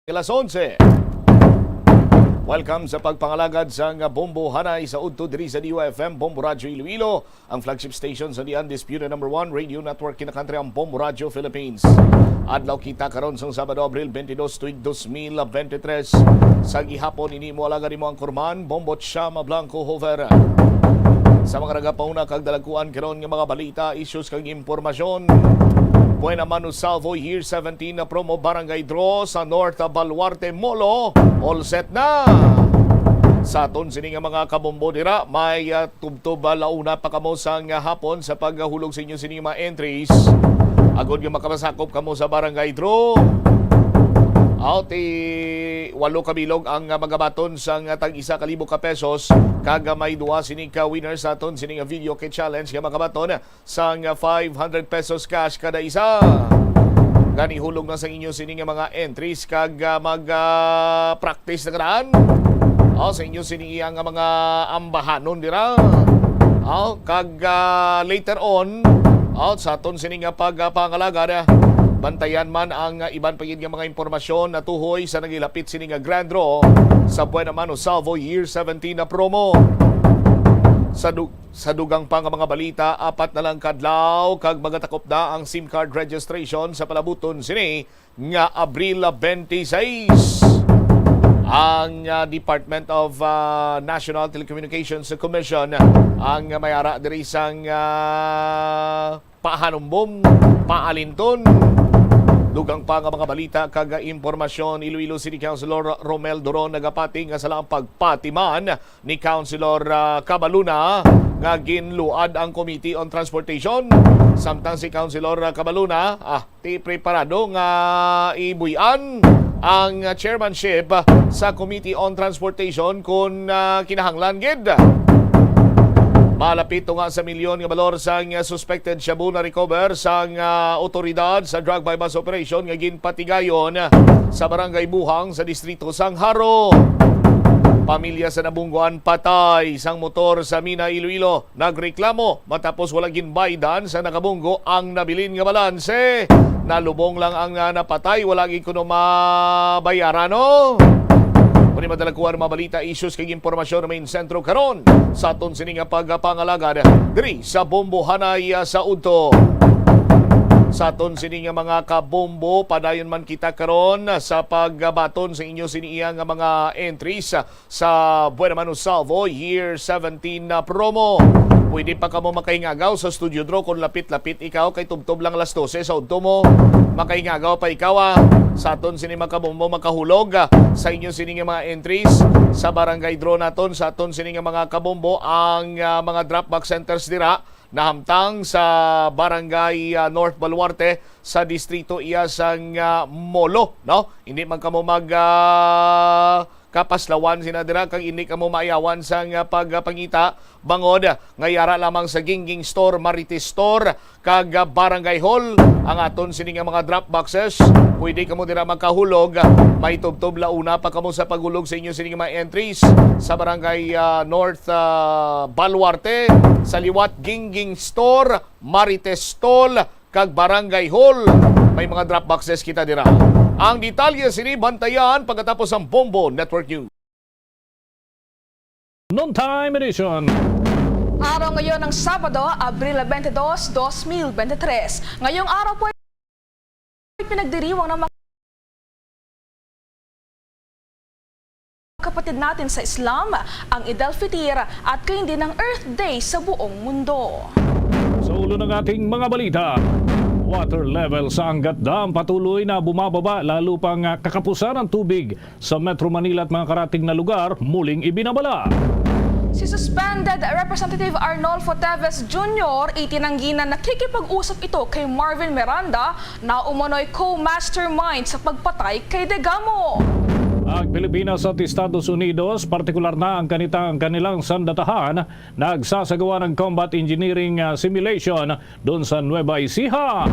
Alas 11. Welcome sa pagpangalagad sa Bombo Hanay sa Udto diri sa DOFM Bombo Radio Iloilo, ang flagship station sa the undisputed number 1 radio network kinakantry ang Bombo Radio Philippines. Adlaw kita karon sa Sabado, Abril 22, tuig 2023. Sa gihapon ini mo alagad mo ang kurman Bombo Chama Blanco Hover. Sa mga nagapauna kag dalaguan karon nga mga balita, issues kag impormasyon. Buena Manu Salvo Year 17 na promo barangay draw sa North Baluarte Molo. All set na. Sa aton sini nga mga kabombo dira, may tubtob launa pa kamo sa hapon sa paghulog sa inyo sini mga entries. Agod nga makapasakop kamo sa barangay draw. Out 8 kabilog ang magabaton sa tag 1,000 ka pesos. Kaga may duwa sini ka winners sa aton sini nga video kay challenge nga magabaton sa 500 pesos cash kada isa. Gani hulog na sa inyo sini nga mga entries kag mag-practice na kadaan. Sa inyo sini nga mga ambahanon dira. Kag later on sa aton sini nga pagpangalagad bantayan man ang iban pagid nga mga impormasyon na tuhoy sa nagilapit sini nga grand draw sa Buena Manu Salvo Year 17 na promo. Sa dugang pa nga mga balita, 4 na lang kadlaw kag magatakop na ang SIM card registration sa palabuton sini nga Abril 26. Ang Department of National Telecommunications Commission ang mayara diri sang pahanumbom, paalinton. Dugang pa nga mga balita kag impormasyon, Iloilo City Councilor Romel Doron nagapating sa lang pagpatiman ni Councilor Cabaluna nga ginluad ang Committee on Transportation. Samtang si Councilor Cabaluna ti preparado nga ibuyan ang chairmanship sa Committee on Transportation kung kinahanglan gid. Malapit nga sa milyon nga balor sa suspected shabu na recover sa otoridad sa drug by bus operation nga ginpatigayon sa barangay Buhang sa distrito Sangharo. Pamilya sa nabungguan patay sang motor sa Mina, Iloilo nagreklamo matapos wala ginbaydan sa nakabunggo ang nabilin nga balanse. Nalubong lang ang napatay, wala gid kuno mabayaran no. Kung madalakuan mga balita, issues kay impormasyon na main sentro karon sa aton sini nga pagpangalagad diri sa Bombo Hanay sa Udto. Sa aton sini nga mga kabombo, padayon man kita karon sa pagbaton sa inyo sini nga mga entries sa Buena Manu Salvo Year 17 na promo. Pwede pa kamo makaingagaw sa Studio Draw kung lapit-lapit ikaw kay tubtob lang alas 12 sa udto mo. Makaingagaw pa ikaw sa aton sini makabombo makahulog sa inyo sini nga mga entries sa barangay draw naton sa aton sini nga mga kabombo ang mga drop box centers dira nahamtang sa barangay North Baluarte sa distrito iya sang Molo, no? Hindi man kamo mag kapaslawan sinadira kang hindi kamo maayawan sa pagpangita bangod ngayara lamang sa Gingging Store, Marites Store kag Barangay Hall ang aton sini nga mga drop boxes. Pwede kamo dira magkahulog, may tubtob launa pa kamo sa paghulog sa inyo sini nga mga entries sa Barangay North Baluarte, sa liwat Gingging Store, Marites Store kag Barangay Hall. May mga drop boxes kita dira. Ang detalye sini bantayan pagkatapos ang Bombo Network News. Noontime edition. Araw ngayon ng Sabado, Abril 22, 2023. Ngayong araw po ay pinagdiriwang ng mga kapatid natin sa Islam, ang Eid al-Fitr at kayo din ng Earth Day sa buong mundo. Sa ulo ng ating mga balita, water level sa Angat Dam patuloy na bumababa, lalo pang kakapusan ng tubig sa Metro Manila at mga karating na lugar muling ibinabala. Si suspended Representative Arnolfo Teves Jr. itinanggi na nakikipag-usap ito kay Marvin Miranda na umano'y co-mastermind sa pagpatay kay Degamo. Ang Pilipinas at Estados Unidos, partikular na ang kanilang sandatahan, nagsasagawa ng combat engineering simulation doon sa Nueva Ecija.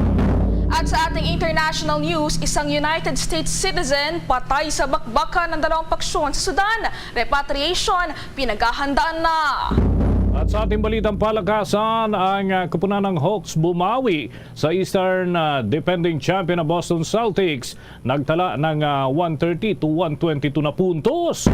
At sa ating international news, isang United States citizen patay sa bakbakan ng 2 paksyon sa Sudan. Repatriation, pinaghahandaan na. At Sa ating balitang palakasan, ang kupunan ng Hawks bumawi sa Eastern defending champion na Boston Celtics. Nagtala ng 130 to 122 na puntos.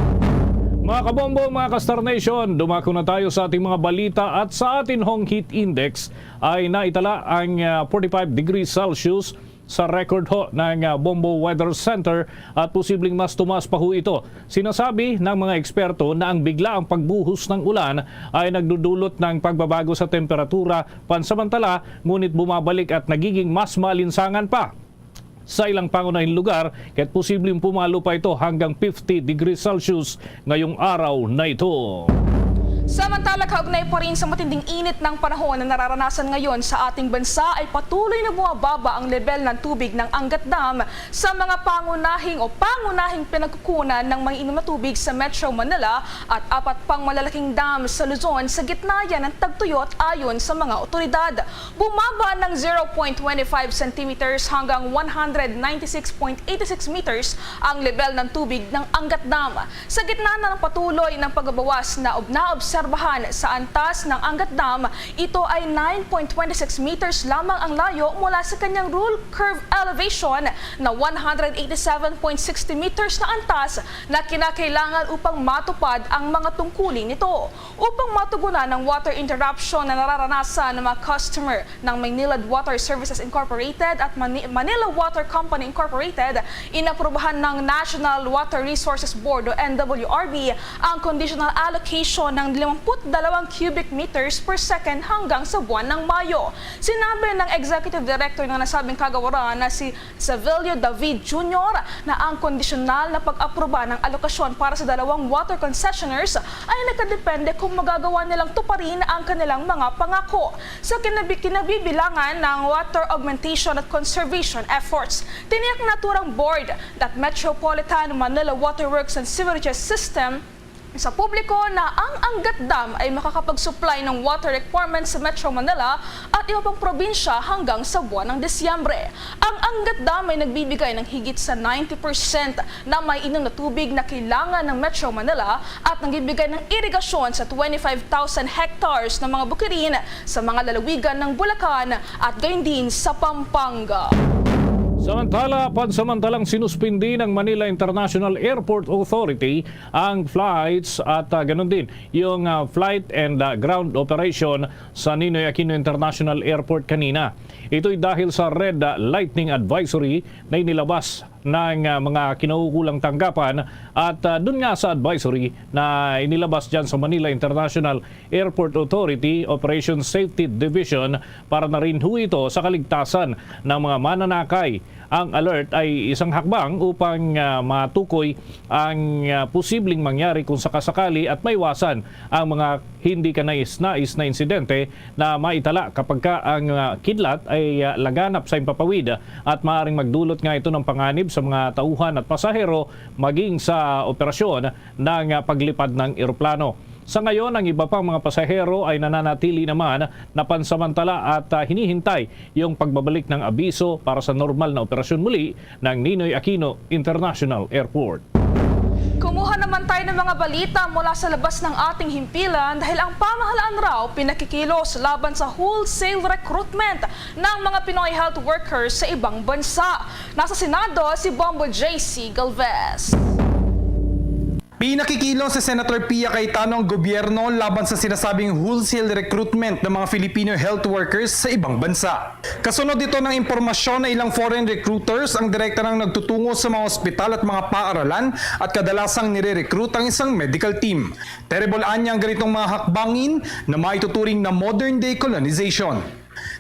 Mga kabombo, mga ka-Star Nation, dumako na tayo sa ating mga balita at sa ating hong heat index ay naitala ang 45 degrees Celsius sa record ho ng Bombo Weather Center at posibleng mas tumaas pa ho ito. Sinasabi ng mga eksperto na ang biglaang pagbuhos ng ulan ay nagdudulot ng pagbabago sa temperatura pansamantala, ngunit bumabalik at nagiging mas malinsangan pa sa ilang pangunahing lugar, kaya't posibleng pumalo pa ito hanggang 50 degrees Celsius ngayong araw na ito. Samantala, kaugnay pa rin sa matinding init ng panahon na nararanasan ngayon sa ating bansa ay patuloy na bumababa ang level ng tubig ng Angat Dam sa mga pangunahing pinagkukunan ng mga inom na tubig sa Metro Manila at 4 pang malalaking dam sa Luzon sa gitna yan ng tagtuyot ayon sa mga otoridad. Bumaba ng 0.25 centimeters hanggang 196.86 meters ang level ng tubig ng Angat Dam. Sa gitna na ng patuloy ng pagbabawas na obserbahan sa antas ng Angat Dam, ito ay 9.26 meters lamang ang layo mula sa kanyang rule curve elevation na 187.60 meters na antas na kinakailangan upang matupad ang mga tungkulin nito. Upang matugunan ang water interruption na nararanasan ng mga customer ng Maynilad Water Services Incorporated at Manila Water Company Incorporated, inaprubahan ng National Water Resources Board o NWRB ang conditional allocation ng 52 cubic meters per second hanggang sa buwan ng Mayo. Sinabi ng Executive Director ng nasabing kagawaran na si Sevilio David Jr. na ang kondisyonal na pag-aproba ng alokasyon para sa 2 water concessioners ay nakadepende kung magagawa nilang tuparin ang kanilang mga pangako. Sa kinabibilangan ng water augmentation at conservation efforts, tiniyak naturang board that Metropolitan Manila Waterworks and Sewerages System sa publiko na ang Angat Dam ay makakapag-supply ng water requirements sa Metro Manila at iba pang probinsya hanggang sa buwan ng Disyembre. Ang Angat Dam ay nagbibigay ng higit sa 90% na may inom na tubig na kailangan ng Metro Manila at nagbibigay ng irigasyon sa 25,000 hectares ng mga bukirin sa mga lalawigan ng Bulacan at gayon din sa Pampanga. Samantala, pansamantalang sinuspindi ng Manila International Airport Authority ang flights at ganun din yung flight and ground operation sa Ninoy Aquino International Airport kanina. Ito'y dahil sa Red Lightning Advisory na inilabas ng mga kinaukulang tanggapan at dun nga sa advisory na inilabas dyan sa Manila International Airport Authority Operation Safety Division para na rin ho ito sa kaligtasan ng mga mananakay. Ang alert ay isang hakbang upang matukoy ang posibleng mangyari kung sakasakali at maiwasan ang mga hindi kanais-nais na insidente na maitala kapag ang kidlat ay laganap sa impapawid at maaaring magdulot nga ito ng panganib sa mga tauhan at pasahero maging sa operasyon ng paglipad ng eroplano. Sa ngayon, ang iba pang mga pasahero ay nananatili naman na pansamantala at hinihintay yung pagbabalik ng abiso para sa normal na operasyon muli ng Ninoy Aquino International Airport. Kumuha naman tayo ng mga balita mula sa labas ng ating himpilan dahil ang pamahalaan raw pinakikilos laban sa wholesale recruitment ng mga Pinoy health workers sa ibang bansa. Nasa Senado si Bombo JC Galvez. Pinakikilos si Senator Pia Cayetano ang gobyerno laban sa sinasabing wholesale recruitment ng mga Filipino health workers sa ibang bansa. Kasunod dito ng impormasyon na ilang foreign recruiters ang direkta nang nagtutungo sa mga ospital at mga paaralan at kadalasang nire-recruit ang isang medical team. Terrible anya ang ganitong mga hakbangin na maituturing na modern day colonization.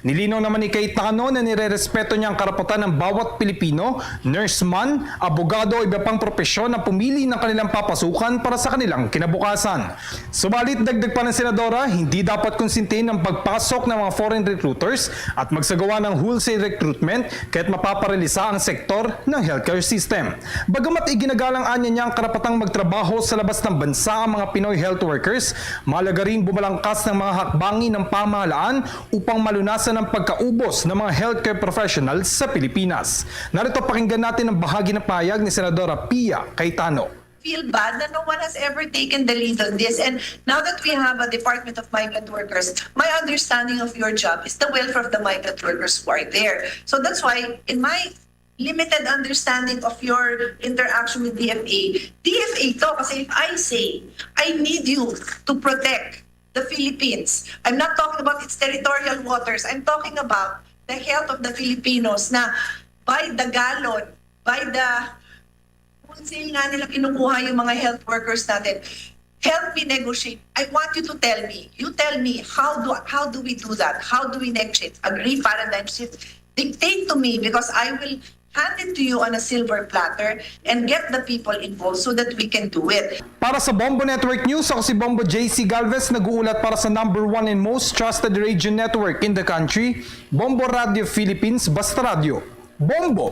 Nilinaw naman ni Cayetano na nirerespeto niya ang karapatan ng bawat Pilipino, nurse man, abogado o iba pang propesyon na pumili ng kanilang papasukan para sa kanilang kinabukasan. Subalit dagdag pa ng Senadora, hindi dapat konsintihin ang pagpasok ng mga foreign recruiters at magsagawa ng wholesale recruitment kaya't mapaparalisa ang sektor ng healthcare system. Bagamat iginagalang anya niya ang karapatang magtrabaho sa labas ng bansa ang mga Pinoy health workers, mahalaga rin bumalangkas ng mga hakbangin ng pamahalaan upang malunasan ng pagkaubos ng mga healthcare professionals sa Pilipinas. Narito pakinggan natin ang bahagi ng pahayag ni Senadora Pia Cayetano. feel bad that no one has ever taken the lead on this. And now that we have a Department of Migrant Workers, my understanding of your job is the welfare of the migrant workers who are there. So that's why, in my limited understanding of your interaction with DFA to, kasi if I say, I need you to protect the Philippines, I'm not talking about its territorial waters, I'm talking about the health of the Filipinos na by the gallon, by the wholesale nga nila kinukuha yung mga health workers natin. Help me negotiate. I want you to tell me. You tell me, how do we do that? How do we negotiate? Agree paradigm shift. Dictate to me because I will hand it to you on a silver platter and get the people involved so that we can do it. Para sa Bombo Network News, ako si Bombo JC Galvez, nag-uulat para sa #1 and most trusted radio network in the country, Bombo Radio Philippines, Basta Radio. Bombo!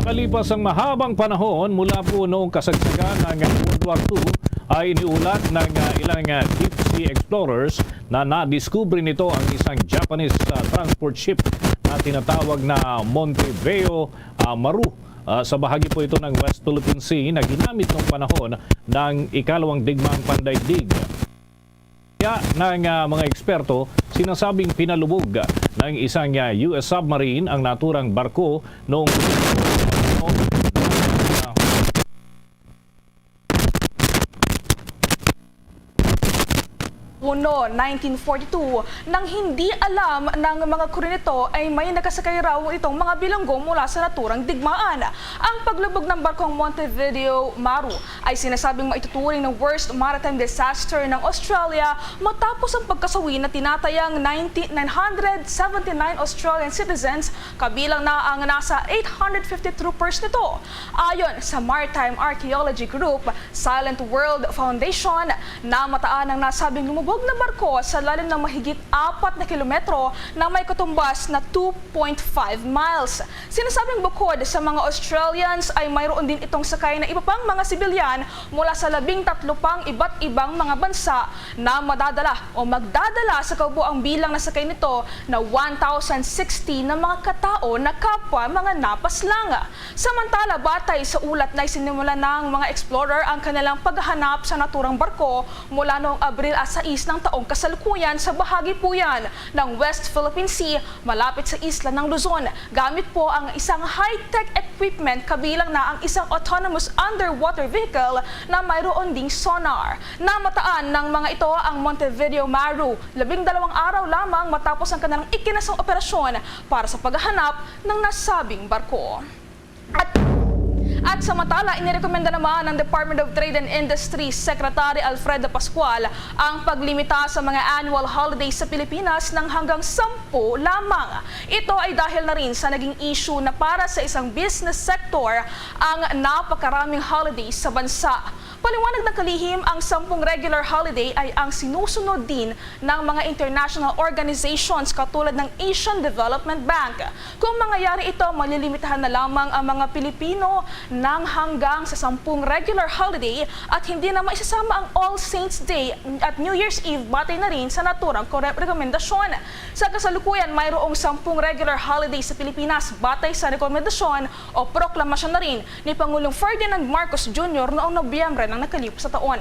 Makalipas ang mahabang panahon mula po noong kasagsagan ng World War II ay iniulat ng ilang deep sea explorers na nadiskubre nito ang isang Japanese transport ship na tinatawag na Monteveo Maru. Sa bahagi po ito ng West Philippine Sea na ginamit noong panahon ng ikalawang digmaang pandaigdig. Kaya ng mga eksperto, sinasabing pinalubog ng isang US submarine ang naturang barko noong Uno, 1942, nang hindi alam ng mga crew nito ay may nakasakay raw itong mga bilanggo mula sa naturang digmaan. Ang paglubog ng barkong Montevideo Maru ay sinasabing maituturing ng worst maritime disaster ng Australia matapos ang pagkasawi na tinatayang 979 Australian citizens, kabilang na ang nasa 850 troopers nito. Ayon sa Maritime Archaeology Group, Silent World Foundation, namataan ang nasabing lumubog na barko sa lalim ng mahigit 4 na kilometro na may katumbas na 2.5 miles. Sinasabing bukod sa mga Australians ay mayroon din itong sakay na iba pang mga sibilyan mula sa 13 pang iba't ibang mga bansa na madadala o magdadala sa kabuuang bilang na sakay nito na 1,060 na mga katao na kapwa mga napaslang. Samantala, batay sa ulat na isinimula ng mga explorer ang kanilang paghahanap sa naturang barko mula noong Abril 6 ng taong kasalukuyan sa bahagi po yan ng West Philippine Sea malapit sa isla ng Luzon. Gamit po ang isang high-tech equipment kabilang na ang isang autonomous underwater vehicle na mayroon ding sonar. Namataan ng mga ito ang Montevideo Maru 12 araw lamang matapos ang kanilang ikinasang operasyon para sa paghahanap ng nasabing barko. At samantala, inirekomenda naman ng Department of Trade and Industry Secretary Alfredo Pascual ang paglimita sa mga annual holidays sa Pilipinas ng hanggang 10 lamang. Ito ay dahil na rin sa naging issue na para sa isang business sector ang napakaraming holidays sa bansa. Paliwanag ng kalihim, ang 10 regular holiday ay ang sinusunod din ng mga international organizations katulad ng Asian Development Bank. Kung mangyayari ito, malilimitahan na lamang ang mga Pilipino ng hanggang sa 10 regular holiday at hindi na maisasama ang All Saints Day at New Year's Eve batay na rin sa naturang rekomendasyon. Sa kasalukuyan, mayroong 10 regular holiday sa Pilipinas batay sa rekomendasyon o proklamasyon na rin ni Pangulong Ferdinand Marcos Jr. noong Nobyembre ng nakalipas sa taon.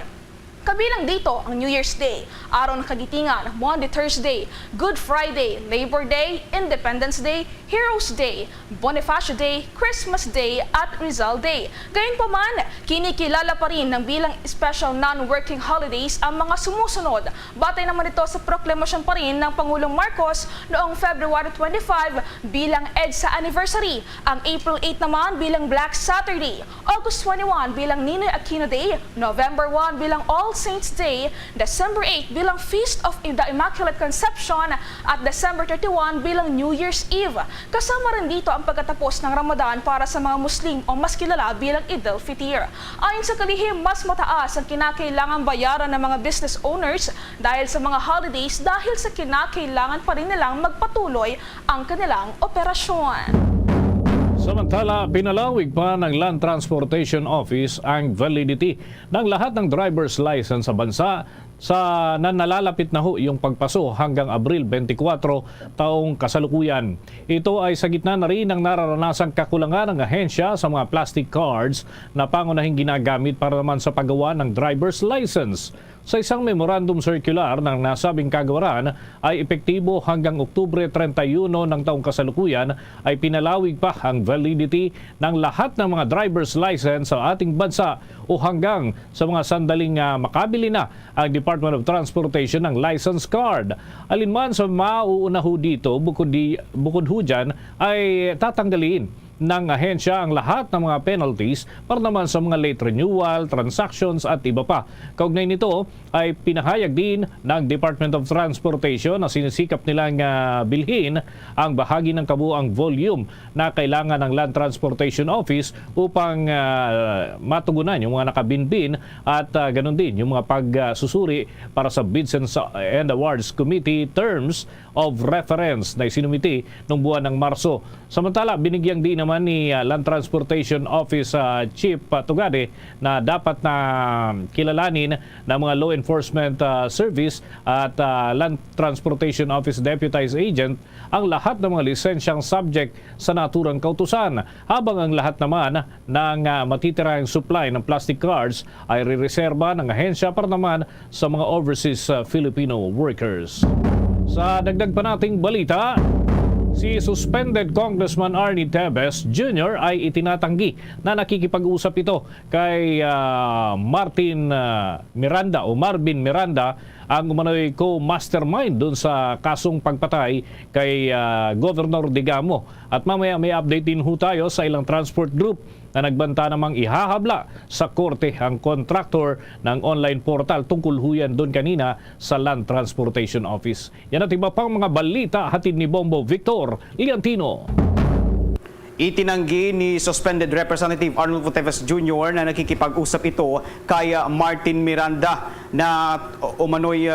Kabilang dito ang New Year's Day, Araw ng Kagitingan, Monday, Thursday, Good Friday, Labor Day, Independence Day, Heroes Day, Bonifacio Day, Christmas Day at Rizal Day. Gayunpaman, kinikilala pa rin ng bilang special non-working holidays ang mga sumusunod. Batay naman ito sa proklamasyon pa rin ng Pangulong Marcos noong February 25 bilang EDSA anniversary, ang April 8 naman bilang Black Saturday, August 21 bilang Ninoy Aquino Day, November 1 bilang All Saints Day, December 8 bilang Feast of the Immaculate Conception at December 31 bilang New Year's Eve. Kasama rin dito ang pagkatapos ng Ramadan para sa mga Muslim o mas kilala bilang Eid al-Fitr. Ayon sa kalihim, mas mataas ang kinakailangan bayaran ng mga business owners dahil sa mga holidays dahil sa kinakailangan pa rin nilang magpatuloy ang kanilang operasyon. Samantala, pinalawig pa ng Land Transportation Office ang validity ng lahat ng driver's license sa bansa sa nalalapit na ho yung pagpaso hanggang Abril 24 taong kasalukuyan. Ito ay sa gitna na rin ng nararanasang kakulangan ng ahensya sa mga plastic cards na pangunahing ginagamit para naman sa paggawa ng driver's license. Sa isang memorandum circular ng nasabing kagawaran ay epektibo hanggang Oktubre 31 ng taong kasalukuyan ay pinalawig pa ang validity ng lahat ng mga driver's license sa ating bansa o hanggang sa mga sandaling makabili na ang Department of Transportation ng license card. Alinman sa mauuna ho dito, bukod ho dyan, ay tatanggalin ng ahensya ang lahat ng mga penalties para naman sa mga late renewal, transactions at iba pa. Kaugnay nito ay pinahayag din ng Department of Transportation na sinisikap nilang bilhin ang bahagi ng kabuuang volume na kailangan ng Land Transportation Office upang matugunan yung mga nakabinbin at ganun din yung mga pagsusuri para sa Bids and Awards Committee Terms of Reference na isinumiti noong buwan ng Marso. Samantala, binigyang din naman ni Land Transportation Office Chief Tugade na dapat na kilalanin ng mga law enforcement service at Land Transportation Office deputized agent ang lahat ng mga lisensyang subject sa naturang kautusan, habang ang lahat naman ng matitirang supply ng plastic cards ay rireserba ng ahensya para naman sa mga overseas Filipino workers. Sa dagdag pa nating balita, si suspended Congressman Arnie Teves Jr. ay itinatanggi na nakikipag-usap ito kay Marvin Miranda, ang umano'y co-mastermind dun sa kasong pagpatay kay Governor Digamo. At mamaya may update din ho tayo sa ilang transport group na nagbanta namang ihahabla sa korte ang contractor ng online portal. Tungkol huyan doon kanina sa Land Transportation Office. Yan at iba pang mga balita hatid ni Bombo Victor Liantino. Itinanggi ni Suspended Representative Arnulfo Teves Jr. na nakikipag-usap ito kay Martin Miranda na umano'y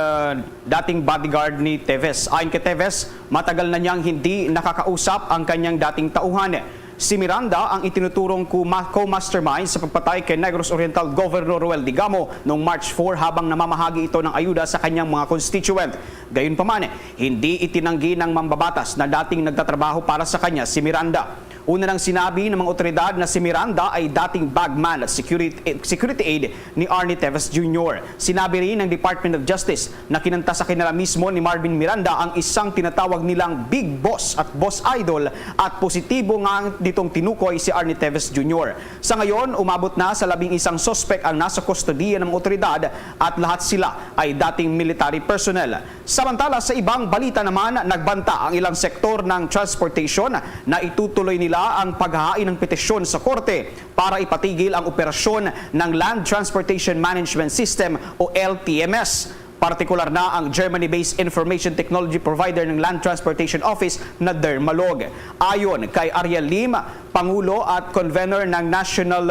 dating bodyguard ni Teves. Ayon kay Teves, matagal na niyang hindi nakakausap ang kanyang dating tauhan. Si Miranda ang itinuturong co-mastermind sa pagpatay kay Negros Oriental Governor Roel Digamo noong March 4 habang namamahagi ito ng ayuda sa kanyang mga constituent. Gayunpaman, hindi itinanggi ng mambabatas na dating nagtatrabaho para sa kanya si Miranda. Una nang sinabi ng mga otoridad na si Miranda ay dating bagman at security aide ni Arnie Teves Jr. Sinabi rin ng Department of Justice na kinanta sa kanila mismo ni Marvin Miranda ang isang tinatawag nilang Big Boss at Boss Idol at positibo nga ditong tinukoy si Arnie Teves Jr. Sa ngayon, umabot na sa 11 sospek ang nasa kustodiya ng mga otoridad at lahat sila ay dating military personnel. Samantala, sa ibang balita naman, nagbanta ang ilang sektor ng transportation na itutuloy nila ang paghahain ng petisyon sa korte para ipatigil ang operasyon ng Land Transportation Management System o LTMS. Partikular na ang Germany-based information technology provider ng Land Transportation Office na Dermalog. Ayon kay Ariel Lim, Pangulo at Convener ng National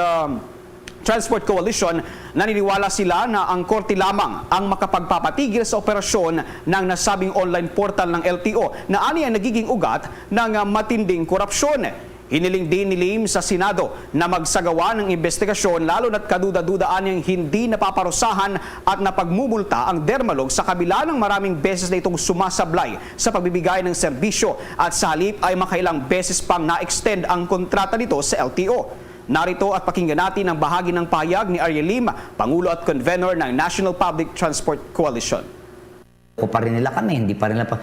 Transport Coalition, naniniwala sila na ang korte lamang ang makapagpapatigil sa operasyon ng nasabing online portal ng LTO na ani ang nagiging ugat ng matinding korupsyon. Hiniling din ni Lim sa Senado na magsagawa ng investigasyon lalo na't kaduda-dudaan niyang hindi napaparusahan at napagmumulta ang Dermalog sa kabila ng maraming beses na itong sumasablay sa pagbibigay ng serbisyo at sa halip ay makailang beses pang na-extend ang kontrata nito sa LTO. Narito at pakinggan natin ang bahagi ng pahayag ni Ariel Lim, Pangulo at Convener ng National Public Transport Coalition. O pa rin nila kami, hindi pa rin nila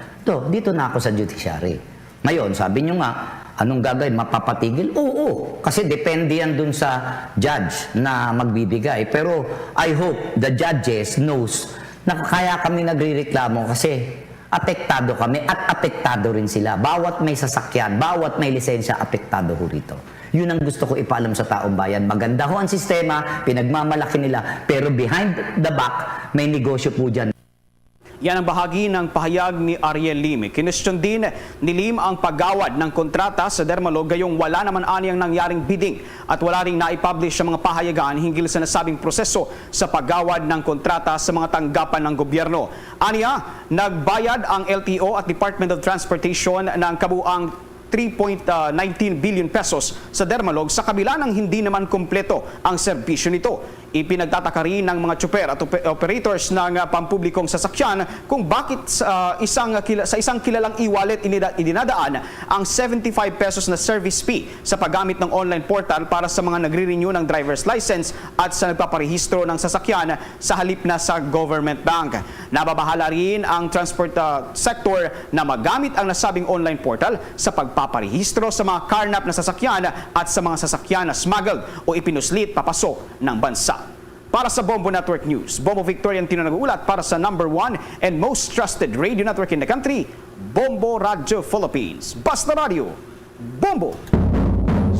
dito na ako sa judiciary. Ngayon, sabi nyo nga, anong gagawin? Mapapatigil? Oo, kasi depende yan dun sa judge na magbibigay. Pero I hope the judges knows na kaya kami nagrereklamo kasi apektado kami at apektado rin sila. Bawat may sasakyan, bawat may lisensya, apektado ho rito. Yun ang gusto ko ipaalam sa taong bayan. Maganda ho ang sistema, pinagmamalaki nila, pero behind the back, may negosyo po dyan. Yan ang bahagi ng pahayag ni Ariel Lim. Kinestyon din ni Lim ang paggawad ng kontrata sa Dermalog gayong wala naman aniyang nangyaring bidding at wala ring naipublish sa mga pahayagan hinggil sa nasabing proseso sa paggawad ng kontrata sa mga tanggapan ng gobyerno. Aniya, nagbayad ang LTO at Department of Transportation ng kabuang 3.19 billion pesos sa Dermalog sa kabila ng hindi naman kumpleto ang serbisyo nito. Ipinagtataka rin ng mga tsuper at operators ng pampublikong sasakyan kung bakit sa isang kilalang e-wallet idinadaan ang 75 pesos na service fee sa paggamit ng online portal para sa mga nagre-renew ng driver's license at sa nagpaparehistro ng sasakyan sa halip na sa government bank. Nababahala rin ang transport sector na magamit ang nasabing online portal sa pagpaparehistro sa mga carnap na sasakyan at sa mga sasakyan na smuggled o ipinuslit papasok ng bansa. Para sa Bombo Network News, Bombo Victoriantino nag-uulat para sa #1 and most trusted radio network in the country, Bombo Radio Philippines. Basta Radio, Bombo!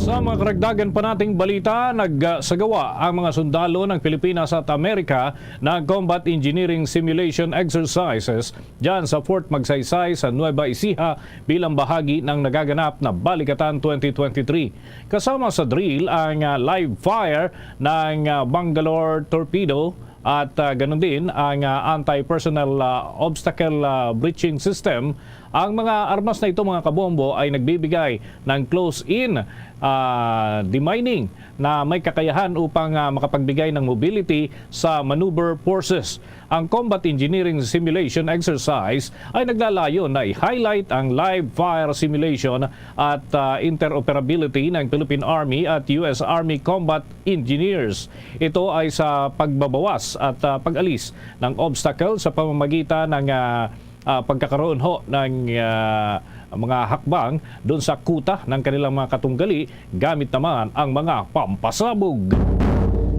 Sa mga karagdagan pa nating balita, nagsagawa ang mga sundalo ng Pilipinas at Amerika ng combat engineering simulation exercises dyan sa Fort Magsaysay sa Nueva Ecija bilang bahagi ng nagaganap na Balikatan 2023. Kasama sa drill ang live fire ng Bangalore Torpedo at ganoon din ang anti-personnel obstacle breaching system. Ang mga armas na ito, mga kabombo, ay nagbibigay ng close-in demining na may kakayahan upang makapagbigay ng mobility sa maneuver forces. Ang combat engineering simulation exercise ay naglalayo na i-highlight ang live fire simulation at interoperability ng Philippine Army at US Army combat engineers. Ito ay sa pagbabawas at pag-alis ng obstacle sa pamamagitan ng pagkakaroon ho ng mga hakbang doon sa kuta ng kanilang mga katunggali gamit naman ang mga pampasabog.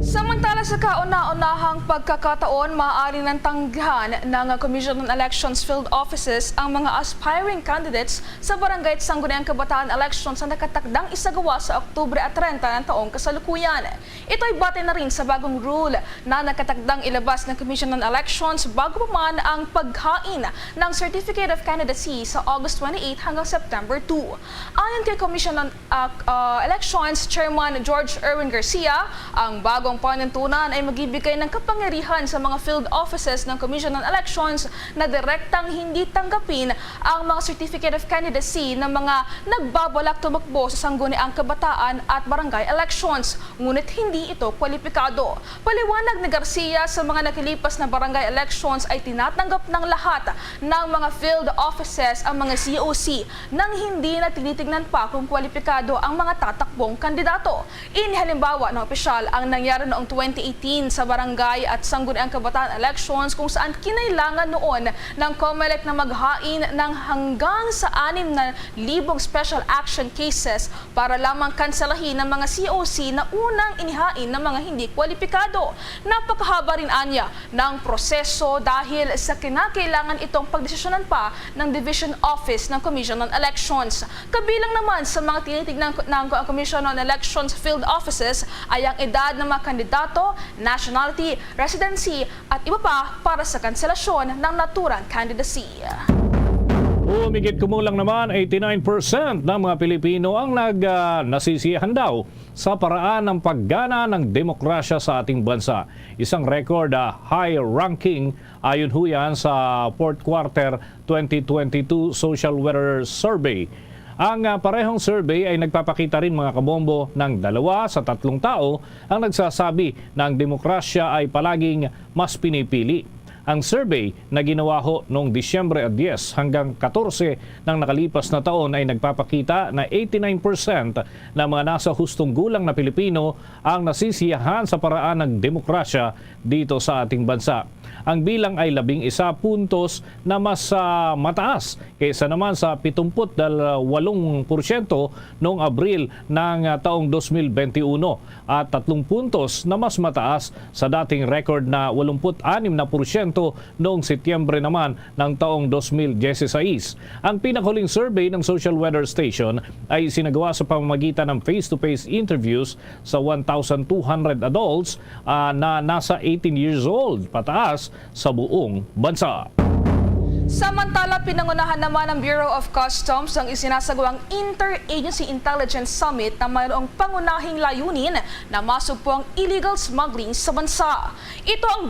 Samantala sa kauna-unahang pagkakataon, maaari ng tanggihan ng Commission on Elections Field Offices ang mga aspiring candidates sa Barangay at Sangguniang Kabataan Elections na nakatakdang isagawa sa Oktubre at 30 ng taong kasalukuyan. Ito ay batay na rin sa bagong rule na nakatakdang ilabas ng Commission on Elections bago pa man ang paghain ng Certificate of Candidacy sa August 28 hanggang September 2. Ayon kay Commission on Elections Chairman George Erwin Garcia, ang bagong panuntunan ay magbibigay ng kapangyarihan sa mga field offices ng Commission on Elections na direktang hindi tanggapin ang mga Certificate of Candidacy ng mga nagbabalak tumakbo sa Sangguniang Kabataan at Barangay Elections, ngunit hindi ito kwalipikado. Paliwanag ni Garcia, sa mga nakilipas na barangay elections ay tinatanggap ng lahat ng mga field offices ang mga COC nang hindi na tinitingnan pa kung kwalipikado ang mga tatakbong kandidato. Inihalimbawa ng opisyal ang nangyari noong 2018 sa barangay at Sangguniang Kabataan Elections kung saan kinailangan noon ng COMELEC na maghain ng hanggang sa 6,000 special action cases para lamang kanselahin ng mga COC na unang inihain ng mga hindi kwalipikado. Napakahaba rin anya ng proseso dahil sa kinakailangan itong pagdesisyonan pa ng Division Office ng Commission on Elections. Kabilang naman sa mga tinitignan ng Commission on Elections Field Offices ay ang edad ng mga kandidato, nationality, residency at iba pa para sa kanselasyon ng naturang candidacy. Umigit kumulang naman 89% ng mga Pilipino ang nasisiyahan daw sa paraan ng paggana ng demokrasya sa ating bansa. Isang record high ranking ayon ho yan sa 4th quarter 2022 Social Weather Survey. Ang parehong survey ay nagpapakita rin, mga kabombo, ng 2 sa 3 tao ang nagsasabi na ang demokrasya ay palaging mas pinipili. Ang survey na ginawa ho noong Disyembre 10 hanggang 14 ng nakalipas na taon ay nagpapakita na 89% ng mga nasa hustong gulang na Pilipino ang nasisiyahan sa paraan ng demokrasya dito sa ating bansa. Ang bilang ay 11 puntos na mas mataas kaysa naman sa 78% noong Abril ng taong 2021 at 3 puntos na mas mataas sa dating record na 86% noong Setyembre naman ng taong 2016. Ang pinakahuling survey ng Social Weather Station ay sinagawa sa pamamagitan ng face-to-face interviews sa 1,200 adults na nasa 18 years old pataas sa buong bansa. Samantala, pinangunahan naman ng Bureau of Customs ang isinasagawang Interagency Intelligence Summit na mayroong pangunahing layunin na masugpo ang illegal smuggling sa bansa. Ito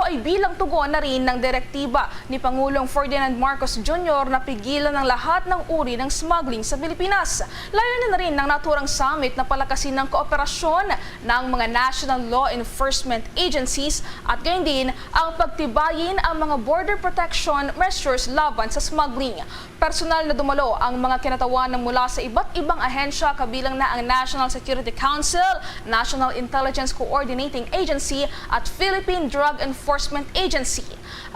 ay bilang tugon na rin ng direktiba ni Pangulong Ferdinand Marcos Jr. na pigilan ng lahat ng uri ng smuggling sa Pilipinas. Layunin na rin ng naturang summit na palakasin ng kooperasyon ng mga national law enforcement agencies at gayon din ang pagtibayin ang mga border protection measures laban sa smuggling. Personal na dumalo ang mga kinatawanan mula sa iba't ibang ahensya kabilang na ang National Security Council, National Intelligence Coordinating Agency at Philippine Drug Enforcement Agency.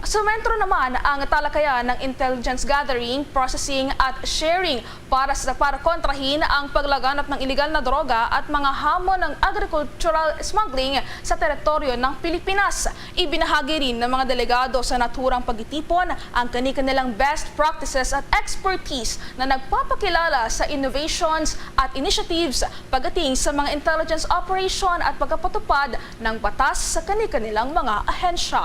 Sa mentro naman ang talakayan ng intelligence gathering, processing at sharing para kontrahin ang paglaganap ng iligal na droga at mga hamon ng agricultural smuggling sa teritoryo ng Pilipinas. Ibinahagi rin ng mga delegado sa naturang pagtitipon ang kanilang best practices at expertise na nagpapakilala sa innovations at initiatives pagdating sa mga intelligence operation at pagpapatupad ng batas sa kanilang mga ahensya.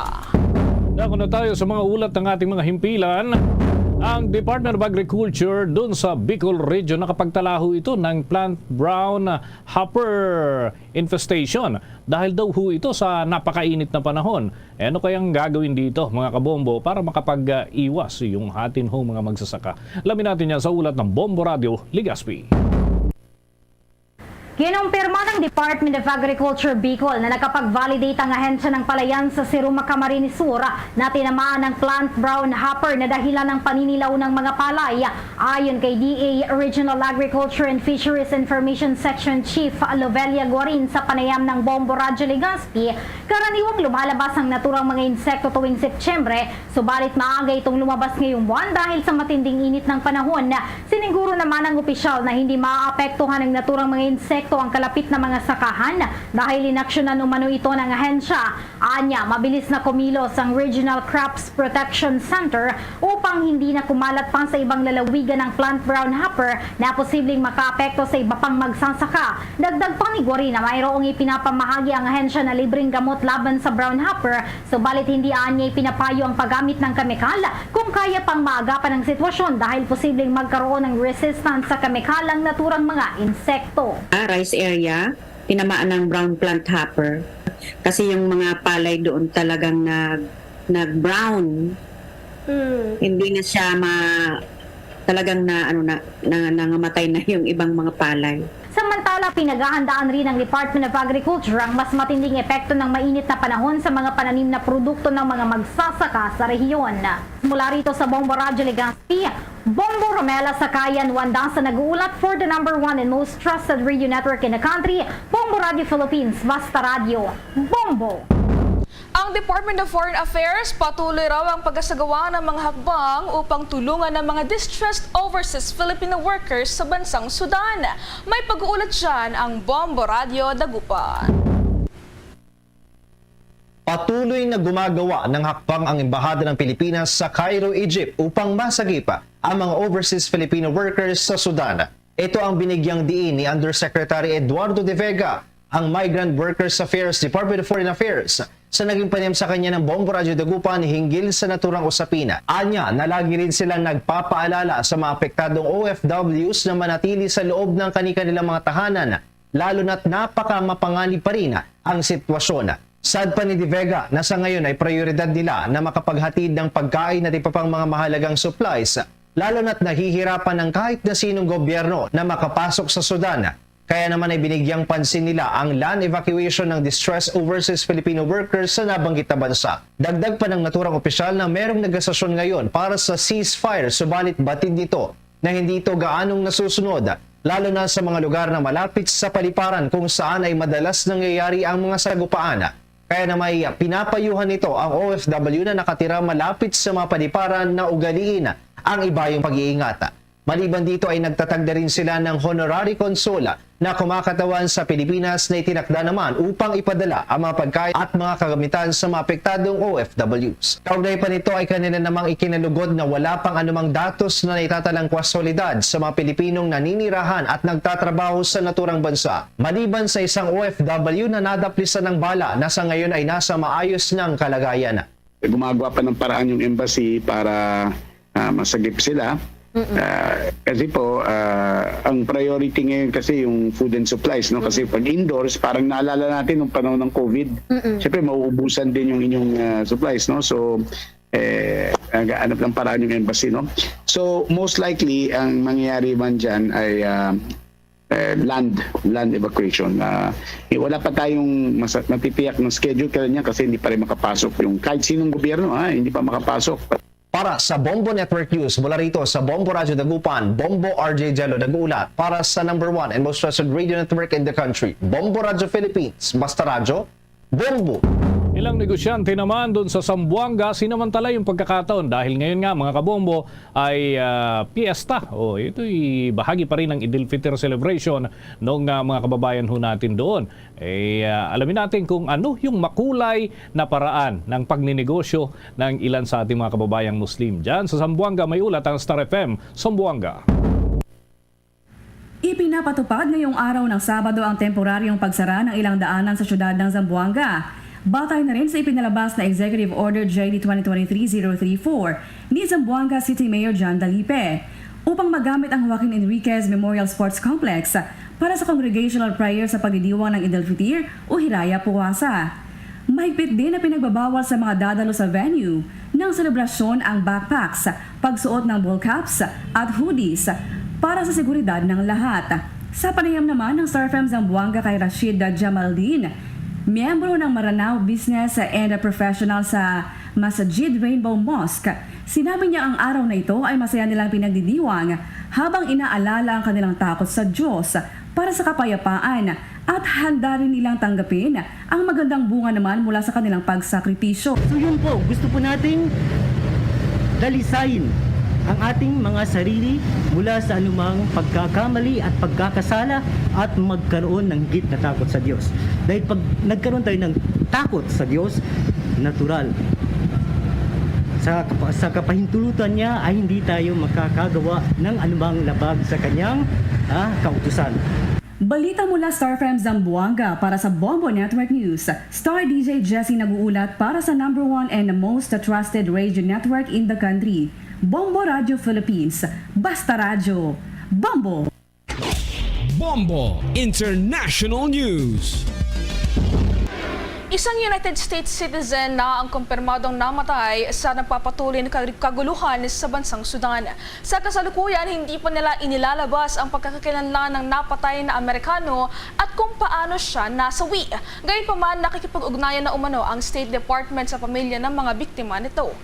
Dako na tayo sa mga ulat ng ating mga himpilan. Ang Department of Agriculture doon sa Bicol Region nakapagtalaho ito ng plant brown hopper infestation dahil daw ito sa napakainit na panahon. Ano kayang gagawin dito mga kabombo para makapag-iwas yung atin ho mga magsasaka? Alamin natin yan sa ulat ng Bombo Radio, Ligaspi. Kinumpirma ng Department of Agriculture Bicol na nakapag-validate ang ahensya ng palayan sa Siruma, Camarines Sur na tinamaan ng plant brown hopper na dahilan ng paninilaw ng mga palay. Ayon kay DA Regional Agriculture and Fisheries Information Section Chief Lovelia Guarin sa panayam ng Bombo Radyo Legazpi, karaniwang lumalabas ang naturang mga insekto tuwing Setyembre, subalit maaga itong lumabas ngayong buwan dahil sa matinding init ng panahon. Siniguro naman ng opisyal na hindi maaapektuhan ng naturang mga insekto ang kalapit na mga sakahan dahil inaksyonan umano ito ng ahensya. Anya, mabilis na kumilos ang Regional Crops Protection Center upang hindi na kumalat pa sa ibang lalawigan ng plant brown hopper na posibleng makaapekto sa iba pang magsasaka. Dagdag pa ni Guarin na mayroong ipinapamahagi ang ahensya na libreng gamot laban sa brown hopper, subalit hindi anya ipinapayo ang paggamit ng kemikal kung kaya pang maagapan ang sitwasyon dahil posibleng magkaroon ng resistance sa kemikal ang naturang mga insekto. Rice area, tinamaan ng brown plant hopper. Kasi yung mga palay doon talagang nag-brown. Hindi na siya talagang nangamatay na yung ibang mga palay. Samantala, pinaghahandaan rin ng Department of Agriculture ang mas matinding epekto ng mainit na panahon sa mga pananim na produkto ng mga magsasaka sa rehiyon. Mula rito sa Bombo Radyo Legazpi, Bombo Romela Sakayan, Wanda sa nag-uulat for the #1 and most trusted radio network in the country, Bombo Radio Philippines, Basta Radio, Bombo! Ang Department of Foreign Affairs patuloy raw ang pagkasagawa ng mga hakbang upang tulungan ng mga distressed overseas Filipino workers sa bansang Sudan. May pag-uulat dyan ang Bombo Radio Dagupan. Patuloy na gumagawa ng hakbang ang Embahada ng Pilipinas sa Cairo, Egypt upang masagipa ang mga overseas Filipino workers sa Sudan. Ito ang binigyang diin ni Undersecretary Eduardo De Vega, ang Migrant Workers Affairs Department of Foreign Affairs, sa naging panayam sa kanya ng Bombo Radio Dagupan hinggil sa naturang usapin. Anya na lagi rin silang nagpapaalala sa mga apektadong OFWs na manatili sa loob ng kanilang mga tahanan, lalo na't napakamapanganib pa rin ang sitwasyon. Sad pa ni De Vega na sa ngayon ay prioridad nila na makapaghatid ng pagkain at iba pang mga mahalagang supplies, lalo na't nahihirapan ng kahit na sinong gobyerno na makapasok sa Sudan. Kaya naman ay binigyang pansin nila ang land evacuation ng distressed overseas Filipino workers sa nabanggit na bansa. Dagdag pa ng naturang opisyal na merong negosyasyon ngayon para sa ceasefire, subalit batid dito na hindi ito gaanong nasusunod, lalo na sa mga lugar na malapit sa paliparan kung saan ay madalas nangyayari ang mga sagupaan. Kaya na may pinapayuhan nito ang OFW na nakatira malapit sa mga paliparan na ugaliin ang ibayong pag-iingat. Maliban dito ay nagtatagda rin sila ng honorary consul na kumakatawan sa Pilipinas na itinakda naman upang ipadala ang mga pagkain at mga kagamitan sa mga apektadong OFWs. Kaugnay pa nito ay kanila namang ikinalugod na wala pang anumang datos na naitatalang kwasolidad sa mga Pilipinong naninirahan at nagtatrabaho sa naturang bansa. Maliban sa isang OFW na nadaplisan ng bala na sa ngayon ay nasa maayos ng kalagayan. gumagawa pa ng paraan yung embassy para masagip sila. Kasi po, ang priority ngayon kasi yung food and supplies, no? Kasi pag indoors, parang naalala natin nung panahon ng COVID, syempre mauubusan din yung inyong supplies, no? So, nag-aanap ng paraan yung embassy, no? So, most likely, ang mangyayari man dyan ay land evacuation. Wala pa tayong matitiyak ng schedule kanya kasi hindi pa rin makapasok yung kahit sinong gobyerno, hindi pa makapasok. Para sa Bombo Network News, mula rito sa Bombo Radyo Dagupan, Bombo RJ Jello nag-uulat para sa #1 and most trusted radio network in the country, Bombo Radyo Philippines. Basta radyo, Bombo. Ilang negosyante naman doon sa Zamboanga sinamantala yung pagkakataon dahil ngayon nga mga kabombo ay piyesta. Ito'y bahagi pa rin ng Idil Fitr celebration ng mga kababayan ho natin doon. Alamin natin kung ano yung makulay na paraan ng pagninegosyo ng ilan sa ating mga kababayang Muslim. Diyan sa Zamboanga may ulat ang Star FM Zamboanga. Ipinapatupad ngayong araw ng Sabado ang temporaryong pagsara ng ilang daanan sa syudad ng Zamboanga. Batay na rin sa ipinalabas na Executive Order JD 2023-034 ni Zamboanga City Mayor John Dalipe upang magamit ang Joaquin Enriquez Memorial Sports Complex para sa congregational prayer sa pagdidiwang ng Idil Fitr o Hiraya Puwasa. Mahigpit din na pinagbabawal sa mga dadalo sa venue ng selebrasyon ang backpacks, pagsuot ng ball caps at hoodies para sa seguridad ng lahat. Sa panayam naman ng Star FM Zamboanga kay Rashid Jamaldin, miyembro ng Maranao Business and Professional sa Masjid Rainbow Mosque, sinabi niya ang araw na ito ay masaya nilang pinagdidiwang habang inaalala ang kanilang takot sa Diyos para sa kapayapaan at handa rin nilang tanggapin ang magandang bunga naman mula sa kanilang pagsakripisyo. So yun po, gusto po nating dalisayin ang ating mga sarili mula sa anumang pagkakamali at pagkakasala at magkaroon ng higit na takot sa Diyos. Dahil pag nagkaroon tayo ng takot sa Diyos, natural. Sa kapahintulutan niya ay hindi tayo makakagawa ng anumang labag sa kanyang kautusan. Balita mula Star FM Zamboanga para sa Bombo Network News. Star DJ Jessie nag-uulat para sa #1 and most trusted radio network in the country. Bombo Radio Philippines. Basta radyo. Bombo! Bombo International News. Isang United States citizen na ang kumpirmadong namatay sa nagpapatuloy na kaguluhan sa bansang Sudan. Sa kasalukuyan, hindi pa nila inilalabas ang pagkakakilanlan ng napatay na Amerikano at kung paano siya nasawi. Gayunpaman, nakikipag-ugnayan na umano ang State Department sa pamilya ng mga biktima nito.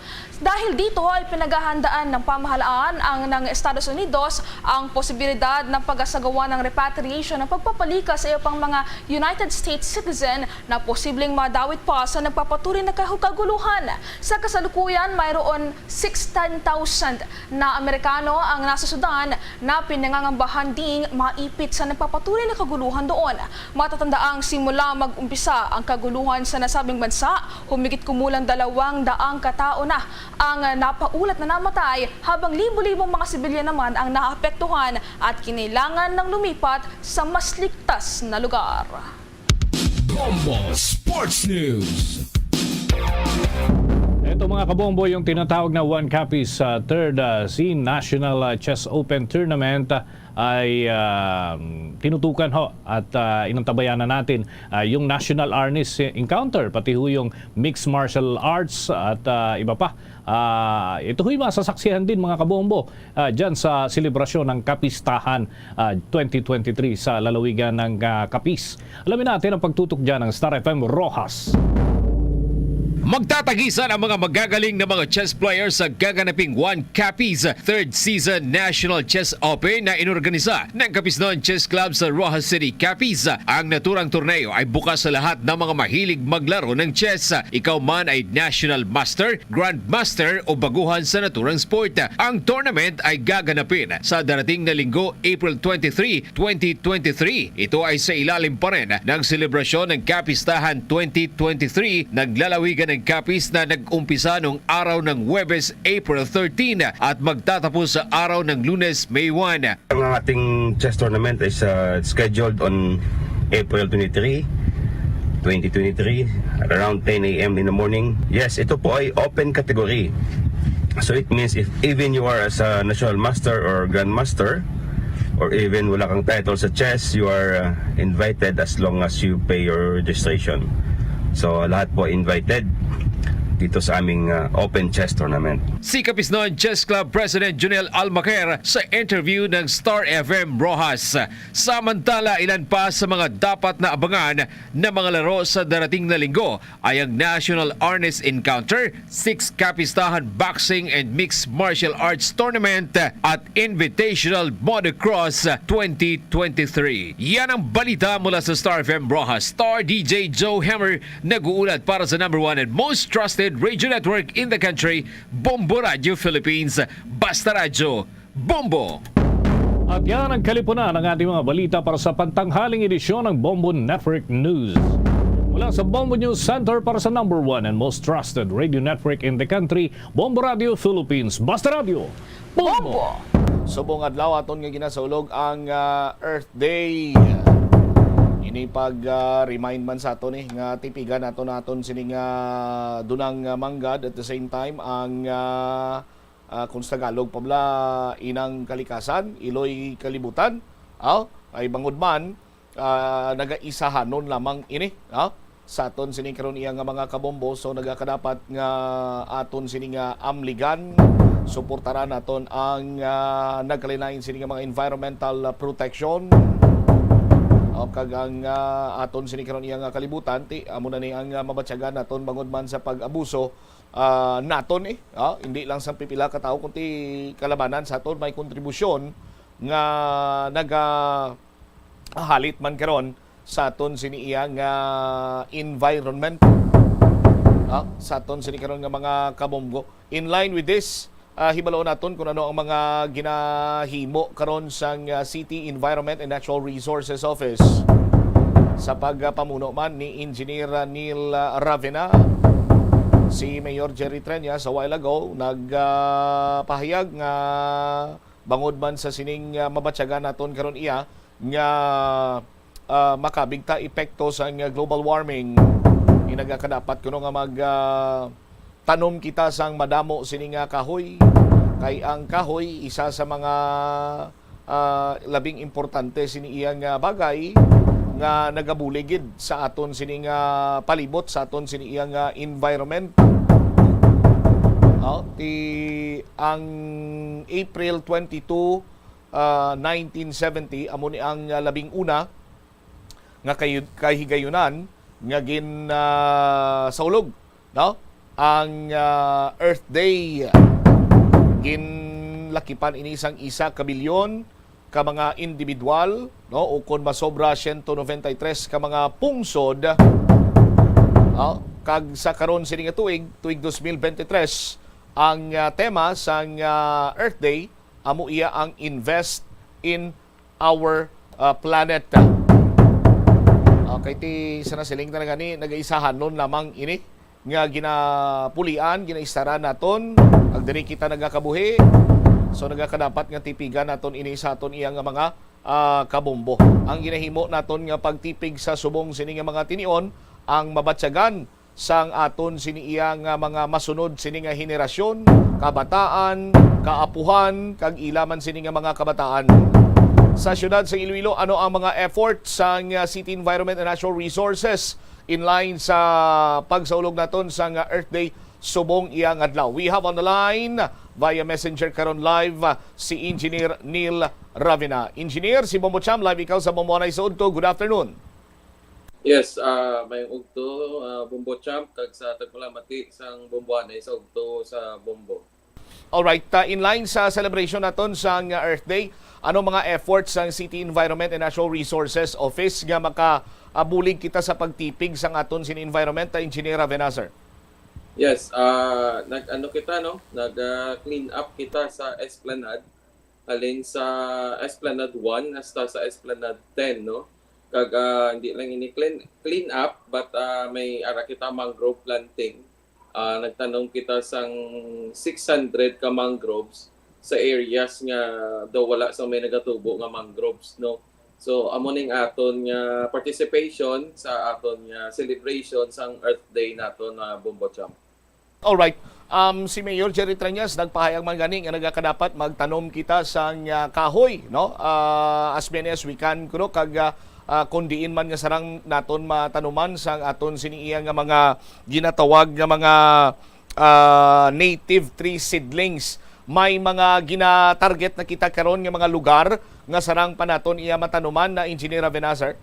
Dahil dito ay pinaghahandaan ng pamahalaan ng Estados Unidos ang posibilidad ng pag-asagawa ng repatriation ng pagpapalikas sa pang mga United States citizen na posibleng madawit pa sa nagpapatuloy na kaguluhan. Sa kasalukuyan, mayroon 16,000 na Amerikano ang nasa Sudan na pinangangambahan ding maipit sa nagpapatuloy na kaguluhan doon. Matatandaang simula mag-umpisa ang kaguluhan sa nasabing bansa, humigit kumulang 200 katao na ang napaulat na namatay habang libo-libong mga sibilyan naman ang naapektuhan at kinailangan ng lumipat sa mas ligtas na lugar. Bombo Sports News. Ito mga kabombo, yung tinatawag na One Capiz Third Scene National Chess Open Tournament ay tinutukan ho at inantabayan na natin yung National Arnis Encounter, pati ho yung Mixed Martial Arts at iba pa. Ito ho'y masasaksihan din mga kabombo dyan sa selebrasyon ng Kapistahan 2023 sa lalawigan ng Capiz. Alamin natin ang pagtutok dyan ng Star FM Rojas. Magtatagisan ang mga magagaling na mga chess players sa gaganaping One Capiz 3rd Season National Chess Open na inorganisa ng Capiznon Chess Club sa Rojas City, Capiz. Ang naturang torneo ay bukas sa lahat ng mga mahilig maglaro ng chess. Ikaw man ay National Master, Grandmaster o baguhan sa naturang sport. Ang tournament ay gaganapin sa darating na linggo, April 23, 2023. Ito ay sa ilalim pa rin ng selebrasyon ng Kapistahan 2023. Naglalawigan ng Capiz na nag-umpisa noong araw ng Huwebes, April 13 at magtatapos sa araw ng Lunes, May 1. Ang ating chess tournament is scheduled on April 23 2023 around 10 a.m. in the morning. Yes, ito po ay open category. So it means if even you are as a national master or grandmaster, or even wala kang title sa chess, you are invited as long as you pay your registration. So lahat po invited dito sa aming open chess tournament. Si Kapisnon Chess Club President Junel Almaquer sa interview ng Star FM Rojas. Samantala, ilan pa sa mga dapat na abangan na mga laro sa darating na linggo ay ang National Arnis Encounter, 6 Kapistahan Boxing and Mixed Martial Arts Tournament at Invitational Motocross 2023. Yan ang balita mula sa Star FM Rojas. Star DJ Joe Hammer nag-uulat para sa number 1 and most trusted radio network in the country, Bombo Radio Philippines. Basta Radio, Bombo! At yan ang kalipunan ng ating mga balita para sa pantanghaling edisyon ng Bombo Network News. Mula sa Bombo News Center para sa number 1 and most trusted radio network in the country, Bombo Radio Philippines. Basta Radio, Bombo! Subong adlaw aton nga ginasulog ang Earth Day. Ini pag-remind man sa aton nga tipigan naton sining dunang manggad at the same time ang kung sa Tagalog pabla inang kalikasan, iloy kalibutan, ay bangod man nagaisahanon lamang ini sa aton sining karon iya nga mga kabombo. So nagakadapat nga aton sining amligan, suportaran naton ang nagkalilain sining mga environmental protection. Kag ang aton sini karon iyang kalibutan amo na ni ang mabatyagan naton bangod man sa pag-abuso naton hindi lang sa pipila ka tawo kundi kalabanan sa aton may kontribusyon nga halit man karon sa aton sini iyang environment sa aton sini karon nga mga kabomgo. In line with this, hibalo naton kung ano ang mga ginahimo karon sang City Environment and Natural Resources Office sa pagpamuno man ni Engineer Neil Ravena. Si Mayor Jerry Treña sa while ago nagpahayag nga bangod man sa sining mabatyagan naton karon iya nga makabigta epekto sa global warming, inagakadapat kuno nga mag tanom kita sang madamo sining kahoy, kay ang kahoy isa sa mga labing importante sini iyang bagay nga nagabuligid sa aton sining palibot, sa aton sini iyang environment. Ang April 22, 1970 amo ni ang labing una nga kahigayunan nga saulog ang Earth Day. Ginlakipan ini isang 1 kabilyon ka mga individual, o kung masobra 193 ka mga pungsod, kag sa karon sini nga tuig 2023 ang tema sang Earth Day amo iya ang Invest in Our Planet. Kay ti sana siling talaga ni nagaisahan nun lamang ini nga ginapulian, ginaistaran naton, ang diri kita nagakabuhi. So nagakadapat nga tipigan naton ini sa aton iyang mga kabombo. Ang ginahimo naton nga pagtipig sa subong sini nga mga tinion, ang mabatyagan sang aton sini iyang mga masunod sini nga henerasyon, kabataan, kaapuhan, kag ilaman sini nga mga kabataan. Sa syudad sa Iloilo, ano ang mga efforts sang City Environment and Natural Resources in line sa pagsaulog naton sa Earth Day subong iyang adlaw? We have on the line via Messenger karon live si Engineer Neil Ravena. Engineer, si Bombo Cham, live ikaw sa Bombo Anay sa Udto. Good afternoon. Yes, may Udto, Bombo Cham, kag sa tagpalamati sang Bombo Anay sa Udto sa Bombo. Alright, in line sa celebration naton sa Earth Day, ano mga efforts ng City Environment and Natural Resources Office nga makabulig kita sa pagtipig sang aton sin environment, Engineer Ravena, sir? Yes, nag-clean up kita sa Esplanade, alin sa Esplanade 1 hasta sa Esplanade 10, no? Kag hindi lang ini-clean up, but may ara kita mangrove planting. Nagtanong kita sang 600 ka mangroves sa areas nga daw wala sa may nagatubo nga mangroves, no, So amo ning aton nga participation sa aton nga celebration sang Earth Day naton na Bombocham. Alright. Si Mayor Jerry Triñas nagpahayag man gani nga nagakadapat magtanom kita sang kahoy, no? As many as we can kuno kag kung diin man nga sarang naton matanuman sang aton siniiya nga mga ginatawag nga mga native tree seedlings. May mga gina-target na kita karon nga mga lugar nga sarang panaton iya matanuman na Engineer Avenazar?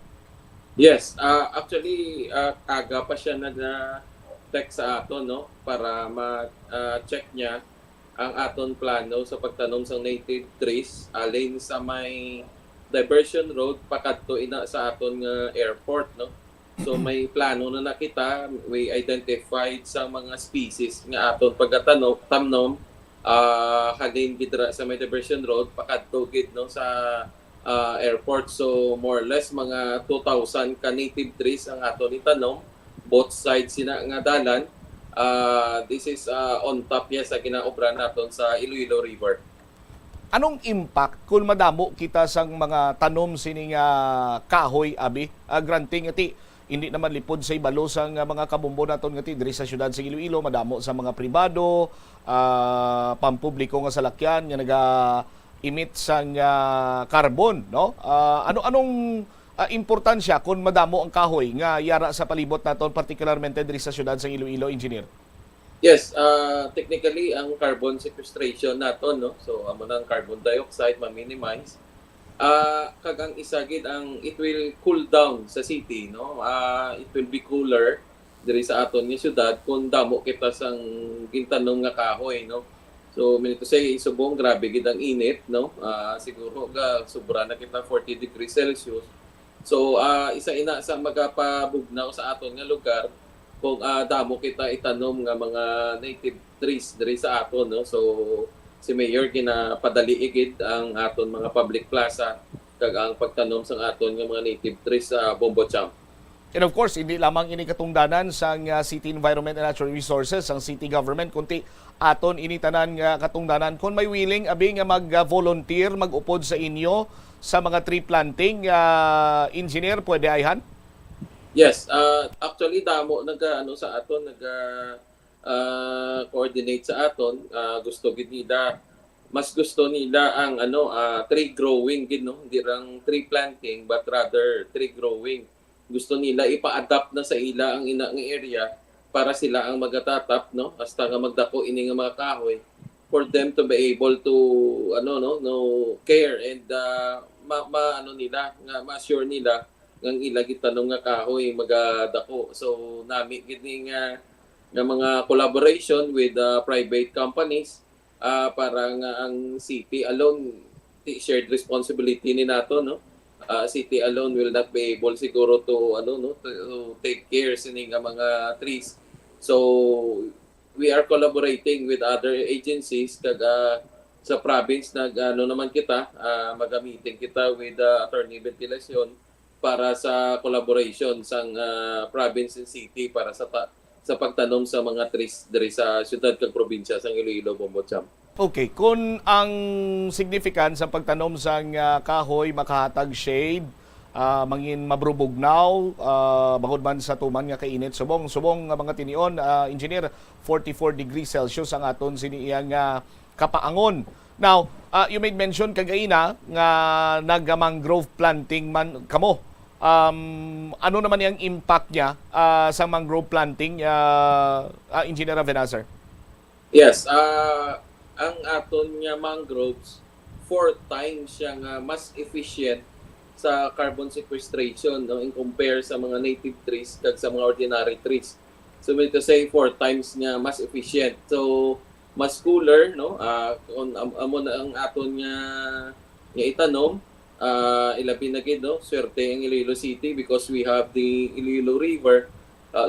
Yes, actually aga pa siya nag-text sa aton, no, para ma-check niya ang aton plano sa pagtanom sa native trees alin sa may diversion road pakadto ina sa aton nga airport, no. So may plano na nakita, we identified sa mga species nga aton pagtanom halin gidra sa may diversion road pakadto gid, no, sa airport. So more or less mga 2,000 ka native trees ang aton itanom, both sides sina nga dalan. This is on top ya sa ginaobra naton sa Iloilo River. Anong impact kung madamo kita sang mga tanom sining kahoy abi? Granting iti hindi naman lipod sa ibalo sang mga kabumbo naton ngati diri sa syudad sa Iloilo, madamo sa mga pribado, pampubliko nga salakyan nga naga-emit sang carbon, no? Anong importansya kung madamo ang kahoy nga yara sa palibot naton, particularmente diri sa syudad sa Iloilo, Engineer? Yes, technically ang carbon sequestration naton, no. So amo nang carbon dioxide ma-minimize. Kagang isagid ang it will cool down sa city, no. It will be cooler diri sa aton nga syudad kung damo kita sang gintanom nga kahoy, no. So meaning to say subong grabe gid ang init, no. Siguro ga sobra na kita 40 degrees Celsius. So isa ina sa magapabugnaw sa aton nga lugar kung damo kita itanom nga mga native trees diri sa aton, no. So si Mayor ginapadali igid ang aton mga public plaza kag ang pagtanom sang aton nga mga native trees sa Bombocham. And of course, hindi lamang ini katungdanan sang City Environment and Natural Resources, ang city government, kundi aton ini tanan nga katungdanan. Kung may willing abi nga mag-volunteer, mag-upod sa inyo sa mga tree planting, engineer, pwede ayhan? Yes, actually damo sa aton coordinate sa aton. Gusto gid nila, mas gusto nila ang tree growing gid, no, hindi lang tree planting but rather tree growing. Gusto nila ipa-adapt na sa ila ang ina nga area para sila ang magatatap, no, hasta nga magdako ini nga mga kahoy for them to be able to care and nila nga ma-assure nila ng ila gitanong nga kahoy magadako. So nami gid nga mga collaboration with private companies para nga ang city alone shared responsibility ni nato, no. City alone will not be able siguro to to take care sining mga trees. So we are collaborating with other agencies kag sa province naman kita magamitin kita with Attorney Ventilacion para sa collaboration sang province and city para sa pagtanom sa mga trees diri sa syudad kag probinsya sang Iloilo, Bombocham. Okay, kung ang significance sa pagtanom sang kahoy makahatag shade, mangin mabrubugnaw, bangod man sa tuman nga kainit, subong nga mga tinion, engineer, 44 degrees Celsius ang aton siniyang kapaangon. Now, you made mention kagaina nga nag-mangrove planting man kamo. Ano naman yung impact niya sa mangrove planting, Engineer Avenazar? Yes, ang aton nga mangroves 4 times siya nga mas efficient sa carbon sequestration, no, in compare sa mga native trees kag sa mga ordinary trees. So mean to say 4 times nga mas efficient. So mas cooler, no, amo na ang aton nga itanom. Ilabi na gid, no, swerte ang Iloilo City because we have the Iloilo River.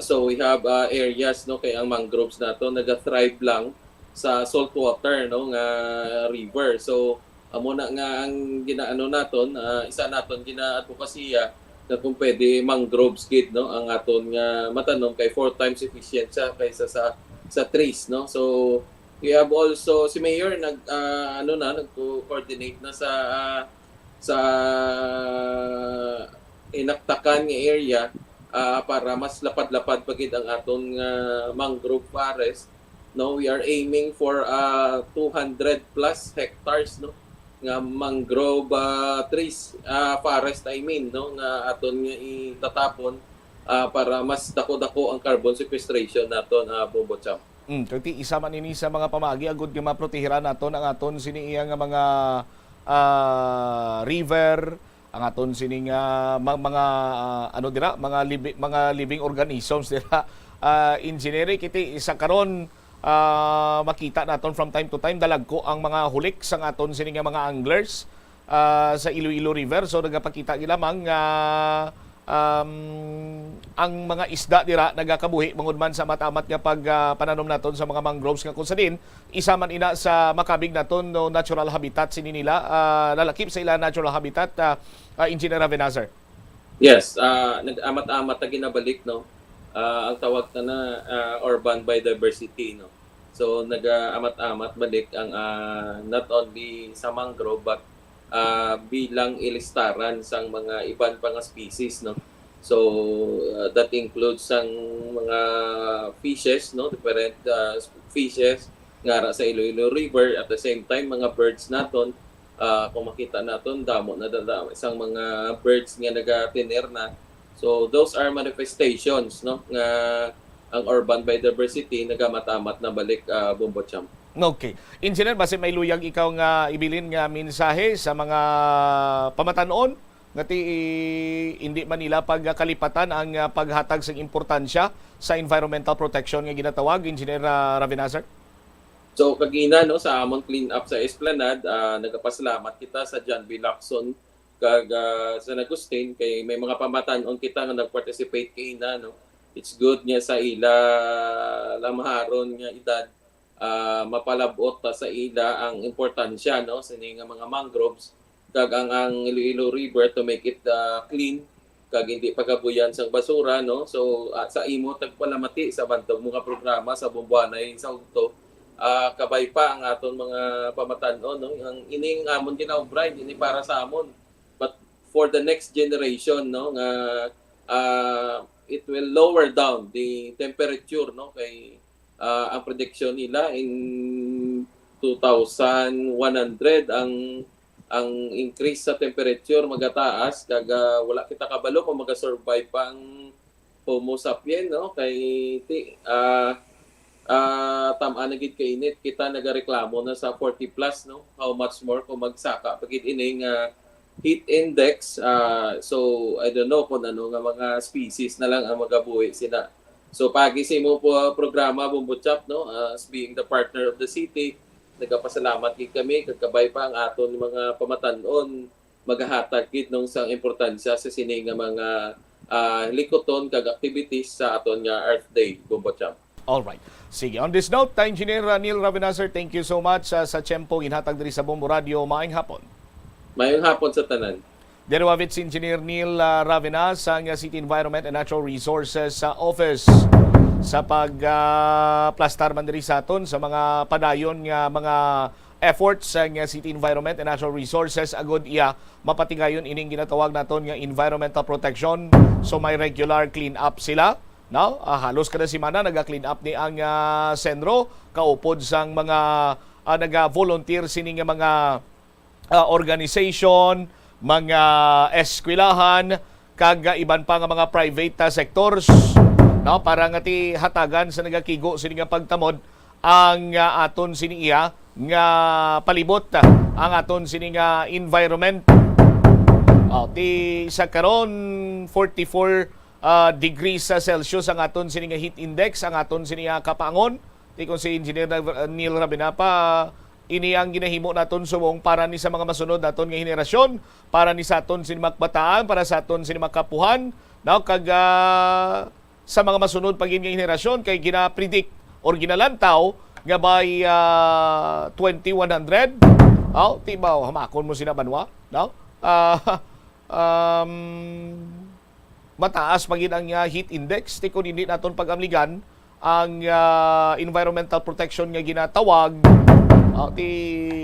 So we have areas, no, kay ang mangroves nato naga-thrive lang sa salt water, no, nga river. So amo na nga ang ginaano naton, isa naton gina-advokasya na kung pwede mangroves gid, no, ang aton nga matanom kay 4 times efficient siya kaysa sa trees, no. So we have also si Mayor nag-coordinate na sa sa inaktakan nga area para mas lapad-lapad pagid ang aton mangrove forest. No, we are aiming for 200 plus hectares, no, nga mangrove trees, forest I mean, no, nga aton nga itatapon para mas dako-dako ang carbon sequestration naton, Bombo Cham. Kasi isa man ini sa mga pamagi agud nga maprotehiran naton ang aton siniya nga mga river, ang aton sini nga mga ano dira, mga living organisms dira. Engineering kiti isa karon makita naton from time to time dalagko ang mga hulik sang aton sini nga mga anglers sa Iloilo River. So nagapakita gila mang ang mga isda dira nagakabuhi bangod man sa matamat nga pananom naton sa mga mangroves nga kung sa din isa man ina sa makabig naton no natural habitat sini nila lalakip sa ila natural habitat Engineer Ravenazar. Yes, nag-amat-amat na ginabalik, no. Ang tawag na urban biodiversity, no. So nag-amat-amat balik ang not only sa mangrove but bilang ilistaran sang mga iban pang species, no. So that includes ang mga fishes, no, different fishes ngara sa Iloilo River, at the same time mga birds naton. Kung makita naton damo na isang mga birds nga nagatiner na. So those are manifestations, no, nga ang urban biodiversity nagamatamat na balik, Bombo Cham. Okay. Engineer, base may luyag ikaw nga ibilin nga mensahe sa mga pamatanon nga hindi man nila pagkalipatan ang paghatag sa importansya sa environmental protection nga ginatawag, Engineer Ravenazar? So kagina, no, sa among clean up sa Esplanade, nagapasalamat kita sa John B. Lacson kag San Agustin kay may mga pamatanon kita nga nag-participate kay na, no. It's good niya sa ila lamaharon nga edad mapalabot sa ila ang importansya, no, sa nga mga mangroves kag ang Iloilo River to make it clean kag hindi pagabuyan sang basura, no. So sa imo tagpalamati sa bantog mga programa sa Bumbuanay sa Ugto, kabay pa ang aton mga pamatanon, no. Ang ining amon ginaubray ini para sa amon but for the next generation, no, nga it will lower down the temperature, no, kay ang prediction nila in 2100 ang increase sa temperature magataas kag wala kita kabalo kung maga-survive pa ang Homo sapiens, no, kay tama na gid kay init kita nagareklamo na sa 40 plus, no, how much more kung magsaka pagid ining heat index. So I don't know kung ano nga mga species na lang ang magabuhi sila. So pagi sa imo po programa, Bombo Cham, no, as being the partner of the city, nagapasalamat gid kami kagkabay pa ang aton mga pamatanon maghahatag gid nung sang importansya sa sini nga mga likoton kag activities sa aton nga Earth Day, Bombo Cham. All right. Sige, on this note, Engineer Neil Ravenazar, thank you so much sa tiyempo ginhatag diri sa Bombo Radio. Maayong hapon. Maayong hapon sa tanan. Derwavit si Engineer Neil Ravenaz sa City Environment and Natural Resources Office sa pagplastar man diri sa aton sa mga padayon nga mga efforts sa City Environment and Natural Resources agud iya mapatigayon ining ginatawag naton nga environmental protection. So may regular clean up sila. Now, halos kada semana naga-clean up ni ang Senro kaupod sang mga naga-volunteer sini nga mga organization, mga eskwelahan, kag iban pa nga mga private sectors, no, para nga ti hatagan sa nagakigo sini nga pagtamod ang aton sini iya nga palibot, ang aton sini nga environment. Ti sa karon 44 degrees Celsius ang aton sini nga heat index, ang aton sini nga kapangon. Ti kung si Engineer Neil Ravenapa, ini ang ginahimo naton subong para ni sa mga masunod naton nga henerasyon, para ni sa aton sini makbataan, para sa aton sini makapuhan, no, kag sa mga masunod pagin nga henerasyon kay gina-predict or ginalantaw nga by 2100, ti ba hamakon mo sina banwa, no? Mataas magin ang heat index, ti kung hindi naton pagamligan ang environmental protection nga ginatawag, Ti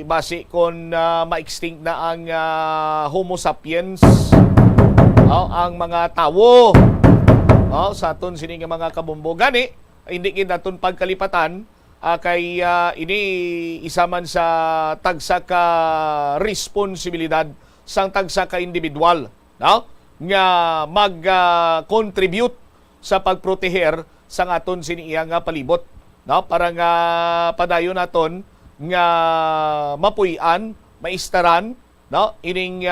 base kon ma-extinct na ang Homo sapiens, ang mga tawo. Sa aton sini nga mga kabombo gani hindi gid naton pagkalipatan kay ini isa man sa tagsa ka responsibilidad sang tagsa ka individual, nga mag-contribute sa pagproteher sang aton sini iya nga palibot, para nga padayon naton nga mapuy-an, maistaran, ining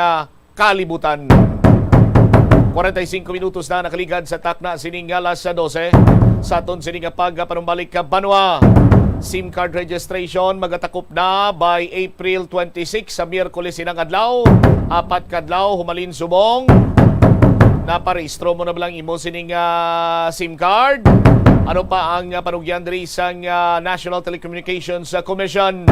kalibutan. 45 minutos na nakaligad sa takna sining alas sa 12 sa aton sining pagpanumbalik ka Banwa. SIM card registration magatakop na by April 26 sa Miyerkules inang adlaw. 4 kadlaw humalin subong. Naparehistro mo na ba lang imo sining SIM card? Ano pa ang panugyan diri sa National Telecommunications Commission?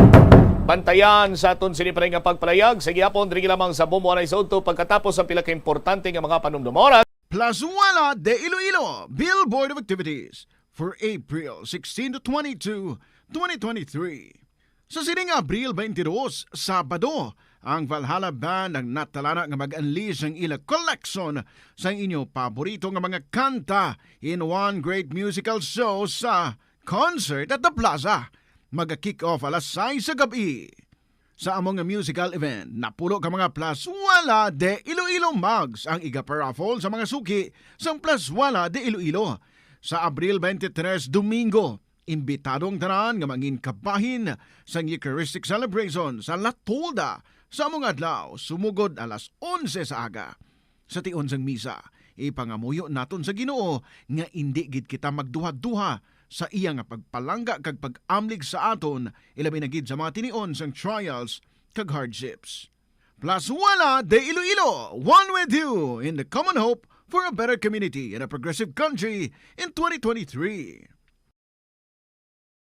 Bantayan sa aton sini pa nga pagpalayag. Sige apon diri lamang sa Bombo Hanay sa udto pagkatapos ang pila ka importante nga mga panumdumora. Plazuela de Iloilo Billboard of Activities for April 16 to 22, 2023. Sa sining Abril 22, Sabado, ang Valhalla Band ang natalana nga mag-unleash ang ila collection sa inyo paborito nga mga kanta in one great musical show sa Concert at the Plaza. Mag-kick off alas 6 sa gabi. Sa among musical event, napulo ka mga Plazuela de Iloilo mugs ang iga-paraffle sa mga suki sa Plazuela de Iloilo. Sa Abril 23, Domingo, imbitadong tanan nga mangin kabahin sa Eucharistic Celebration sa La Tolda sa among adlaw, sumugod alas 11 sa aga. Sa tion sang misa, ipangamuyo naton sa Ginoo nga indi gid kita magduha-duha sa iya nga pagpalangga kag pag-amlig sa aton ilabi na gid sa mga tinion sang trials kag hardships. Plazuela de Iloilo, one with you in the common hope for a better community and a progressive country in 2023.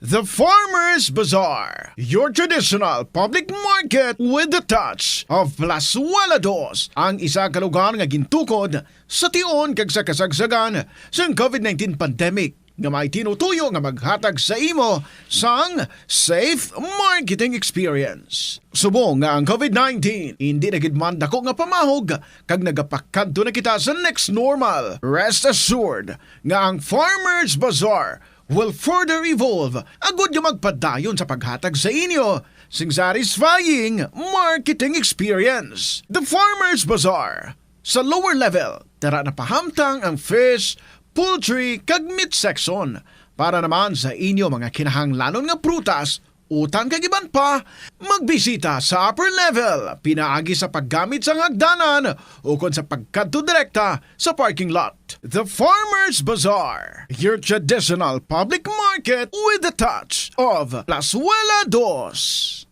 The Farmers Bazaar, your traditional public market with the touch of Plazuela Dos, ang isa ka lugar nga gintukod sa tion kag sa kasagsagan sa COVID-19 pandemic nga may tinutuyo nga maghatag sa imo sang safe marketing experience. Subong nga ang COVID-19 hindi na gid man dako nga pamahog kag nagapakadto na kita sa next normal. Rest assured nga ang Farmers Bazaar will further evolve agud nga magpadayon sa paghatag sa inyo sing satisfying marketing experience. The Farmers Bazaar sa lower level tara na pahamtang ang fish, poultry kag meat section para naman sa inyo mga kinahanglanon nga prutas, utang kag iban pa, magbisita sa upper level pinaagi sa paggamit sa hagdanan o kon sa pagkadto direkta sa parking lot. The Farmers Bazaar, your traditional public market with the touch of Plazuela Dos.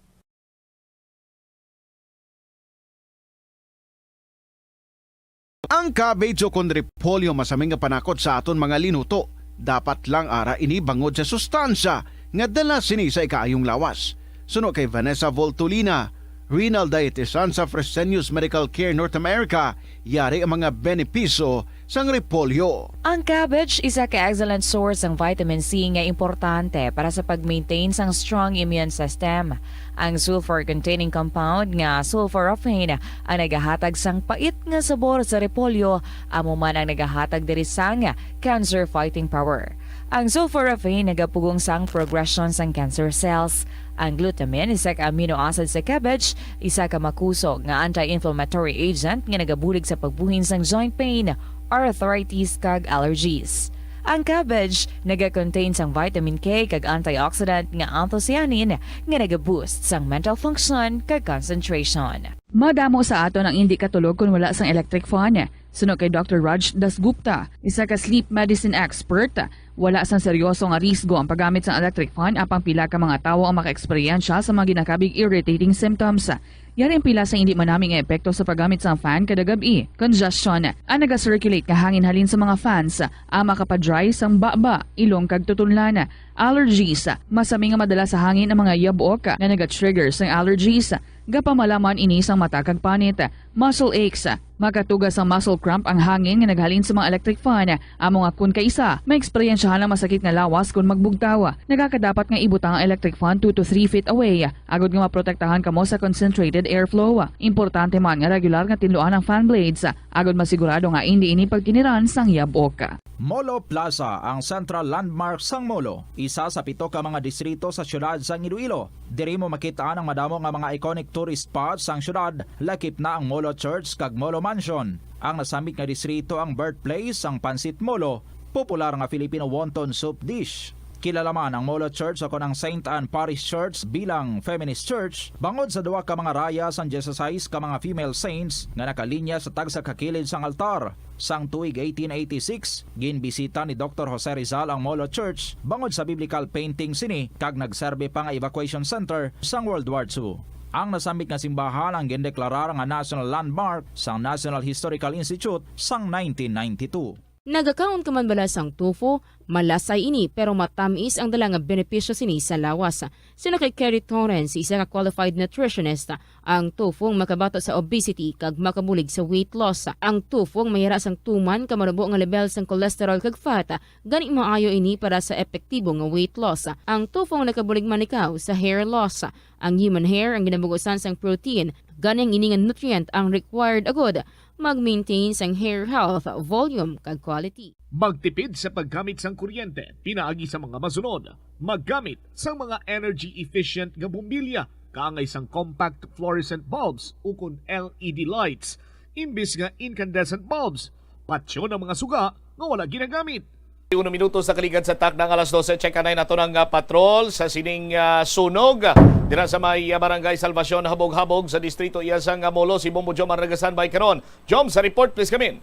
Ang cabbage o kon repolyo masaming nga panakot sa aton mga linuto. Dapat lang ara ini bangod sa sustansya nga dala sini sa ikaayong lawas. Suno kay Vanessa Voltolina, renal dietitian sa Fresenius Medical Care North America, yari ang mga benepisyo sang repolyo. Ang cabbage isa ka excellent source ng vitamin C nga importante para sa pag-maintain sang strong immune system. Ang sulfur-containing compound nga sulforaphane ang nagahatag sang pait nga sabor sa repolyo, amo man ang nagahatag diri sang cancer-fighting power. Ang sulforaphane nagapugong sang progression sang cancer cells. Ang glutamine, isa ka amino acid sa cabbage, isa ka makusog nga anti-inflammatory agent nga nagabulig sa pagbuhin sang joint pain, arthritis kag allergies. Ang cabbage naga-contain sang vitamin K kag antioxidant nga anthocyanin nga naga-boost sang mental function kag concentration. Madamo sa aton ang hindi katulog kung wala sang electric fan. Suno kay Dr. Raj Dasgupta, isa ka sleep medicine expert. Wala sang seryoso nga risgo ang paggamit sang electric fan apang pila ka mga tawo ang maka-eksperyensya sa mga ginakabig irritating symptoms. Yari ang pila sa hindi manaming epekto sa paggamit sa fan kada gabi. Congestion, ang naga-circulate ka hangin halin sa mga fans, ang makapadry sang baba, ilong kag tutunlan. Allergies, masami nga madala sa hangin ang mga yabok na naga-trigger sang allergies. Gapamalaman ini sang mata kag panit. Muscle aches, Makatugas ang muscle cramp ang hangin nga naghalin sa mga electric fan. Amo nga kun kaisa, may eksperyensyahan ang masakit nga lawas kung magbugtawa. Nagakadapat nga ibutang ang electric fan 2 to 3 feet away. Agod nga maprotektahan kamo sa concentrated airflow. Importante man nga regular nga tinluan ang fan blades. Agod masigurado nga hindi ini pagkiniran sang yabok. Molo Plaza ang central landmark sang Molo, isa sa 7 ka mga distrito sa syudad sang Iloilo. Diri mo makitaan ang madamo nga mga iconic tourist spots sang syudad, lakip na ang Molo Church kag Molo Mansion. Ang nasamit nga distrito ang birthplace sang Pansit Molo, popular nga Filipino wonton soup dish. Kilala man ang Molo Church ako ng St. Anne Parish Church bilang feminist church, bangod sa duwa ka mga raya sang 16 ka mga female saints nga nakalinya sa tagsa kakilid sang altar. Sang tuig 1886, ginbisita ni Dr. Jose Rizal ang Molo Church bangod sa biblical painting sini kag nagserbe pa nga evacuation center sang World War II. Ang nasamit nga simbahan ang gindeklarar nga national landmark sang National Historical Institute sang 1992. Nagakaon ka man bala sang tofu, malasay ini pero matamis ang dala nga benepisyo sini sa lawas. Sino kay Kerry Torrens, isa ka qualified nutritionist, ang tofu ang makabato sa obesity kag makabulig sa weight loss. Ang tofu ang mayara sang tuman kamanubo nga level sang cholesterol kag fat, gani maayo ini para sa epektibo nga weight loss. Ang tofu ang nakabulig man ikaw sa hair loss. Ang human hair ang ginabugusan sang protein, gani ang ini nga nutrient ang required agod mag-maintain sang hair health, volume kag quality. Magtipid sa paggamit sang kuryente, pinaagi sa mga masunod. Maggamit sa mga energy-efficient nga bumbilya, kaangay sang compact fluorescent bulbs ukon LED lights, imbis nga incandescent bulbs. Patsyo ng mga suga nga wala ginagamit. 1 minuto sa kaligan sa takdang alas 12. Check na nato ng patrol sa sining sunog. Dira sa may barangay Salvacion, habog-habog sa distrito Iyasang Molo. Si Bombo Jom Aragasan by karon. Jom, sa report please come in.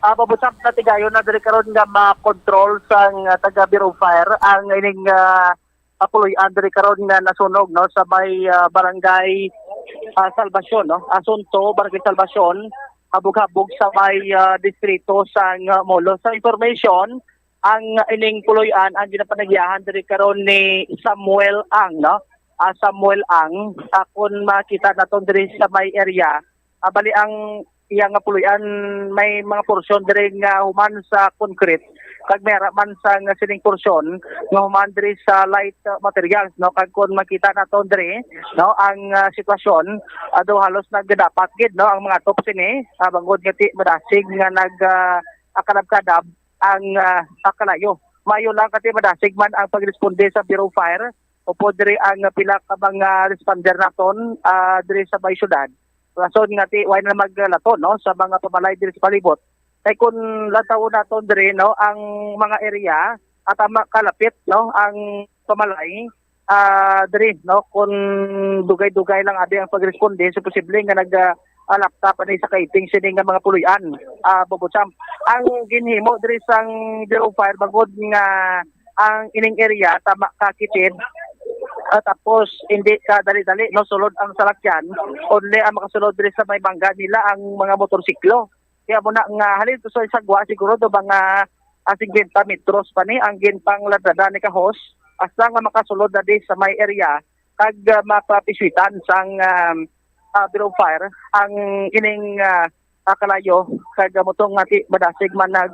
Mabusap na tigayon na diri karon nga ma-control sang taga Bureau of Fire ang ining apuloy-an diri karon nga nasunog no sa may barangay Salvacion no. Asunto, barangay Salvacion, habog-habog sa may distrito sang Molo. Sa information, ang ining puloy-an ang ginapanagyahan diri karon ni Samuel Ang no. Samuel Ang, kung makita naton diri sa may area, bali ang iyang puloy-an may mga porsyon diri nga human sa concrete kag mera man sa sining porsyon nga human diri sa light materials no. Kag kun makita naton diri no ang sitwasyon do halos nagdapat gid no ang mga top sini bangod nga ti madasig nga nag-akadab-kadab ang kalayo. Mayo lang kati madasig man ang pagresponde sa Bureau of Fire o po diri ang pila ka mga responder naton diri sa may syudad. Rason nga ti why na maglaton no sa mga pamalay diri sa palibot. Kay kun lataw naton diri no ang mga area at kalapit no ang pamalay diri no kun dugay-dugay lang abi ang pagresponde so posible nga laptop ani sa kaiting sini nga mga puloy-an Bobotsam. Ang ginhimo diri sang Bureau of Fire bagod nga ang ining area tama kakitid tapos hindi ka dali-dali no sulod ang salakyan only ang makasulod diri sa may bangga nila ang mga motorsiklo. Kaya mo na nga halin to sa isagwa siguro do mga 50 metros pa ni ang ginpang ladada ni kahos asa nga makasulod na di sa may area kag maprapiswitan sang Bureau of Fire ang ining kalayo kag motong ngati madasig man nag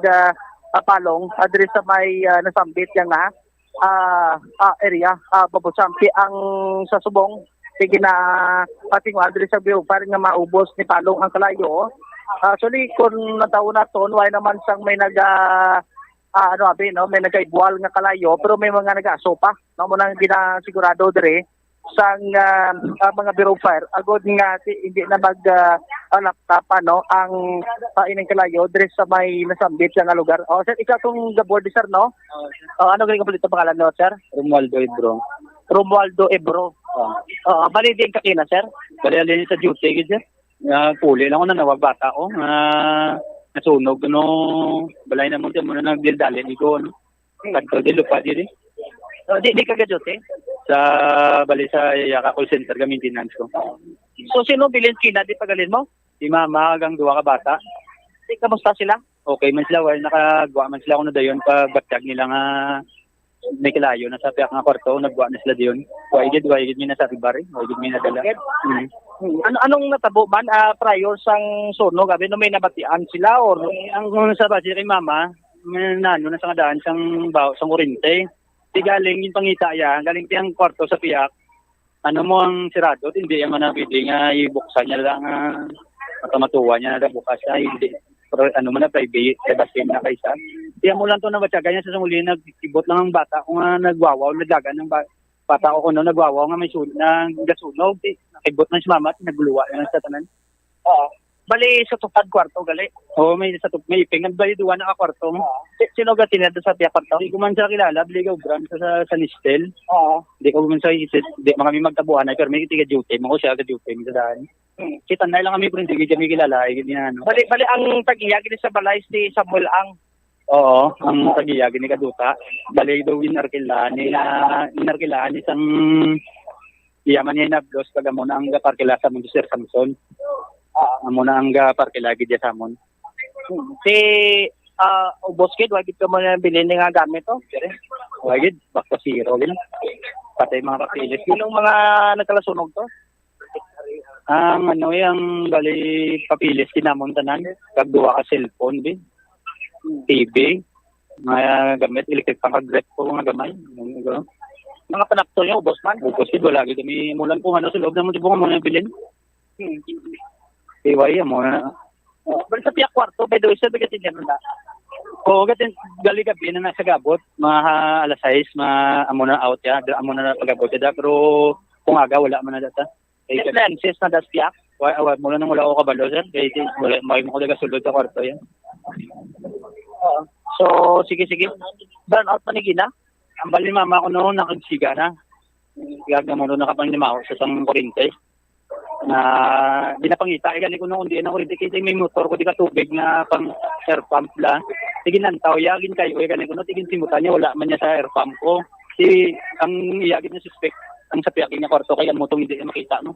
palong diri sa may nasambit yang area Babosampi ang sa subong sige na patingwa diri sa Bureau of Fire nga maubos ni palong ang kalayo. Actually kung nataon naton why naman sang may may nagaibual nga kalayo pero may mga nagasopa no mo nang ginasigurado diri sang mga Bureau of Fire agod nga hindi na mag laptop no ang ining kalayo diri sa may nasambit nga lugar. Sir, ikaw tong board sir no? Ano gani ka palito pangalan no sir? Romualdo Ebro. Romualdo Ebro. Bali din ka kina sir? Bali alin sa duty gid sir. Puli lang ako na nawabata ko. Nasunog no balay na mo na nagdildali ko no. Kadto di lupa diri. Di ka gajote? Sa bali sa Yaka Call Center ka maintenance ko. So sino bilin kina di pagalin mo? Si mama hanggang 2 ka bata. Di kamusta sila? Okay man sila, nakagawa man sila ako na dayon pag batag nila nga may kilayo na sa piyak nga kwarto, nagbuwa na sila diyon. Waigid mi na sa ribar, waigid mi na dala. Anong natabo man prior sang sunog? Abi no may nabatian sila or Ang sa base kay mama, nano na sa daan sang sang kurente. Di galing yung pangita ya, galing tiyang kwarto sa piyak. Ano mo ang sirado, hindi yung manapidi nga ibuksan niya lang matamatuwa niya na bukas siya, hindi. Pero ano man na private, sebastian na kaysa. Tiyan mo lang to na batyaga niya sa sumuli, nagkibot lang ang bata kung nagwawaw, nagdagan ng bata ko kuno, nagwawaw nga may gasunog. Nakibot na si mama at nagluwa na sa tanan. Oo. Bali sa tupad kwarto gali. Oo, may iping. Bali duwa na ka kwarto. Sino ga tinada sa piyak kwarto? Hindi ko man siya kilala, bili ka brand sa Nistel. Oo. Hindi ko man siya isit, hindi kami magtabuhan ay pero may tiga duty, mo siya ka duty sa daan. Kita na lang kami pero hindi kami kilala, ay ano. Bali ang tag-iya gini sa balay si Samuel Ang. Oo, ang tag-iya gini kaduta. Bali daw inarkilaan isang iyaman niya na blos kagamo na ang parkila sa Mundo Sir Samson. Amo na ang parkilagi diya sa amon. Si Boskid, wagid ka mo na bilhin nga gamit to? Wagid, basta zero gina. Patay mga papilis. Sinong mga nagkalasunog to? Ang yung bali papilis kinamon tanan. Kagduwa ka cellphone din. TV. Mga gamit, electric pang-grep ko mga gamay. Mga panakto nyo, boss man? Boskid, wala gid kami mulan po sa loob na mo po mo na bilhin. Iwaya mo na. Bali sa piyak kwarto, by the way, sabi kasi niya na. Oo, gatin gali gabi na nasa gabot, mga alas 6, amo na out ya, amo na pagabot ya, pero kung aga wala man na data. Lenses na das piyak? Wala mo na wala ko kabalo sir, kaya wala mo ko daga sulod sa kwarto yan. So, sige. Burn out panigina? Ang bali mama ko noon nakagsiga na. Gaga mo noon nakapangnimaho sa sang kurente. Na dinapangita gali ko noon di na kurente kay may motor ko di ka tubig nga pang air pump la. Sige nantaw yagin kayo gali ko no tigin simutan niya wala man niya sa air pump ko. Si ang iyagin niya suspect ang sa piyakin niya kwarto kaya mo tong hindi makita no.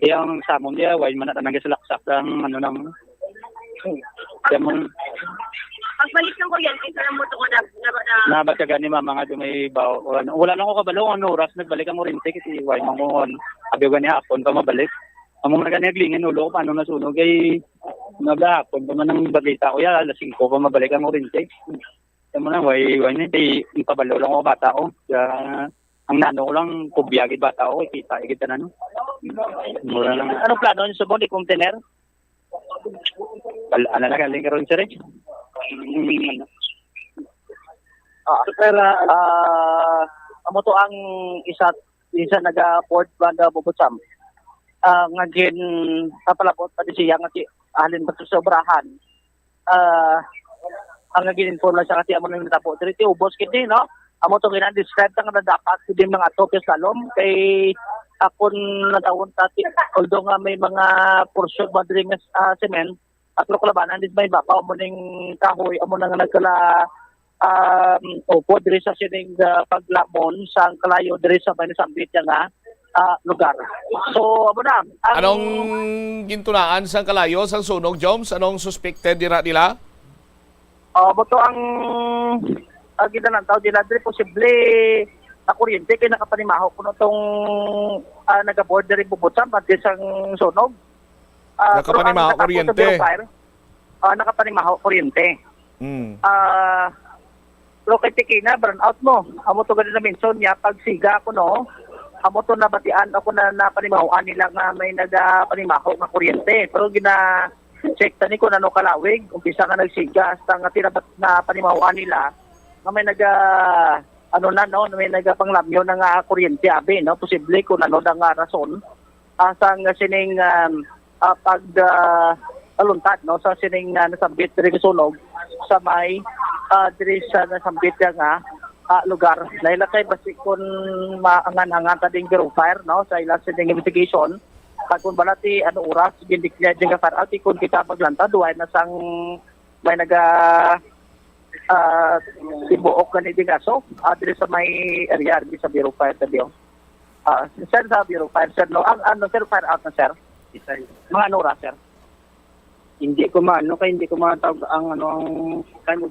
Kaya ang samon niya why man na sa laksak ang ano nang kaya mo pagbalik ng kuryente sa mo to na nabatyaga ni mama nga may bawo wala lang ko kabalo ano oras nagbalik ang kurente kasi why mo abiyo ni hapon pa mabalik. Amo man gani aglingin ulo ko paano nasunog kay nagahapon pa man ang balita ko ya alas 5 pa mabalik ang kurente. Kaya mo na why ni tay pabalo lang ako bata ko. Ang nano ko lang kubiyagid bata ko kita na no. Mura lang. Anong plano niyo sa body container? Ano na galing karon sir? Pero amo to ang isa naga-port banda bubutsam. Ngagin papalapot pa siya nga alin ba sa sobrahan. Ang ngagin inform lang siya kasi amo nang natapo. Dito ubos kiti no. Amo to gina-describe ta nga dapat hindi mga atopes lalom kay akon natawon tati although nga may mga portion madring cement at lokalabanan dis may bapa mo ning kahoy amo na nga nagkala upo diri sa sining paglamon sa kalayo diri sa may sambit nga lugar. So amo na anong gintunaan sa kalayo sang sunog Joms? Anong suspected dira nila? Boto ang ginanantaw dila diri posible na kuryente kay nakapanimaho kuno tong naga-board diri bubutan pati sang sunog. Nakapanimaho kuryente. Nakapanimaho kuryente. Pero kay tikina burn out mo. Amo to gani na mention niya pagsiga ko no. Amo to nabatian ako na napanimahoan nila nga may nagapanimaho nga kuryente. Pero gina check tani ko nano kalawig umpisa nga nagsiga hasta nga tinabat na panimahoan nila nga may may nagapanglamyo na nga kuryente abi no posible kung ano na nga rason sang sining pag aluntad no sa sining nasambit diri sunog sa may diri sa nasambit nga lugar nailakay basi kun maangan-angan ta ding fire no sa ila sining investigation kung balati ano oras gindiknya ding fire out kun kita paglantad duay na sang may naga ibuok ka ni Digaso, dito sa may area, di sa Bureau Fire tabiyo. Sir, sa Bureau Fire, sir, no? Sir, fire out na, sir? Mga anura, sir? Hindi ko matawag ang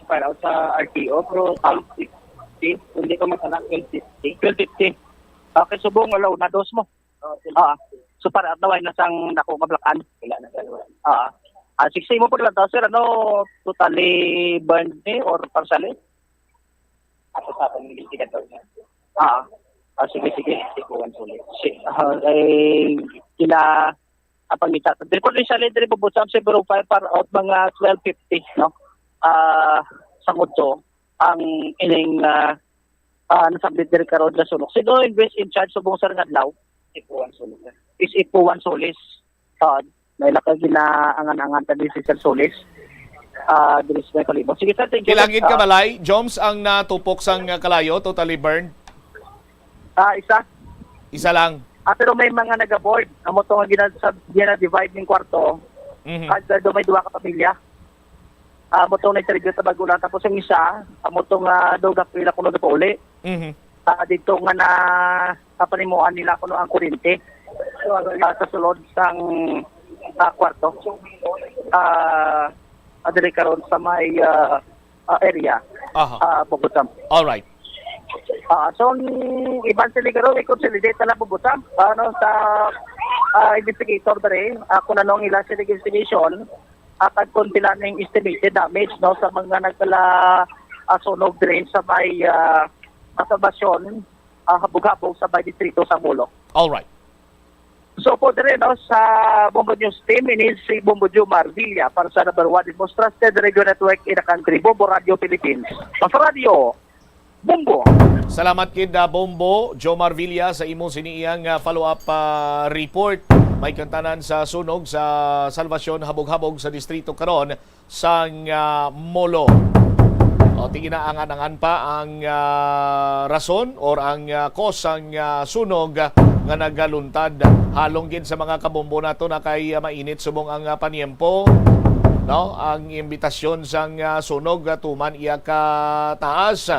fire out sa RTO, pero hindi hindi ko masana 1250. Okay, subong alaw na dos mo. So para at naway na sang nako kablakan. 60 mo po lang sir, ano totally burned ni or partially? Ako sa akin hindi ka daw niya. Sige. Kila apangita. Dito rin siya dito po butsam sa Bureau 5 para out mga 1250, no? Sa Mutso ang ining nasabit diri karon na sulok. Sino invest in charge sa buong Sarnadlaw? Ipuan Solis. Is Ipuan Solis. May lakay ginaangan-angan ta si Sir Solis. Dinis may kalibot. Sige sir, thank you. Kilangin ka balay, Joms ang natupok sang kalayo, totally burned? Isa lang. Pero may mga nag-aboard. Amo to nga gina-divide ng kwarto. Kada may duwa ka pamilya. Amo to na-tribute sa bagulan. Tapos yung isa, amo to nga daw gapila kuno na po uli. Dito nga na kapanimuan nila kuno ang kuryente. Sa sulod sang kwarto. Adiri karon sa may area. Bogotá. All right. So iban sila karon i-consolidate na Bogotá sa investigator dere kung anong ila sa investigation at kung sila ng estimated damage no sa mga nagkala sunog drain sa may Atabasyon habog-habog sa may distrito sa Molo. All right. So po dire no sa Bombo News team ini si Bombo Jomar Villa para sa number 1 most trusted radio network in the country, Bombo Radio Philippines. Mas radio Bombo. Salamat kid Bombo Jomar Villa sa imo siniiyang follow-up report. May kantanan sa sunog sa Salvacion habog-habog sa distrito karon sa Molo. Tingin na angan-angan pa ang rason or ang cause ang sunog nga nagaluntad. Halong gid sa mga kabombo nato na kay mainit subong ang paniempo. No, ang imbitasyon sang sunog tuman iya ka taas.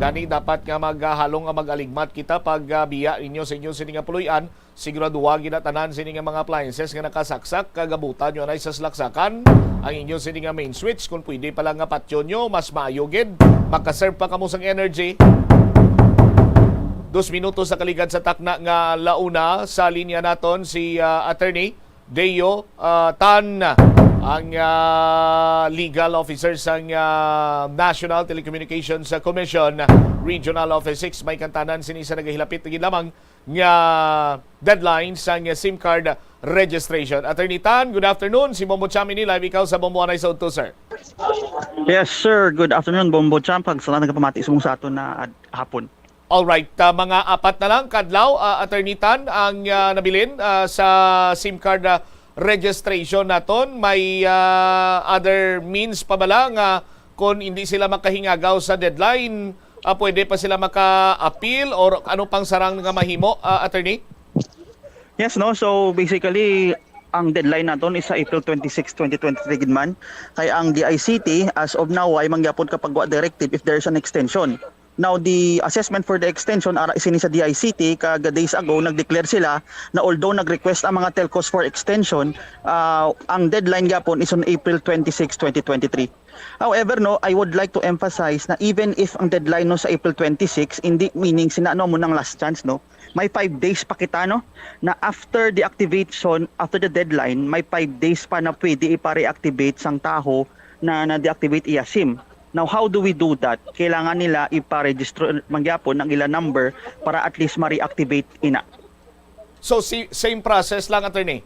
Gani dapat nga maghalong nga mag-aligmat kita pag biya inyo sa inyo sining puluyan. Siguraduha ginatanan sining mga appliances nga nakasaksak kagabutan nyo na sa slaksakan ang inyo sining main switch kung pwede pala nga patyo nyo mas maayo gid makaserve pa kamo sang energy. 2 minutos sa kaligad sa takna nga launa sa linya naton si Attorney Deo Tan ang legal officer sa National Telecommunications Commission Regional Office 6 may kantanan sinisa nagahilapit gid lamang nga deadline sa SIM card registration. Attorney Tan, good afternoon. Si Bombo Cham ini live ikaw sa Bombo Anay sa Uto, sir. Yes, sir. Good afternoon, Bombo Cham. Pagsala nagpamati sumong sa ato na hapon. All right, mga 4 na lang kadlaw, Attorney Tan ang nabilin sa SIM card registration naton. May other means pa bala nga kung hindi sila makahingagaw sa deadline, pwede pa sila maka-appeal or ano pang sarang nga mahimo, Attorney? Yes, no. So basically, ang deadline naton is sa April 26, 2023 gidman. Kaya ang DICT as of now ay mangyapon kapag wa directive if there's an extension. Now, the assessment for the extension ara isini sa DICT kaga days ago nag-declare sila na although nag-request ang mga telcos for extension, ang deadline gapon is on April 26, 2023. However, no, I would like to emphasize na even if ang deadline no sa April 26, hindi meaning sinano mo ng last chance, no? May 5 days pa kita, no? Na after the activation, after the deadline, may 5 days pa na pwede ipa-reactivate sang taho na na-deactivate iya SIM. Now, how do we do that? Kailangan nila ipa-register mangyapon ng ilang number para at least ma-reactivate ina. So, same process lang, Attorney?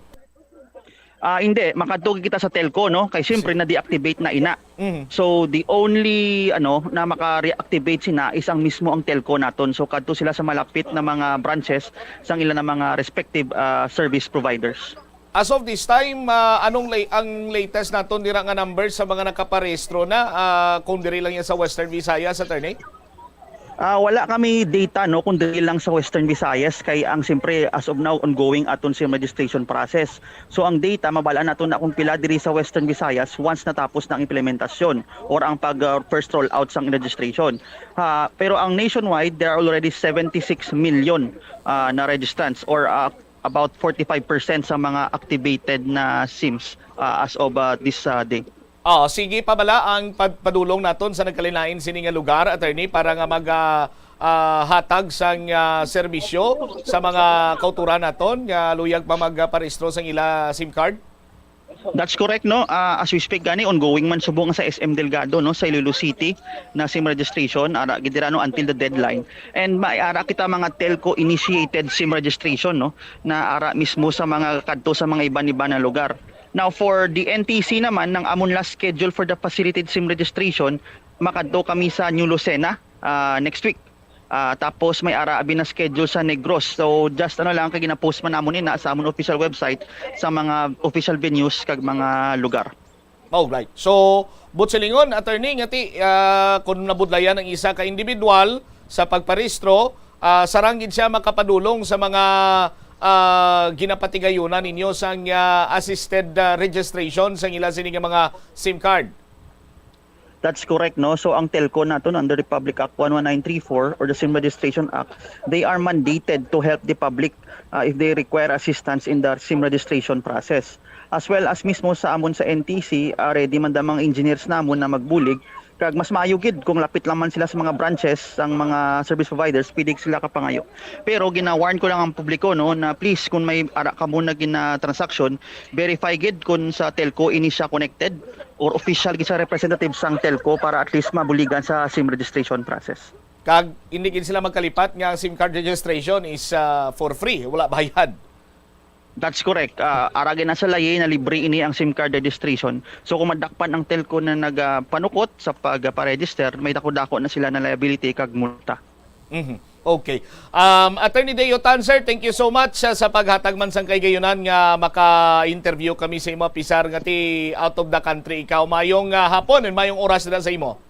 Hindi, makadto kita sa telco, no? Kay siyempre na-deactivate na ina. So the only na maka-reactivate sina is ang mismo ang telco naton. So kadto sila sa malapit na mga branches sang ilan na mga respective service providers. As of this time, anong ang latest naton dira nga number sa mga nakaparehistro na kung diri lang yan sa Western Visayas, Attorney? Wala kami data no kung dili lang sa Western Visayas kay ang siyempre as of now ongoing aton SIM registration process. So ang data mabalaan naton na kung pila diri sa Western Visayas once natapos na ang implementasyon or ang pag first roll out sang registration. Pero ang nationwide there are already 76 million na registrants or about 45% sa mga activated na SIMs as of this day. Sige pa bala ang padulong naton sa nagkalilain sini nga lugar, attorney, para nga hatag sang serbisyo sa mga kauturan naton nga luyag pa magparehistro sang ila SIM card? That's correct, no? As we speak gani, ongoing man subong sa SM Delgado, no, sa Iloilo City na SIM registration ara gidira no until the deadline. And ara kita mga telco initiated SIM registration, no, na ara mismo sa mga kadto sa mga iban-iba na lugar. Now for the NTC naman, ng amon last schedule for the facilitated SIM registration, makadto kami sa New Lucena next week. Tapos may ara abi na schedule sa Negros. So just lang kay gina-post man namon ina sa amon official website sa mga official venues kag mga lugar. Right. So butsilingon, attorney, ngati kung nabudlayan ang isa ka individual sa pagparehistro, saranggid siya makapadulong sa mga ginapatigayunan ninyo sang assisted registration sang ila sini nga mga SIM card. That's correct, no? So ang telco naton under Republic Act 11934 or the SIM Registration Act, they are mandated to help the public if they require assistance in the SIM registration process. As well as mismo sa amon sa NTC, ready man damang engineers namon na magbulig kag mas maayo gid kung lapit lang man sila sa mga branches ang mga service providers, pidig sila kapangayo. Pero gina-warn ko lang ang publiko, no, na please kung may ara ka mo na gina transaction, verify gid kung sa telco ini siya connected or official gid sa representative sang telco para at least mabuligan sa SIM registration process. Kag hindi gid sila magkalipat nga ang SIM card registration is for free, wala bayad. That's correct. Aragin na sa layi na libre ini ang SIM card registration. So kung madakpan ang telco na nagpanukot sa pagpa-register, may dako-dako na sila na liability kag multa. Okay. Attorney Deo Tan, sir, thank you so much sa paghatag man sang kay gayunan nga maka-interview kami sa imo pisar nga ti out of the country. Ikaw mayong hapon and mayong oras na sa imo.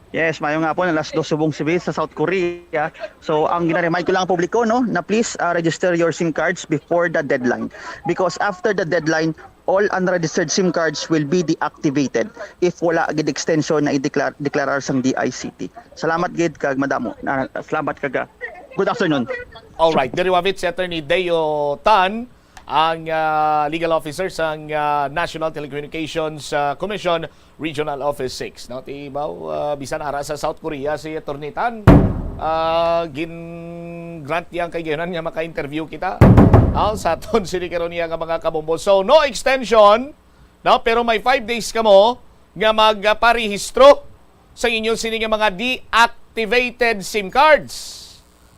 Yes, mayo nga po, alas 2 subong sibil sa South Korea. So ang ginaremind ko lang ang publiko, no, na please register your SIM cards before the deadline. Because after the deadline, all unregistered SIM cards will be deactivated if wala gid extension na i-deklarar sang DICT. Salamat gid kag madamo. Salamat kag good afternoon. All right, deriwavit si Attorney Deo Tan, ang legal officer sa National Telecommunications Commission Regional Office 6. No, tibaw bisan ara sa South Korea si Attorney Tan, grant yang kay gayunan nga maka-interview kita. Sa aton sini karon niya nga mga kabombo. So no extension, no, pero may 5 days kamo nga magparehistro sa inyong sini nga mga deactivated SIM cards.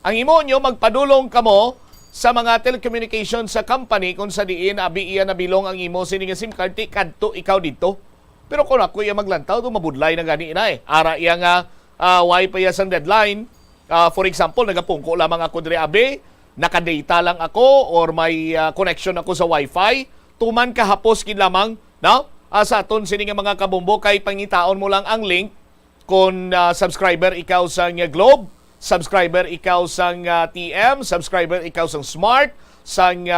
Ang imo nyo magpadulong kamo sa mga telecommunications sa company kung sa diin abi iya nabilong ang imo sini nga SIM card ti kadto ikaw dito. Pero kung ako iya maglantaw to mabudlay na gani ina ara iya nga wifi ya sang deadline. For example, nagapungko lamang ako diri abi, naka-data lang ako or may connection ako sa wifi, tuman kahapos gid lamang, no? Sa aton sini nga mga kabombo kay pangitaon mo lang ang link kung subscriber ikaw sa Globe, subscriber ikaw sang TM, subscriber ikaw sang Smart, sang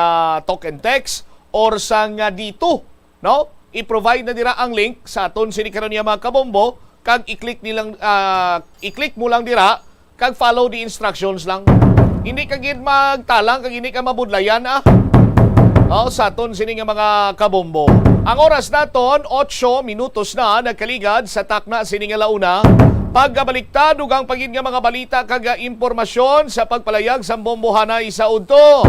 Talk and Text, or sang dito, no? I-provide na dira ang link sa aton sini karon niya mga kabombo, kag i-click mo lang dira, kag follow the instructions lang. Hindi ka gid magtalang, kag hindi ka mabudlayan sa aton sini nga mga kabombo. Ang oras naton 8 minutos na nagkaligad sa takna sini nga launa. Pagkabaliktad ugang pagid nga mga balita kag impormasyon sa pagpalayag sa bombohanay sa udto.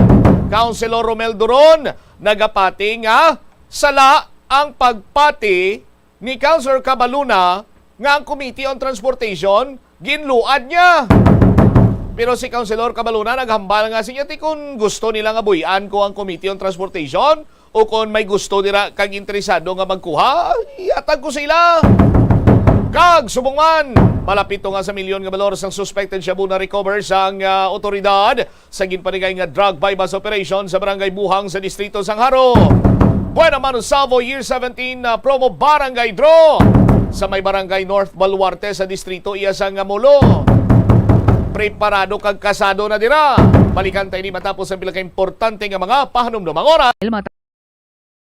Councilor Romel Duron nagapati nga sala ang pagpati ni Councilor Cabaluna nga ang Committee on Transportation ginluad niya. Pero si Councilor Cabaluna naghambal nga siya kung gusto nila nga buyan ko ang Committee on Transportation o kung may gusto nila kag interesado nga magkuha, iatag ko sila. Kag subong man, malapit nga sa milyon nga balor sang suspected shabu na recover sang otoridad sa ginpanigay nga drug bypass operation sa Barangay Buhang sa Distrito Sangharo. Buena Mano Salvo Year 17 promo barangay draw sa may Barangay North Baluarte sa Distrito iya sang Molo. Preparado kag kasado na dira. Balikan tayo ni matapos ang pila ka importante nga mga pahanumdumang oras.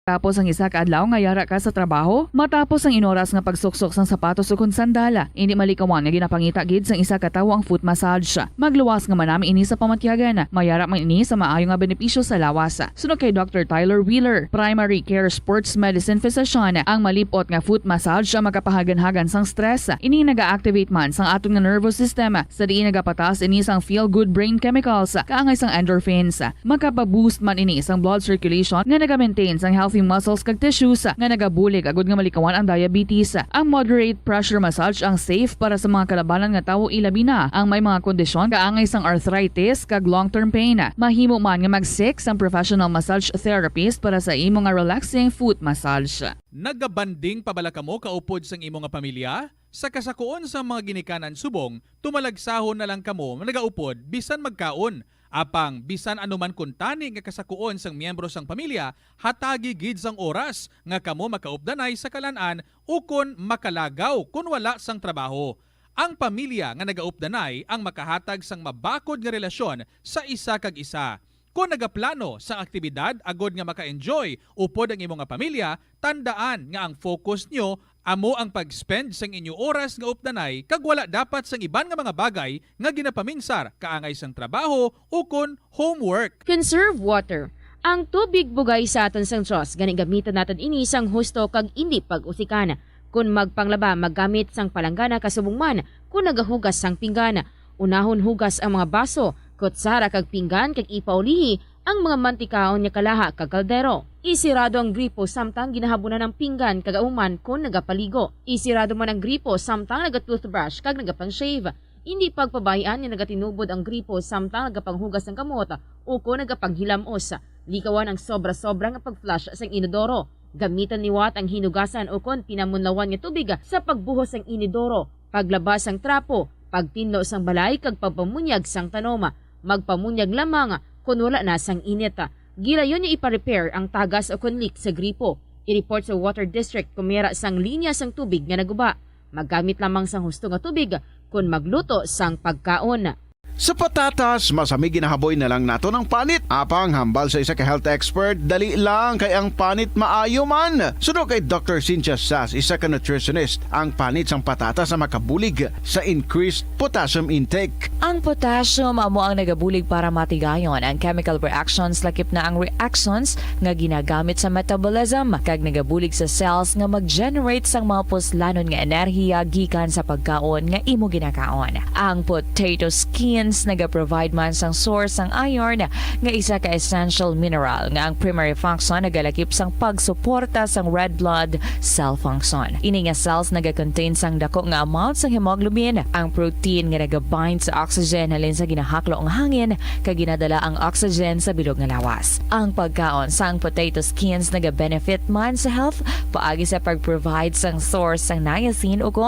Tapos ang isa ka adlaw nga yara ka sa trabaho, matapos ang inoras nga pagsuksok sang sapatos o sandala, hindi malikawan nga ginapangita gid sang isa ka tawo ang foot massage. Magluwas nga manami ini sa pamatyagan, mayara man ini sa maayo nga benepisyo sa lawas. Sunod kay Dr. Tyler Wheeler, primary care sports medicine physician, ang malipot nga foot massage ang makapahagan-hagan sang stress. Ini naga-activate man sang aton nga nervous system, sa diin nagapatas ini sang feel-good brain chemicals, kaangay sang endorphins. Makapaboost man ini sang blood circulation nga naga-maintain sang healthy muscles kag tissues nga nagabulig agud nga malikawan ang diabetes. Ang moderate pressure massage ang safe para sa mga kalabanan nga tawo ilabi na ang may mga kondisyon kaangay sang arthritis kag long-term pain. Mahimo man nga mag-seek sang professional massage therapist para sa imo nga relaxing foot massage. Nagabanding pabala kamo kaupod sang imo nga pamilya? Sa kasakuon sa mga ginikanan subong, tumalagsahon na lang kamo nagaupod bisan magkaon. Apang bisan anuman kuntani nga kasakuon sang miyembro sang pamilya, hatagi gid sang oras nga kamo makaupdanay sa kalan-an ukon makalagaw kun wala sang trabaho. Ang pamilya nga nagaupdanay ang makahatag sang mabakod nga relasyon sa isa kag isa. Kung nagaplano sa aktibidad agod nga maka-enjoy upod ang imong nga pamilya, tandaan nga ang focus nyo amo ang pag-spend sang inyo oras nga updanay kag wala dapat sang iban nga mga bagay nga ginapaminsar kaangay sang trabaho ukon homework. Conserve water. Ang tubig bugay sa aton sang Diyos, gani gamitan natin ini sang husto kag indi pag-usikan. Kung magpanglaba, maggamit sang palanggana kasubong man, kung nagahugas sang pinggana, unahon hugas ang mga baso, kutsara kag pinggan kag ipaulihi ang mga mantikaon nya kalaha kag kaldero. Isirado ang gripo samtang ginahabunan ng pinggan kag auman kung nagapaligo. Isirado man ang gripo samtang naga-toothbrush kag nagapang-shave. Hindi pagpabayaan ni nagatinubod ang gripo samtang nagapanghugas ng kamot o kung nagapanghilamos. Likawan ang sobra-sobra nga pag-flush sa inodoro. Gamitan liwat ang hinugasan o kon pinamunlawan nga tubig sa pagbuhos ng inidoro, paglabas ang trapo, pagtinlo sang balay kag pagpamunyag sang tanoma, magpamunyag lamang kung wala na sang init. Gilayon niya ipa-repair ang tagas o kon leak sa gripo. I-report sa Water District kung mera sang linya sang tubig nga naguba. Maggamit lamang sang husto nga tubig kung magluto sang pagkaon. Sa patatas, masami ginahaboy na lang nato ng panit. Apang hambal sa isa ka health expert, dali lang kay ang panit maayo man. Sunod kay Dr. Cynthia Sass, isa ka nutritionist, ang panit sang patatas na makabulig sa increased potassium intake. Ang potassium amo ang nagabulig para matigayon ang chemical reactions lakip na ang reactions nga ginagamit sa metabolism kag nagabulig sa cells nga mag-generate sang mga puslanon nga enerhiya gikan sa pagkaon nga imo ginakaon. Ang potato skin naga-provide man sang source sang iron nga isa ka essential mineral nga ang primary function nagalakip sang pagsuporta sang red blood cell function. Ini nga cells naga-contain sang dako nga amount sang hemoglobin, ang protein nga naga-bind sa oxygen halin sa ginahaklo ang hangin kag ginadala ang oxygen sa bilog nga lawas. Ang pagkaon sang potato skins naga-benefit man sa health paagi sa pag-provide sang source sang niacin ug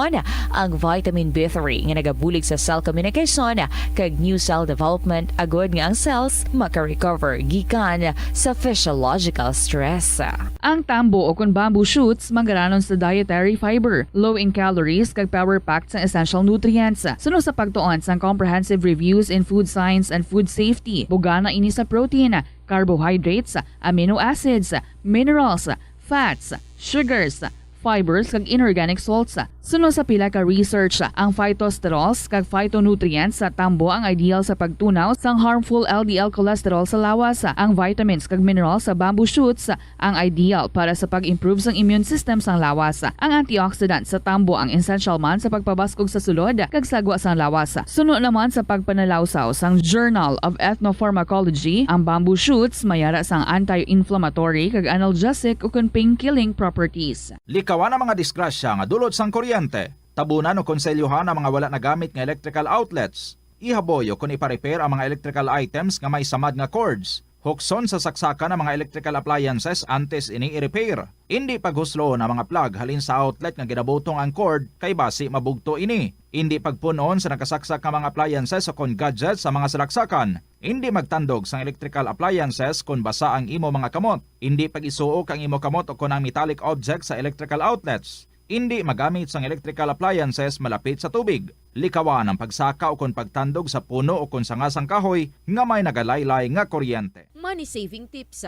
ang vitamin B3 nga nagabulig sa cell communication kag new cell development agod nga ang cells maka-recover gikan sa physiological stress. Ang tambo o kung bamboo shoots manggaranon sa dietary fiber, low in calories kag power-packed sa essential nutrients. Sunod sa pagtuon sang comprehensive reviews in food science and food safety, bugana ini sa protein, carbohydrates, amino acids, minerals, fats, sugars, fibers kag inorganic salts. Sunod sa pila ka research, ang phytosterols kag phytonutrients sa tambo ang ideal sa pagtunaw sang harmful LDL cholesterol sa lawas. Ang vitamins kag minerals sa bamboo shoots ang ideal para sa pag-improve sang immune system sang lawas. Ang antioxidants sa tambo ang essential man sa pagpabaskog sa sulod kag sagwa sang lawas. Sunod naman sa pagpanalawsaw sang Journal of Ethnopharmacology, ang bamboo shoots mayara sang anti-inflammatory kag analgesic ug pain-killing properties. Likawan ang mga disgrasya nga dulot sang kuryente. Tabunan o konselyuhan ang mga wala nagamit nga electrical outlets. Ihaboy o kung ipa-repair ang mga electrical items nga may samad nga cords. Hukson sa saksakan ng mga electrical appliances antes ini i-repair. Hindi paghuslo ng mga plug halin sa outlet nga ginabutong ang cord kay basi mabugto ini. Hindi pagpunon sa nakasaksak ng mga appliances o kon gadgets sa mga salaksakan. Hindi magtandog sa electrical appliances kung basa ang imo mga kamot. Hindi pag-isuok ang imo kamot o kon ang metallic objects sa electrical outlets. Hindi magamit sang electrical appliances malapit sa tubig. Likawan ang pagsaka o kon pagtandog sa puno o kon sangasang kahoy nga may nagalaylay nga kuryente. Money saving tips.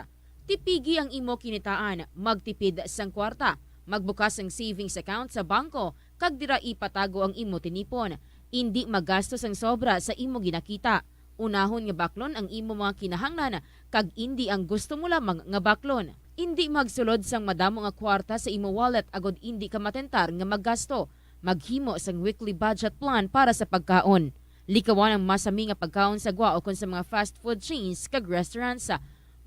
Tipigi ang imo kinitaan, magtipid sang kwarta, magbukas ang savings account sa bangko, kag dira ipatago ang imo tinipon. Hindi magastos ang sobra sa imo ginakita. Unahon nga baklon ang imo mga kinahanglan, kag hindi ang gusto mo lamang nga baklon. Hindi magsulod sang madamo nga kwarta sa imo wallet agod hindi ka matentar nga maggasto. Maghimo sang weekly budget plan para sa pagkaon. Likawan ang masami nga pagkaon sa gwa o kon sa mga fast food chains kag restaurants.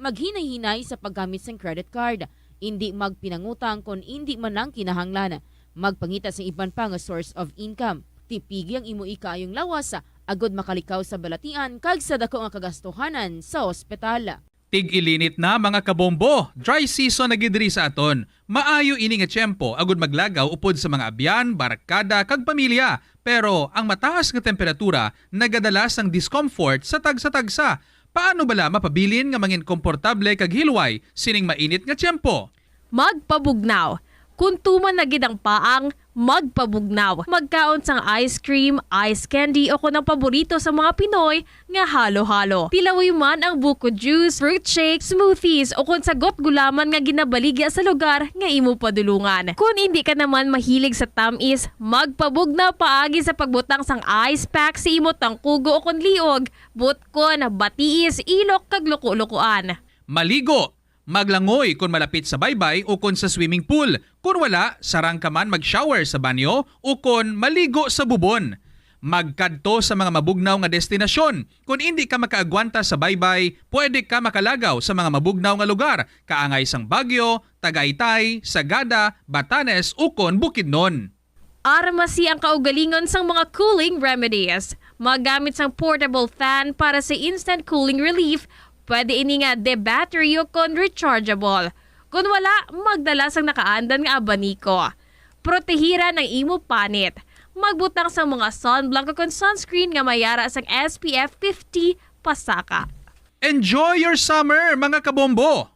Maghinay-hinay sa paggamit sang credit card. Hindi magpinangutang kon hindi man lang kinahanglan. Magpangita sa iban pa nga source of income. Tipigi ang imo ikaayong lawas agod makalikaw sa balatian kag sa dako nga kagastuhanan sa ospital. Tig-ilinit na mga kabombo, dry season na gidri sa aton. Maayo ini nga tiyempo agud maglagaw upod sa mga abyan, barkada kag pamilya. Pero ang mataas nga temperatura nagadalas ang discomfort sa tagsa-tagsa. Paano bala mapabilin nga mangin komportable kag hilway sining mainit nga tiyempo? Magpabugnaw. Kung tuman na gid ang paang, magpabugnaw. Magkaon sang ice cream, ice candy o kung ang paborito sa mga Pinoy nga halo-halo. Tilawi man ang buko juice, fruit shake, smoothies o kung sagot gulaman nga ginabaligya sa lugar nga imo padulungan. Kung hindi ka naman mahilig sa tamis, magpabugnaw paagi sa pagbutang sang ice pack sa imo tangkugo o kung liog, butkon, batiis, ilok kag luko-lukoan. Maligo. Maglangoy kung malapit sa baybay o kung sa swimming pool. Kung wala, sarang ka man mag-shower sa banyo o kung maligo sa bubon. Magkadto sa mga mabugnaw nga destinasyon. Kung hindi ka makaagwanta sa baybay, pwede ka makalagaw sa mga mabugnaw nga lugar. Kaangay sang Baguio, Tagaytay, Sagada, Batanes o kung Bukidnon. Armasi ang kaugalingon sang mga cooling remedies. Magamit sang portable fan para sa instant cooling relief. Pwede ini nga de-battery o kon rechargeable. Kung wala, magdala sang nakaandan nga abaniko. Protehira ng imo panit. Magbutang sa mga sunblock o kon sunscreen nga mayara sang SPF 50 pasaka. Enjoy your summer, mga kabombo!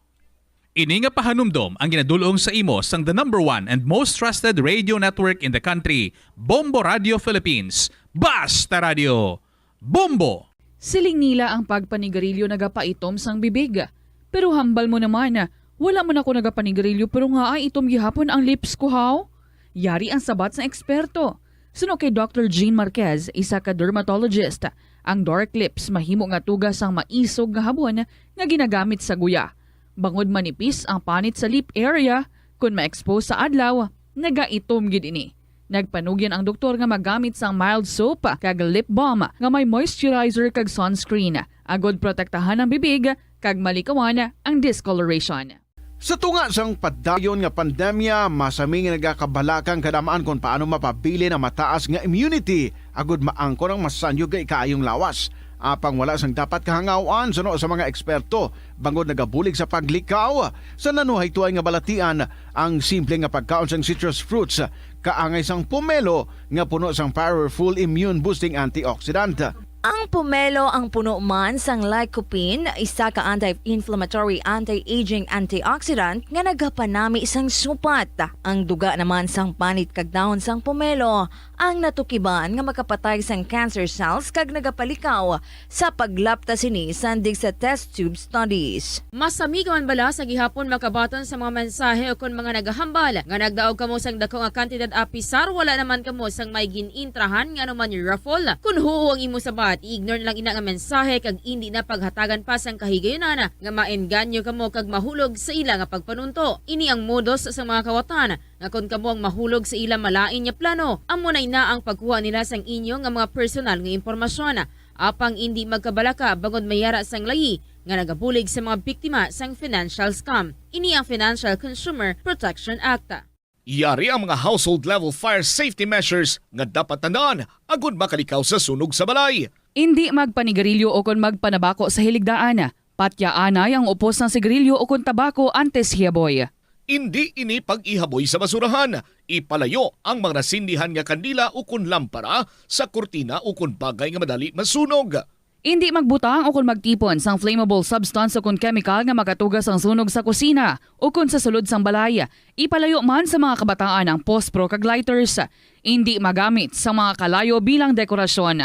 Ini nga pahanumdom ang ginadulong sa imo sang the #1 and most trusted radio network in the country, Bombo Radio Philippines. Basta Radio! Bombo! Siling nila ang pagpanigarilyo nagapaitom sang bibig. Pero hambal mo naman, wala man ako nagapanigarilyo pero nga ay itom gihapon ang lips ko haw. Yari ang sabat sa eksperto. Suno kay Dr. Jean Marquez, isa ka dermatologist, ang dark lips mahimo nga tugas ang maisog nga habon nga ginagamit sa guya. Bangod manipis ang panit sa lip area, kung ma-expose sa adlaw, nagaitom gid ini. Nagpanugyan ang doktor nga magamit sang mild soap kag lip balm nga may moisturizer kag sunscreen. Agod protektahan ang bibig kag malikawan ang discoloration. Sa tunga sang padayon nga pandemya, masami nga nagakabalakang kadamaan kung paano mapabili ang mataas nga immunity agod maangkon ang masanyo ga ikaayong lawas. Apang wala sang dapat kahangawan suno sa mga eksperto bangod nagabulig sa paglikaw sa nanuhay-tuay nga balatian ang simple nga pagkaon sang citrus fruits kaangay sang pomelo nga puno sang powerful immune boosting antioxidant. Ang pomelo ang puno man sang lycopene, isa ka anti-inflammatory, anti-aging antioxidant nga nagapanami isang supat. Ang duga naman sang panit kag dahon sang pomelo ang natukiban nga makapatay sang cancer cells kag nagapalikaw sa paglapta sini sandig sa test tube studies. Masami ka man bala sa gihapon makabaton sa mga mensahe o kon mga nagahambal nga nagdaog kamo sang dako nga kantidad apisar wala naman kamo sang may ginintrahan nga anuman yung raffle. Kun huo ang imo sabat, i-ignore lang ina nga mensahe kag hindi na paghatagan pa sang kahigayonan nga maengganyo kamo kag mahulog sa ila nga pagpanunto. Ini ang modus sa mga kawatan nga kon kamo ang mahulog sa ila malain nya plano, amo na ang pagkuha nila sang inyo nga mga personal nga impormasyon. Apang hindi magkabalaka bangod mayara sang layi nga nagabulig sa mga biktima sang financial scam. Ini ang Financial Consumer Protection Act. Yari ang mga household level fire safety measures nga dapat tandaan agud makalikaw sa sunog sa balay. Hindi magpanigarilyo o kon magpanabako sa hiligdaan. Patyaanay ang upos ng sigarilyo o kon tabako antes hiyaboy. Hindi ini pag-ihaboy sa basurahan. Ipalayo ang mga nasindihan nga kandila o kun lampara sa kurtina o kun bagay nga madali masunog. Hindi magbutang o kung magtipon sang flammable substance o kung chemical nga makatugas ang sunog sa kusina o kung sa sulod sang balay. Ipalayo man sa mga kabataan ang pospro kag lighters. Hindi magamit sa mga kalayo bilang dekorasyon.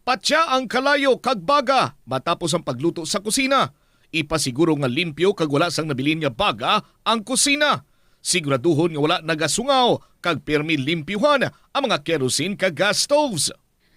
Patya ang kalayo kag baga matapos ang pagluto sa kusina. Ipasiguro nga limpyo kag wala sang nabilin nga baga ang kusina. Siguraduhon nga wala nagasungaw kag pirmi limpyuhan ang mga kerosene kag gas stoves.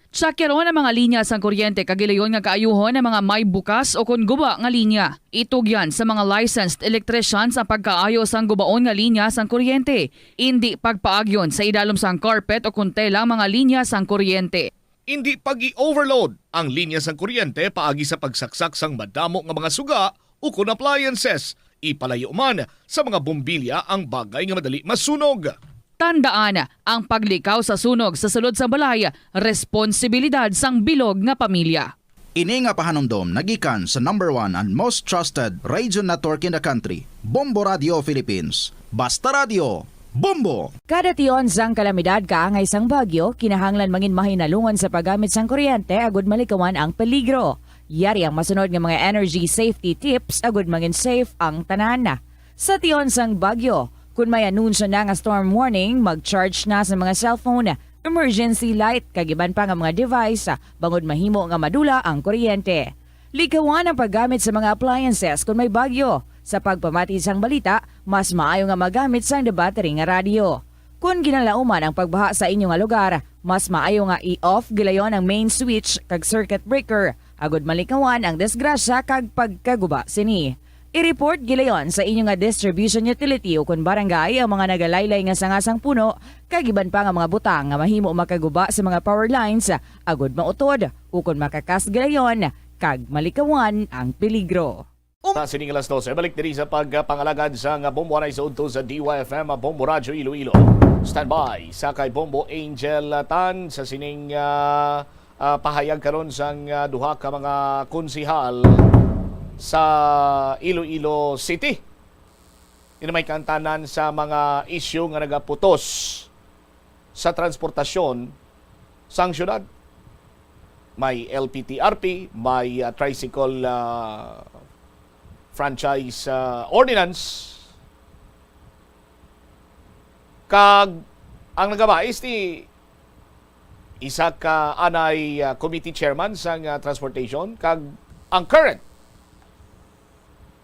Tsakyaron ang mga linya sang kuryente kagilayon nga kaayuhon ang mga may bukas o kun guba nga linya. Itugyan sa mga licensed electricians ang pagkaayo sang gubaon nga linya sang kuryente. Hindi pagpaagyon sa idalom sang carpet o kun tela mga linya sang kuryente. Hindi pag-i-overload ang linya sang kuryente paagi sa pagsaksak sang madamo nga mga suga o kun appliances. Ipalayo man sa mga bombilya ang bagay nga madali masunog. Tandaan, ang paglikaw sa sunog sa sulod sa balay, responsibilidad sang bilog nga pamilya. Ini nga pahanumdom nagikan sa number 1 and most trusted radio network in the country, Bombo Radio Philippines. Basta Radio, Bombo! Kada tiyon sang kalamidad kaangay sang bagyo, kinahanglan mangin mahinalungon sa paggamit sang kuryente agud malikawan ang peligro. Yari ang masunod nga mga energy safety tips agud mangin safe ang tanan. Sa tiyon sang bagyo, kung may anunsyo na nga storm warning, mag-charge na sa mga cellphone, emergency light, kagiban pa nga mga device, bangod mahimo nga madula ang kuryente. Likawan ang paggamit sa mga appliances kung may bagyo. Sa pagpamati sang balita, mas maayo nga magamit sang debattery nga radio. Kung ginalauman ang pagbaha sa inyong nga lugar, mas maayo nga i-off gilayon ang main switch kag circuit breaker. Agud malikawan ang disgrasya kag pagkaguba sini. I-report gilayon sa inyong nga distribution utility o kun barangay ang mga nagalaylay nga sangasang puno, kagiban pa nga mga butang nga mahimo makaguba sa mga power lines, agud mautod o kun makakas gilayon, kag malikawan ang peligro. Sa sining alas 12, balik diri sa pagpangalagad sa nga Bombo Hanay sa udto sa DYFM, Bombo Radyo Iloilo. Standby sa kay Bombo Angel Tan sa sining pahayag karon sang duha ka mga konsihal sa Iloilo City. Ina may kantanan sa mga isyu nga nagaputos sa transportasyon sang syudad. May LPTRP, may tricycle franchise ordinance. Kag ang nagabais ni isa ka anay committee chairman sang transportation kag ang current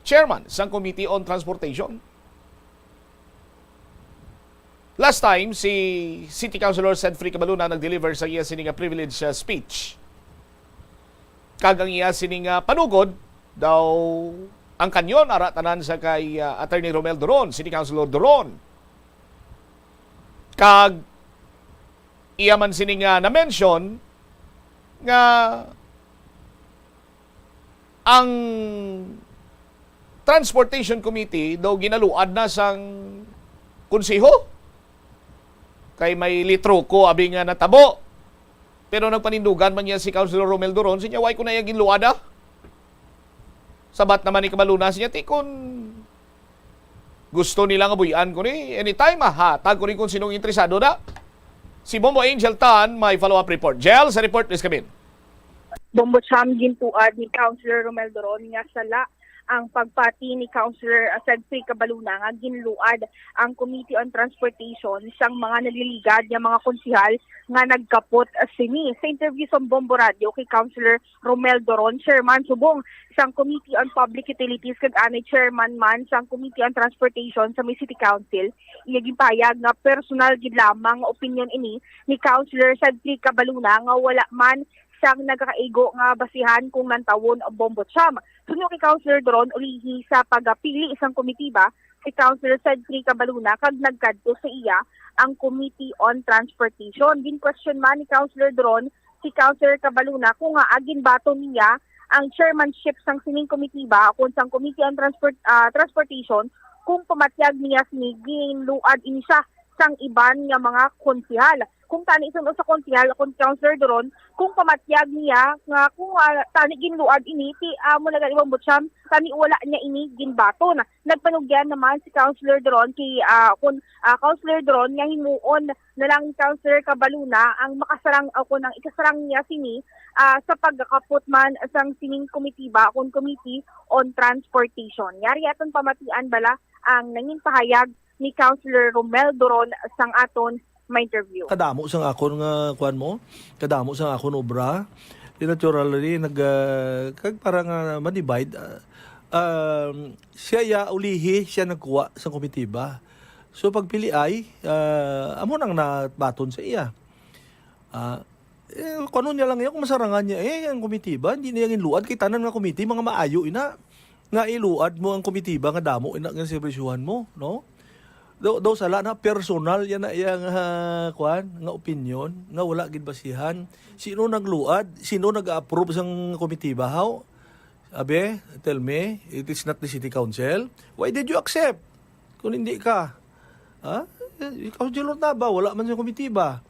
chairman sang Committee on Transportation. Last time, si City Councilor Cedfrey Cabaluna nag-deliver sa iya sining privilege speech. Kagang iya sining panugod, daw ang kanyon aratanan sa kay Attorney Romel Doron, City Councilor Doron. Kag iya man sining na-mention nga ang Transportation Committee daw ginaluad na sang konseho. Kay may litro ko abi nga natabo. Pero nagpanindugan man niya si Councilor Romel Doron, sinya way ko na yung ginluada. Sabat naman ni Kabaluna siya, kung gusto nila nga buyan ko ni, anytime tag ko rin kung sinong interesado na. Si Bombo Angel Tan, may follow-up report. Jel, sa report, please come in. Bombo Cham, gintuad ni Councilor Romel Doron nga sala ang pagpati ni Councilor Cedfrey Cabaluna nga ginluad ang Committee on Transportation sang mga naliligad nga mga konsihal nga nagkapot sini. Sa interview sa Bombo Radio kay Councilor Romel Doron, Chairman subong sang Committee on Public Utilities kag anay Chairman man sang Committee on Transportation sa may City Council, iyaging payag nga personal gid lamang opinion ini ni Councilor Cedfrey Cabaluna nga wala man siyang nagkakaigo nga basihan kung nantawon ang Bombo Cham. Sunod kay Councilor Doron, ulihi sa pagpili isang komitiba, si Councilor Cedfrey Cabaluna kag nagkadto sa iya ang Committee on Transportation. Din question man ni Councilor Doron, si Councilor Cabaluna kung agin bato niya ang chairmanship sang sining komitiba kung sang Committee on Transportation kung pumatyag niya sinigin luad ini siya sang iban nga mga konsihal. Kung tani isun sa konsihal kung Councilor Doron, kung pamatyag niya nga kung tani ginluad ini ti mo nagali Bombo Cham, tani wala niya ini ginbaton. Nagpanugyan naman si Councilor Doron kay kung Councilor Doron nga himuon na lang Councilor Cabaluna ang makasarang ako ng ikasarang niya sini sa pagkakapot man sang sining komitiba kung Committee on Transportation. Yari aton pamatian bala ang nanging pahayag ni Councilor Romel Doron sang aton ma-interview. Kadamo sang akon nga kuan mo, kadamo sang akon obra. Naturally kag parang ma-divide siya ulihi siya nagkuha sa komitiba. So pagpili ay amo nang nabaton sa iya. Kung niya lang yan, kung masarangan niya, ang komitiba, hindi niya luad, kay tanan nga komiti, mga maayo, nga iluad mo ang komitiba, nga damo, nga serbisyuhan mo, no? Daw sala na, personal, yan na iyang, nga opinion, nga wala gidbasihan. Sino nagluad? Sino nag-approve sang komitiba? How? Abe, tell me, it is not the city council. Why did you accept? Kung hindi ka, ikaw dyan na ba? Wala man sa komitiba.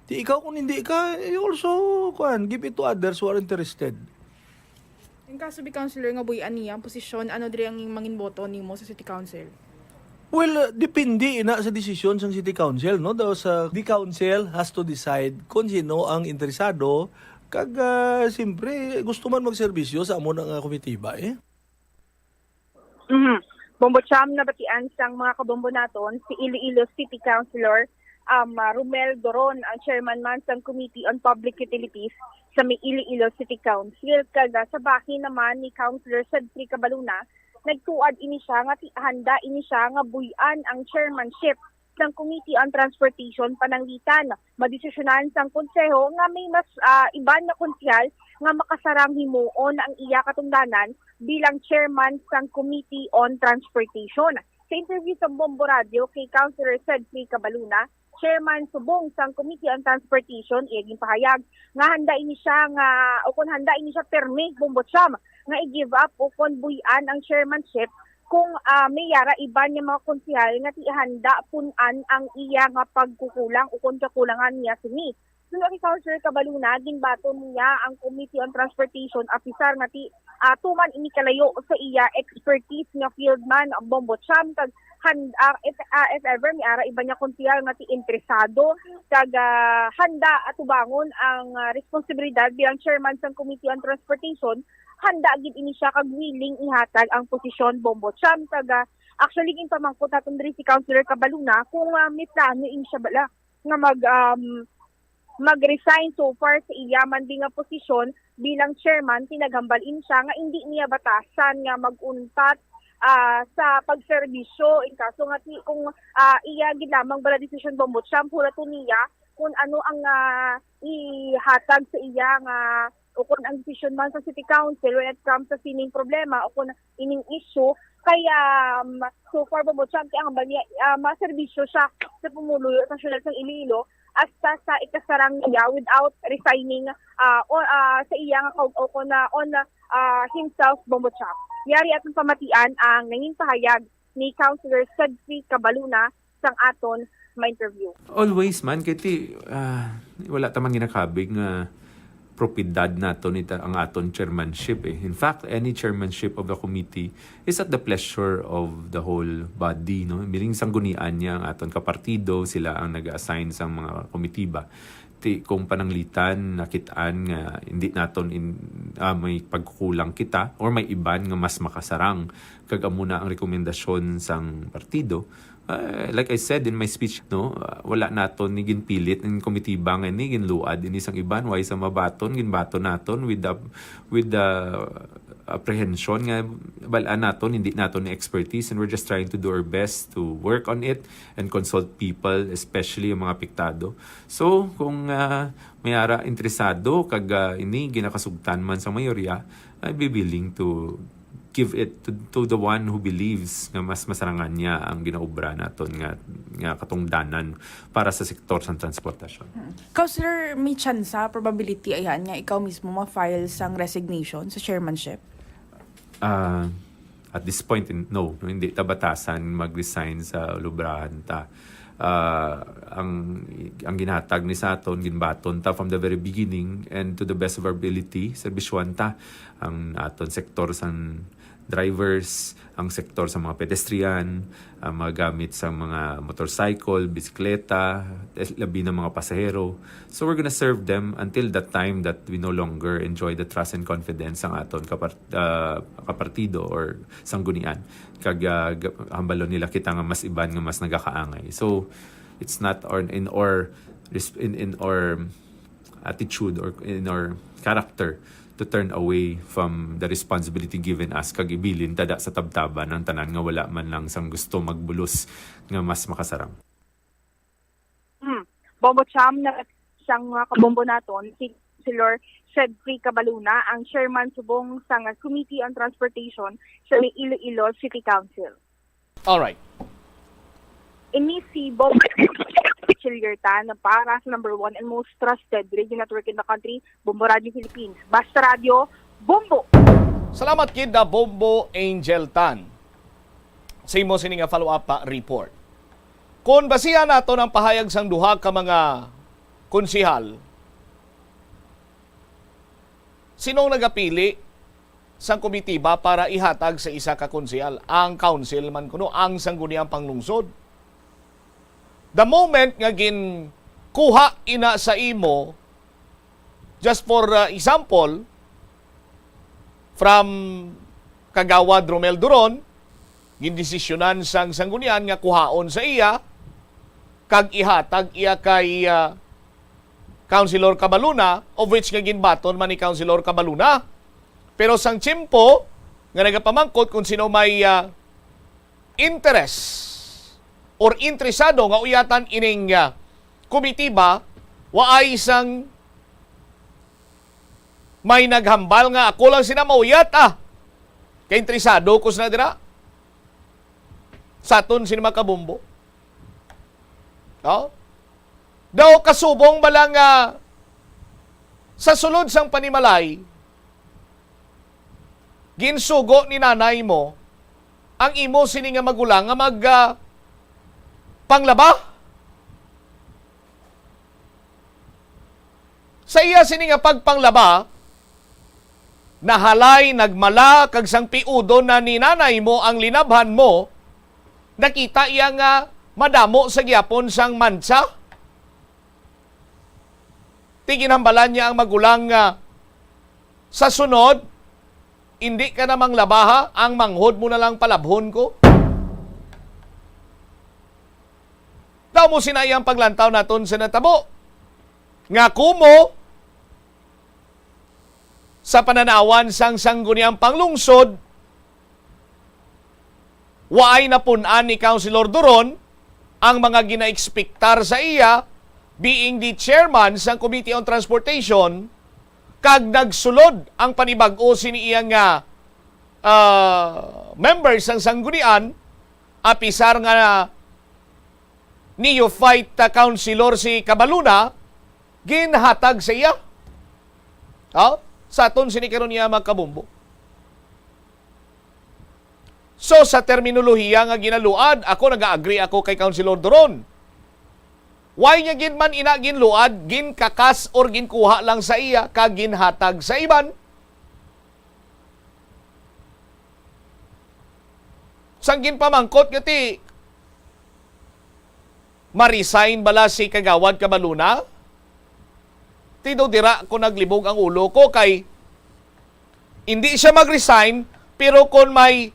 Di ikaw kung hindi ka, you also give it to others who are interested. Yung kaso bi councilor nga buyan niya ang posisyon, ano diri ang mangin boto nimo sa city council? Well, depende na sa desisyon ng city council, no? The council has to decide kung sino ang interesado kag siyempre gusto man magserbisyo sa amo ng komitiba Bombocham na batian sang mga kabombo naton si Iloilo City Councilor Romel Doron, ang chairman man sa Committee on Public Utilities sa may Iloilo City Council. Kaga sa bahin naman ni Councilor Cedric Cabaluna, nagtuad ini siya nga handa ini siya nga buyan ang chairmanship ng Committee on Transportation pananglitan. Madesisyonan sang konseho nga may mas iban na konsyal nga makasarang himuon ang iya katungdanan bilang chairman sang Committee on Transportation. Sa interview sa Bombo Radio kay Councilor Cedric Cabaluna, Chairman subong sang Committee on Transportation, iyaging pahayag nga handa ini siya nga o kung handa ini siya permi Bombocham nga i-give up o kung buyan ang chairmanship kung may yara iban yung mga konsihal nga handa punan ang iya nga pagkukulang o kung kakulangan niya sini. Sunod kay Councilor Cabaluna, ginbaton niya ang Committee on Transportation officer nga tuman ini kalayo sa iya expertise nga fieldman Bombocham kag if ever may ara iba niya konsihal nga interesado kag handa at ubangon ang responsibilidad bilang chairman sa Committee on Transportation, handa gid ini siya kag willing ihatag ang posisyon Bombocham kag actually kin pamangkot naton diri si Councilor Cabaluna kung may plano ini siya bala nga mag-resign so far sa iya man nga posisyon bilang chairman. Tinaghambalin siya nga hindi niya batasan nga mag-unpat sa pagserbisyo in kaso nga kung iya gid lamang bala decision Bombocham pula to niya kung ano ang ihatag sa iya nga o kung ang decision man sa City Council when it comes sa sining problema o kung ining issue kaya so far Bombocham kaya ang bali maserbisyo siya sa pumuluyo sa syudad ng Iloilo hasta sa ikasarang niya without resigning sa iya nga on himself Bombocham. Yari atong pamatian ang nanging pahayag ni Councilor Cedric Cabaluna sang aton ma-interview. Always man kiti wala tamang ginakabig nga propidad naton ang aton chairmanship In fact, any chairmanship of the committee is at the pleasure of the whole body, no? Meaning sanggunian niya ang aton kapartido, sila ang nag-assign sa mga komitiba. Kung pananglitan nakitaan nga hindi naton may pagkukulang kita or may iban nga mas makasarang kag amo na ang rekomendasyon sang partido, like I said in my speech, no, wala naton ni ginpilit ng komitiba nga ni ginluad ini sang iban way sa mabaton ginbaton naton with the apprehension nga balaan naton hindi naton ni expertise, and we're just trying to do our best to work on it and consult people, especially yung mga apektado. So kung may ara interesado kag ini ginakasugtan man sa mayorya, I'd be willing to give it to the one who believes nga mas masarangan niya ang ginaobra naton nga katungdanan para sa sektor sa transportasyon. Councilor, may chance probability ayan nga ikaw mismo ma-file sang resignation sa chairmanship? At this point, no, hindi ta batasan mag-resign sa lubrahan ta. Ang ginhatag ni sa aton ginbaton ta from the very beginning, and to the best of our ability serbisyuan ta ang aton sektor sa drivers, ang sektor sa mga pedestrian, ang mga gamit sa mga motorcycle, bisikleta, labi ng mga pasahero. So we're gonna serve them until the time that we no longer enjoy the trust and confidence ng aton kapartido or sanggunian. Kag hambalon nila kita nga mas iban nga mas nagakaangay. So it's not in our attitude or in our character to turn away from the responsibility given us kag ibilin tada sa tabtaban ng tanan nga wala man lang sang gusto magbulos nga mas makasarang. Bombo Cham na siyang mga kabombo naton, si Councilor Cedric Cabaluna, ang chairman subong sa Committee on Transportation sa Iloilo City Council. Alright. Ini si Bombo Chilierta na para sa number 1 and most trusted radio network in the country, Bombo Radio Philippines. Basta Radio, Bombo! Salamat kid na Bombo Angel Tan. Sa imo sini nga follow-up report. Kung basihan nato ng pahayag sang duha ka mga konsihal, sinong nagapili sang komitiba para ihatag sa isa ka konsihal? Ang councilman kuno, ang sangguniang panglungsod. The moment nga kuha ina sa imo, just for example, from Kagawad Romel Duron, gindesisyonan sang sanggunian nga kuhaon sa iya, kag ihatag iya kay Councilor Cabaluna, of which nga ginbaton man ni Councilor Cabaluna. Pero sang tiyempo, nga nagapamangkot kung sino may interest or interesado nga uyatan ining komitiba, waay isang may naghambal nga ako lang sina mauyat kay interesado ko na dira saton sino makabumbo. No? Daw kasubong balang sa sulod sang panimalay, ginsugo ni nanay mo ang imo sini nga magulang nga panglaba. Sa iya sini nga pagpanglaba, nahalay, nagmala, kag sang piudo na ni nanay mo ang linabhan mo, nakita iya nga madamo sa gyapon sang mansa. Tiginhambalan niya ang magulang nga sa sunod, hindi ka namang labaha, ang manghod mo na lang palabhon ko. Daw mo sinayang paglantaw naton sa natabo. Nga kumo, sa pananawan sang sangguniang panglungsod, waay napunan ni Councilor Duron ang mga ginaekspektar sa iya being the chairman sang Committee on Transportation, kag nagsulod ang panibag-o sini iya nga members sang sanggunian, apisar nga neophyte councilor si Cabaluna, ginhatag sa iya. Sa aton sinikaron niya magkabumbo. So sa terminolohiya nga ginaluad, ako nag-agree ako kay Councilor Duron. Why niya gin man ina ginluad, ginkakas or ginkuha lang sa iya, kag ginhatag sa iban? Sang ginpamangkot nga ti ma-resign bala si Kagawad Cabaluna? Tido dira ko naglibog ang ulo ko kay hindi siya mag-resign, pero kung may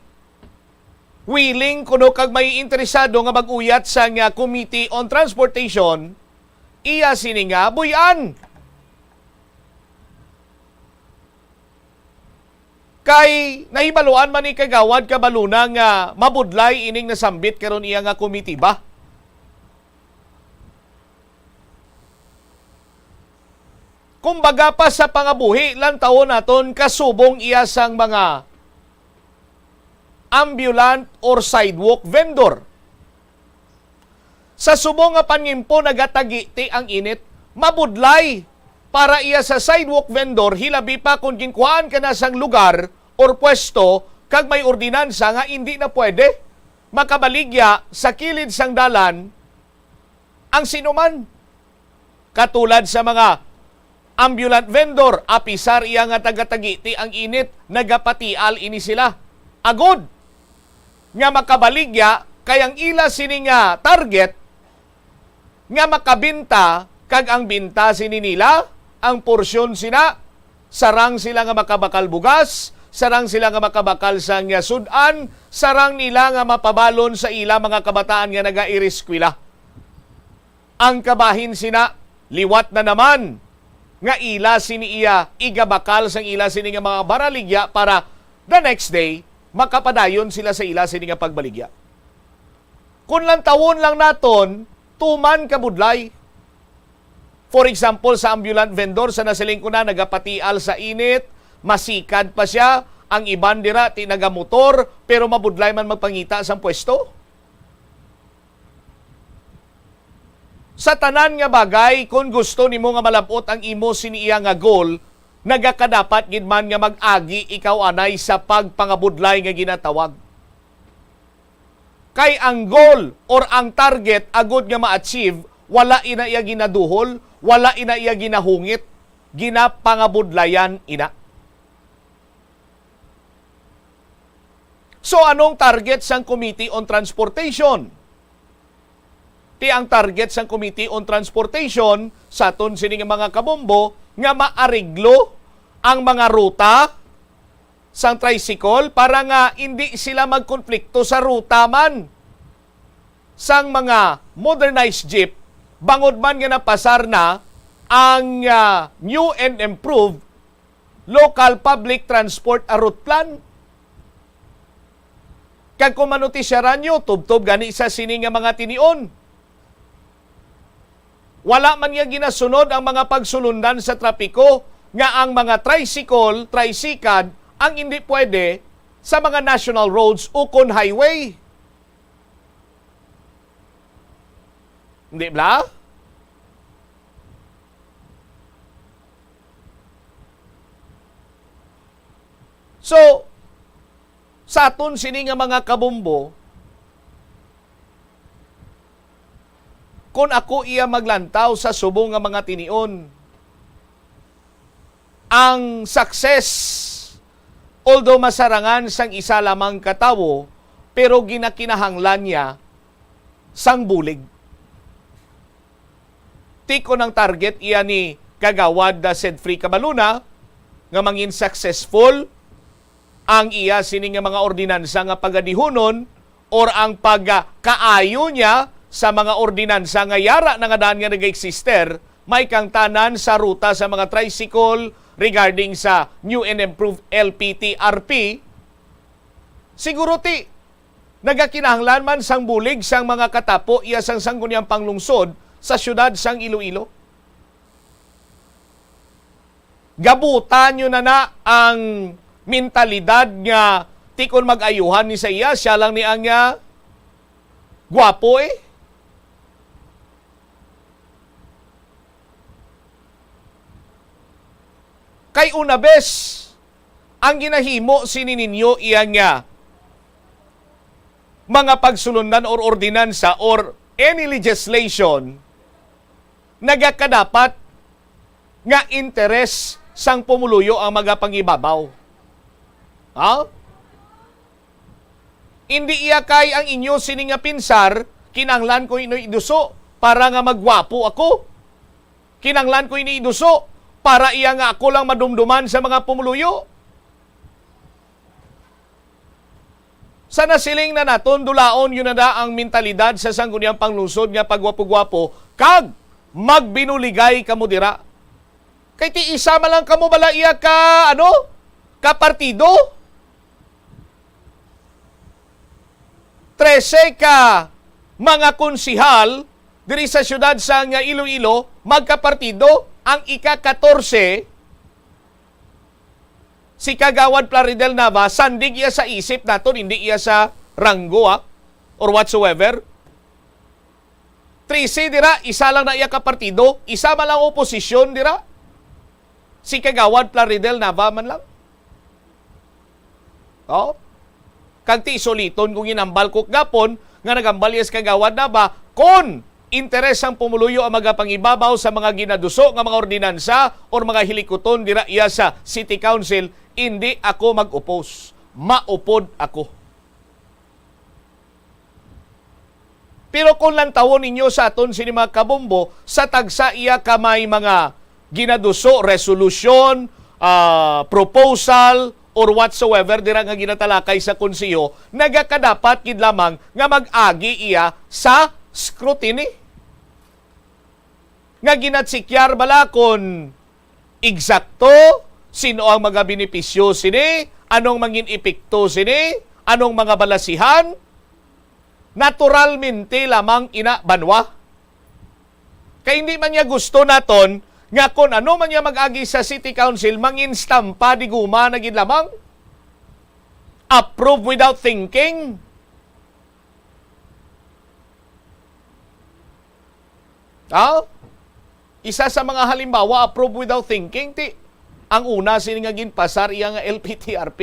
willing kuno kag may interesado nga mag-uyat sa nga Committee on Transportation, iya sini nga buyan. Kay nahibaluan man ni Kagawad Cabaluna nga mabudlay ining nasambit karon iya nga committee ba? Kumbaga pa sa pangabuhi lang taon naton kasubong iya sang mga ambulant or sidewalk vendor. Sa subong nga pangimpo nagatagiti ang init, mabudlay para iya sa sidewalk vendor, hilabi pa kung ginkuhaan ka na sang lugar or pwesto kag may ordinansa nga hindi na pwede makabaligya sa kilid sang dalan ang sinuman. Katulad sa mga ambulant vendor, apisar iya nga tagatagiti ang init, nagapatial ini sila. Agod nga makabaligya kayang ila sini nga target nga makabinta, kag ang binta sini nila, ang porsyon sina, sarang sila nga makabakal bugas, sarang sila nga makabakal sa nga sudan, sarang nila nga mapabalon sa ila mga kabataan nga naga-ireskwela. Ang kabahin sina, liwat na naman nga ila sini iya igabakal sang ila sini nga mga baraligya para the next day makapadayon sila sa ila sini nga pagbaligya. Kung lang tawon lang naton, tuman kabudlay. For example, sa ambulant vendor sa nasiling ko na nagapatial sa init, masikad pa siya, ang iban dira tinagamotor, pero mabudlay man magpangita sa pwesto. Sa tanan nga bagay, kung gusto nimo nga malabot ang imo siniya nga goal, nagakadapat gid man nga mag-agi ikaw anay sa pagpangabudlay nga ginatawag. Kay ang goal or ang target agud nga ma-achieve, wala ina iya ginaduhol, wala ina iya ginahungit, ginapangabudlayan ina. So anong target sang Committee on Transportation? Ti ang target sang Committee on Transportation sa aton sini nga mga kabombo nga maariglo ang mga ruta sang tricycle para nga hindi sila magkonflikto sa ruta man sang mga modernized jeep bangod man nga napasar na ang new and improved local public transport route plan. Kag kung manotisyaran nyo, tubtob gani sa sini nga mga tinion. Wala man nga ginasunod ang mga pagsulundan sa trapiko nga ang mga tricycad ang hindi pwede sa mga national roads o kon highway. Hindi ba? So, sa aton sini nga mga kabombo, kung ako iya maglantaw sa subong nga mga tinion, ang success, although masarangan sang isa lamang katawo, pero ginakinahanglan niya sang bulig. Tiko ng target iya ni Kagawad Sedfrey Cabaluna nga mangin successful ang iya sini nga mga ordinansa nga pagadihunon or ang pagkaayo niya sa mga ordinansa nga yara na nga daan nga nag-eksister, may kang tanan sa ruta sa mga tricycle regarding sa new and improved LPTRP. Siguro ti nagakinahanglan man sang bulig sang mga katapo iya sang sangguniang panglungsod sa syudad sang Iloilo. Gabutan nyo na ang mentalidad nga tikon mag-ayuhan ni sa iya, siya lang ni ang gwapo eh. Kay una bes, ang ginahimo sini ninyo iyang mga pagsulundan or ordinansa or any legislation nagakadapat nga interes sang pumuluyo ang magapangibabaw. Ha? Hindi iya kay ang inyo sini nga pinsar, kinanglan ko iniiduso para nga magwapo ako. Kinanglan ko iniiduso para iya nga ako lang madumduman sa mga pumuluyo. Sa nasiling na naton, dulaon yun na ang mentalidad sa sangguniang panglungsod nga pagwapo-gwapo, kag magbinuligay kamo dira. Kay ti isa man lang kamo bala iya ka partido. 13 ka mga konsihal diri sa syudad sa Iloilo magkapartido. Ang ika-14 si Kagawad Plaridel Nava, sandig iya sa isip naton, hindi iya sa ranggo or whatsoever. 13 dira, isa lang na iya kapartido, isa man lang oposisyon dira. Si Kagawad Plaridel Nava man lang. Oh. Kag ti soliton kung inambal kok gapon nga nagambal yes Kagawad Nava kon interes ang pumuluyo ang magapangibabaw sa mga ginaduso nga mga ordinansa or mga hilikuton dira iya sa City Council, hindi ako mag-oppose. Maupod ako. Pero kung lantawon ninyo sa aton sini mga kabombo, sa tagsa iya kamay mga ginaduso, resolution, proposal, or whatsoever dira nga ginatalakay sa konseyo, nagakadapat gid lamang nga mag-agi iya sa scrutiny. Nga ginatsikyan bala kon eksakto, sino ang mga benepisyo sini, anong mangin epekto sini, anong mga balasihan, naturalmente lamang ina banwa. Kaya hindi man niya gusto naton nga kung ano man niya mag-agi sa City Council, manginstampa di guma na gid lamang. Approve without thinking. Isa sa mga halimbawa, approve without thinking, ang una sini nga ginpasar iya nga LPTRP.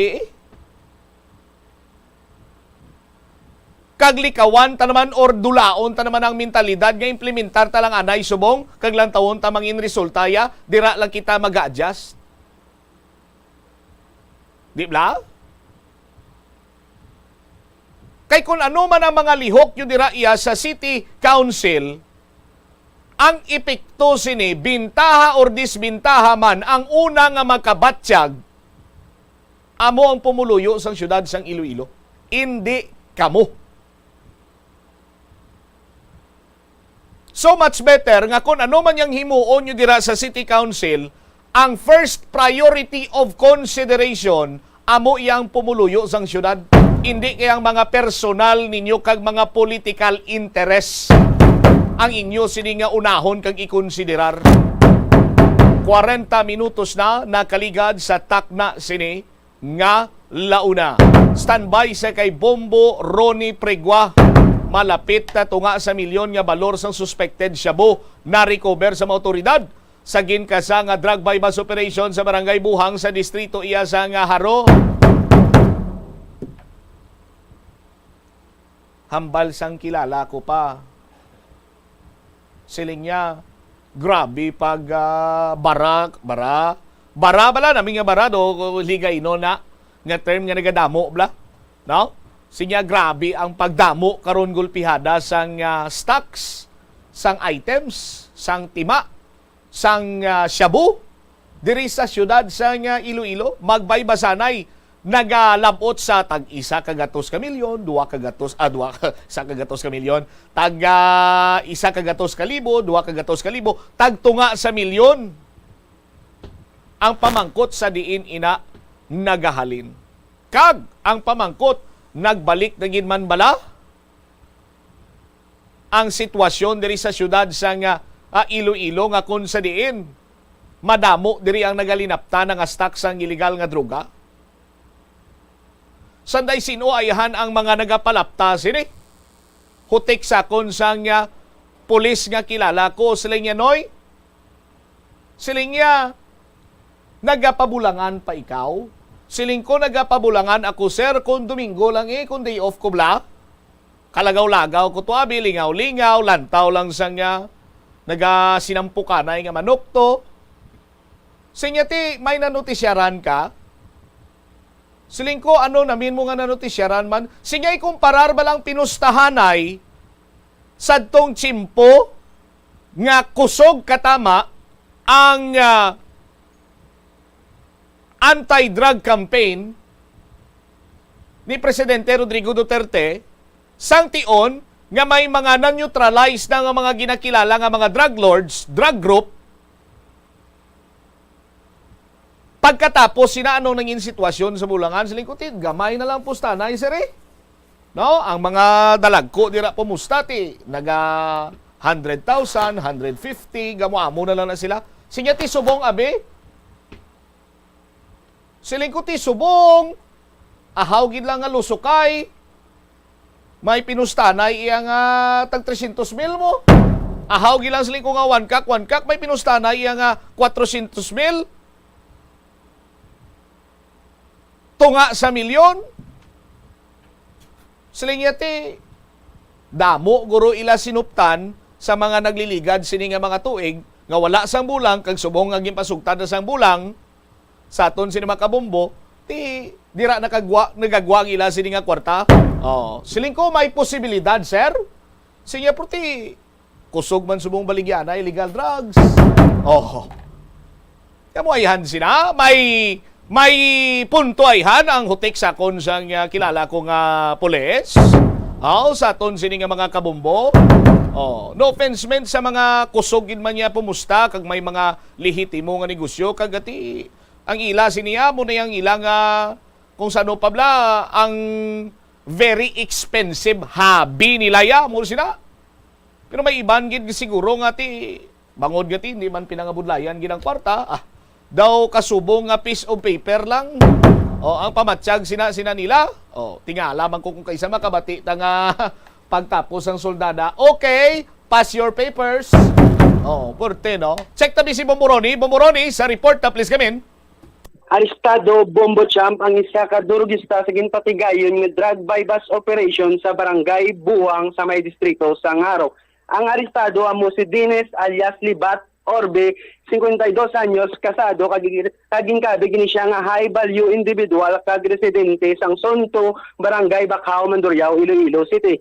Kaglikawan ta naman or dulaon ta naman ang mentalidad nga implementar ta lang anay subong kaglang tawon ta mangin resulta ya dira lang kita mag-adjust. Di ba? Kay kung ano man ang mga lihok yung dira iya sa City Council, ang epekto sini bintaha or disbintaha man ang una nga makabatsyag amo ang pumuluyo sang syudad sang Iloilo, hindi kamo. So much better nga kung ano man yang himuon nyo dira sa City Council, ang first priority of consideration amo iyang pumuluyo sang syudad, hindi kayang mga personal ninyo kag mga political interest ang inyo sini nga unahon kag ikonsiderar. 40 minutos na nakaligad sa takna sini nga launa. Standby sa kay Bombo Ronnie Pregua. Malapit na tunga sa milyon nga balor sang suspected shabu na recover sa mga otoridad sa ginkasa nga drug by bus operation sa barangay Buhang sa distrito iya sa nga Haro. Hambal sang kilala ko pa. Siling niya, grabe pag bara bala namin nga bara do ligay no na nga term nga nagadamo bla. No? Sinya grabe ang pagdamo karon gulpihada sang stocks, sang items, sang tima, sang shabu diri sa syudad sang Iloilo. Magbay basanay nagalabot sa tag 1 kagatos ka milyon, 2 kagatos sa kagatos ka milyon, tag 1 kagatos ka libo, 2 kagatos ka libo, tag tunga sa milyon ang pamangkot sa diin ina nagahalin. Kag ang pamangkot nagbalik na gid man bala ang sitwasyon diri sa syudad sa Iloilo nga kun sa diin madamo diri ang nagalinapta nga stock sang illegal nga droga. Sanday sino ayahan ang mga nagapalapta sini. Hutik sa kon sang pulis nga kilala ko siling niya noy. Siling niya nagapabulangan pa ikaw. Siling ko nagapabulangan ako, sir, kung Domingo lang kung day off ko bla. Kalagaw-lagaw ko to, lingaw-lingaw, lantaw lang sang nagasinampukanay nga manok to. Sinyati, may nanotisyaran ka? Siling ko, ano namin mo nga nanotisyaran man? Sinyay kumparar ba lang pinustahanay sadtong tsimpo nga kusog katama ang anti-drug campaign ni Presidente Rodrigo Duterte sang tion nga may mga na-neutralize na nga mga ginakilala nga mga drug lords, drug group. Pagkatapos sinaano nangin sitwasyon sa Bulangan, siling ko gamay na lang pustanay sir. No, ang mga dalagko dira pumusta naga 100,000, 150, gamo-amo na lang na sila. Sinya ti subong abe. Siling ko ti subong, ahaw gid lang nga lusukay, may pinustanay iya nga tag 300,000 mo. Ahaw gid lang siling ko nga one kak, may pinustanay iya nga 400,000. Tunga sa milyon. Siling yati, damo guro ila sinuptan sa mga nagliligad sini nga mga tuig, nga wala sang bulang, kag subong nga gimpasugtan na sang bulang, sa aton sini makabombo, dira nagagwa ila sini nga kwarta. Siling ko may posibilidad, sir. Sinya puti, kusog man subong baligyan na illegal drugs. Kamo ayhan sina, may punto ayhan ang hutik sa kon sang kilala ko nga pulis. Sa aton sini nga mga kabombo. Oh, no offense men sa mga kusogin man niya pumusta kag may mga lehitimo nga negosyo kagati ang ila siniya mo na yang ila nga kung sano pa bla ang very expensive hobby nila ya mo sila. Pero may iban gid siguro nga ti bangod nga ti hindi man pinangabudlayan gid ang kwarta. Daw kasubong nga piece of paper lang. O ang pamatsyag sina nila. O tingala man ko kung kaysa makabati ta nga pagtapos ang soldada. Okay, pass your papers. Oh, porte no. Check tabi si Bomboroni. Bomboroni, sa report na please come in. Arestado Bombo Champ ang isa ka durugista sa ginpatigayon nga drug bypass operation sa barangay Buwang sa may distrito sa Ngaro. Ang arestado amo si Dines alias Libat Orbe, 52 anyos, kasado, kaging kabig ni siya nga high value individual kag residente sang Sonto, Barangay Bacao, Mandurriao, Iloilo City.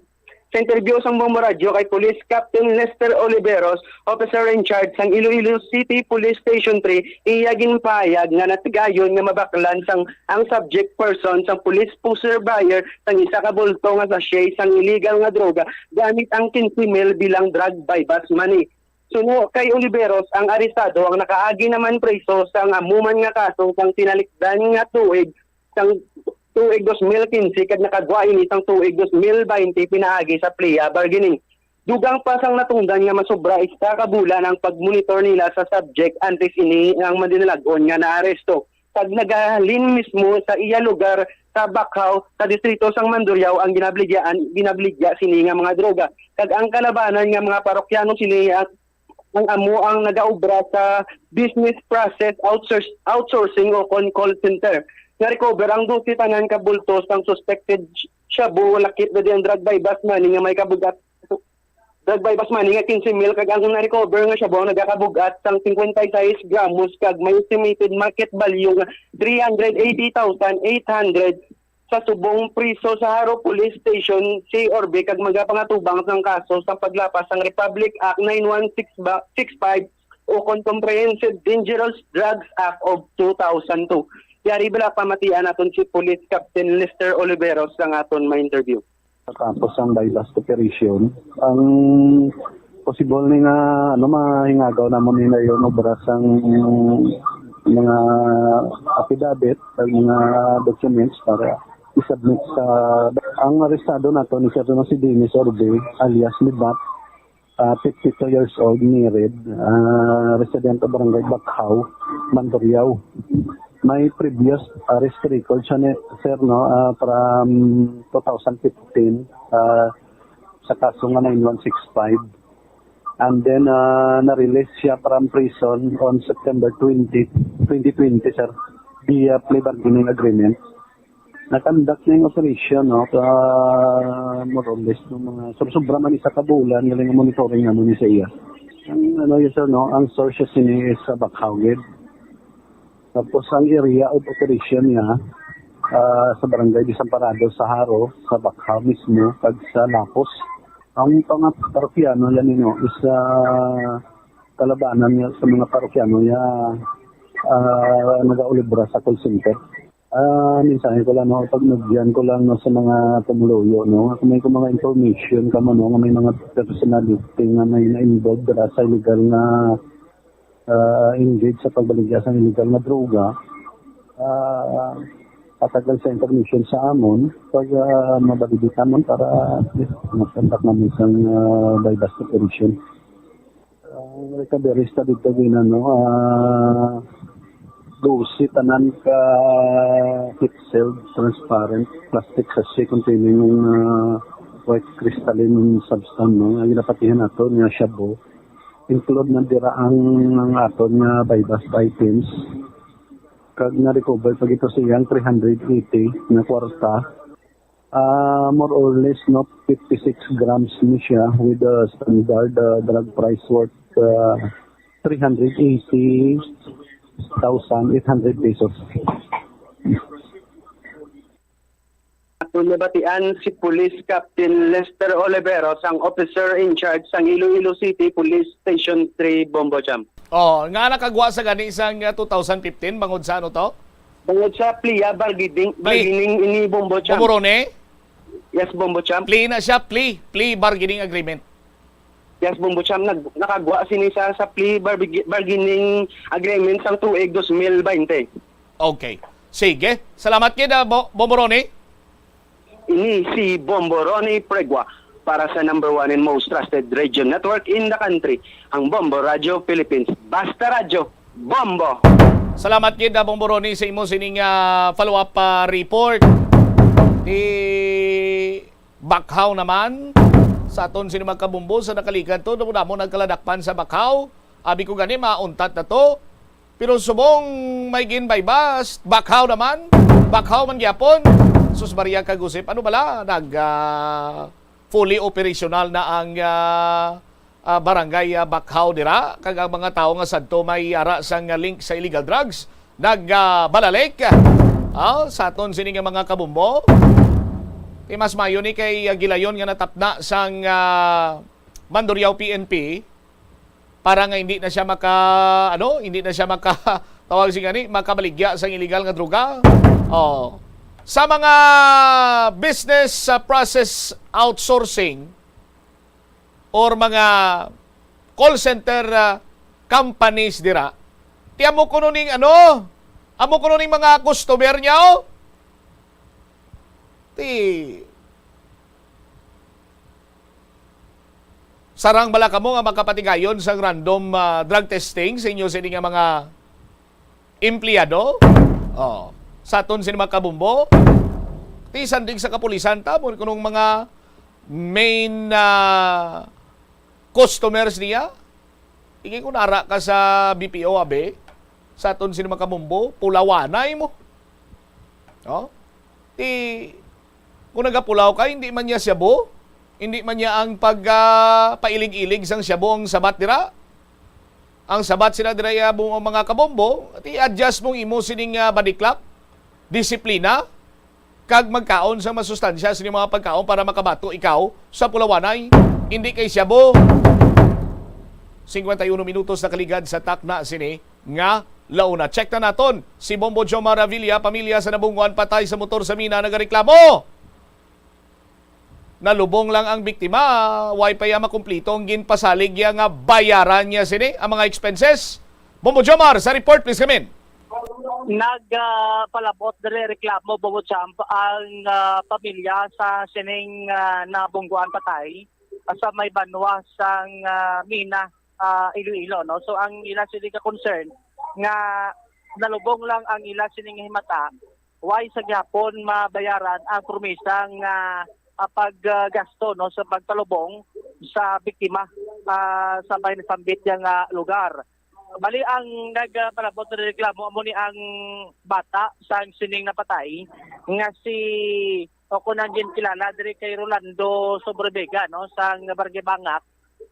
Sa interview sang Bombo Radio kay Police Captain Lester Oliveros, officer in charge sang Iloilo City Police Station 3, iyagin payag nga natigayon nga mabaklan sang ang subject person sang police pusher buyer sang isa ka bulto nga sachet sang illegal nga droga gamit ang 15 mil bilang drug bypass money. Suno kay Oliveros ang arestado ang nakaagi naman preso sa amuman nga kaso sang tinalikdan nga tuig sang tuig 2015 kag nakagwa ini sang tuig 2020 pinaagi sa plea bargaining. Dugang pa sang natungdan nga masobra isa ka bulan ang pagmonitor nila sa subject antes ini ang madinalagon nga naaresto. Kag nagalin mismo sa iya lugar sa Bacau sa distrito sang Mandurriao ang ginabligya sini nga mga droga. Kag ang kalabanan nga mga parokyano sini ang amo ang nagaobra sa business process outsourcing o call center. Na-recover ang dusi tanan ka bultos ang suspected shabu lakit na di ang drug bypass money nga may kabugat drug bypass money nga 15 mil kag ang na-recover nga shabu nagakabugat sang 56 gramos kag may estimated market value nga 380,800 sa subong priso sa Haro Police Station si Orbe kag magapangatubang sang kaso sa paglapas sang Republic Act 9165 o Comprehensive Dangerous Drugs Act of 2002. Yari bala pamatian naton si Police Captain Lester Oliveros sang aton ma-interview. Tapos ang bypass operation, ang possible ni nga mahingagaw namon nila yung obra sang mga affidavit at mga documents para isubmit sa ang arestado nato ni Sir si Dennis Orbe alias Libat, 52 years old, married, resident of Barangay Bacau, Mandurriao. May previous arrest record siya sir from 2015 sa kaso nga 9165 and then na-release siya from prison on September 2020 sir via plea bargaining agreement. Nakandak na yung operation, more or less, mga sobra man isa kabulan, galing ang monitoring naman niya sa iya. Ang source niya is sa Bacawid. Tapos ang area of operation niya sa Barangay Desamparado, sa Haro, sa Bacaw mismo, pag sa Lapos. Ang parokyano yan is kalabanan niya sa mga parokyano niya nag-aulibra sa call center. Minsan ko lang pag nagyan ko lang sa mga tumuluyo kung may mga information ka man may mga personality na may na-involved sa illegal na engage sa pagbaligya sa illegal na droga patagal sa information sa amon pag mabalibit amon para mag-contact namin sa bypass operation. Recovery study dito dosi tanan ka hit-sealed transparent plastic sachet containing white crystalline substance ang ginapatihan nato nga shabu include na dira ang aton nga bypass items kag na-recover pag ito siyang 380 na kwarta more or less 56 grams ni siya with a standard drug price worth 380,800 pesos. Nabatian si Police Captain Lester Oliveros, ang officer in charge sang Iloilo City Police Station 3, Bombo Champ. Nga nakagwa sa gani isang 2015 bangod sa ano to? Bangod sa plea bargaining ini Bombo Champ. Bomborone? Yes, Bombo Champ. Plea na siya, plea bargaining agreement. Yes, Bombo Cham, nakagwa sini sa plea bargaining agreement sang tuig 2020. Okay. Sige. Salamat kita, Bombo Ronnie. Ini si Bombo Ronnie Pregua para sa number 1 and most trusted radio network in the country, ang Bombo Radio Philippines. Basta Radio, Bombo! Salamat kita, Bombo Ronnie, sa imo sining follow-up report. Di Bakhaw naman, sa aton sini magkabumbo sa nakalikan to, mo nagkaladakpan sa Bakhaw. Abi ko gani, mauntat na to. Pero subong may ginbaybas, Bakhaw naman, Bakhaw man gyapon. Sus Maria Kagusip, ano bala? Fully operational na ang barangay Bakhaw dira. Kag ang mga tao nga sadto may ara sang link sa illegal drugs. Balalik. Sa aton sini nga mga kabumbo. Mas mayo ni kay gilayon nga natapna sang Mandurriao PNP para nga hindi na siya tawag siya makabaligya sang illegal nga droga. Sa mga business process outsourcing or mga call center companies dira, amo ko nuning mga customer niya sarang bala kamo nga makapatigayon sa random drug testing sa inyo sa nga mga empleyado. Sa aton sin makabumbo, sandig sa kapulisan tapon kunong mga main customers niya. Igi kung nara ka sa BPO abe, sa aton sin makabumbo, pulawanay mo. Kung nagapulaw ka, hindi man niya siyabo, hindi man niya ang pailig-ilig sang siyabo ang sabat dira. Ang sabat sila dira mga kabombo, i-adjust mong imo sining body clock, disiplina, kag magkaon sa masustansya sa mga pagkaon para makabato ikaw sa pulawanay. Hindi kay siyabo. 51 minutos na kaligad sa takna sini nga launa. Check na naton si Bombo Joe Maravilla, pamilya sa nabunguan patay sa motor sa mina, nagareklamo. Nalubong lang ang biktima, way pa makumplito ang ginpasalig nga bayaran niya sini ang mga expenses. Bombo Jomar, sa report please come in. Nagpalabot na reklamo, Bobo Champ, ang pamilya sa sining nabungguan patay sa may banwa sang mina Iloilo. No? So ang ila sining concern nga nalubong lang ang ila sining himata, why sa gyapon mabayaran ang promisang paggasto no sa pagtalubong sa biktima sa may nasambit nga lugar. Bali ang nagpalabot na reklamo amo ni ang bata sa sining napatay nga si ako nang kilala diri kay Rolando Sobrebega no sang Barangay Bangak,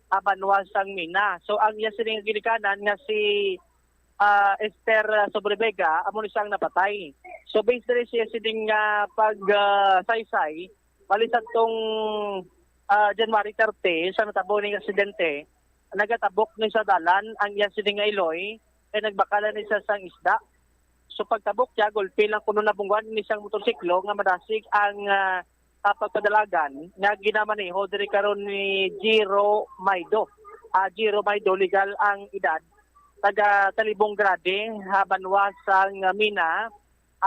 Banwa sang Mina. So ang iya sining ginikanan nga si Esther Sobrebega amo ni sang napatay. So based diri siya sining saysay bali sa tong January 30 sa natabo ning aksidente, nagatabok ni sa dalan ang iya sining nga iloy kay nagbakalan ni sa sang isda. So pagtabok siya, gulpi lang kuno na bungguan ni sang motorsiklo nga madasig ang pagpadalagan nga ginamaneho diri karon ni Jiro Maido. Jiro Maido legal ang edad, taga Talibong Grade, Banwa sang Mina,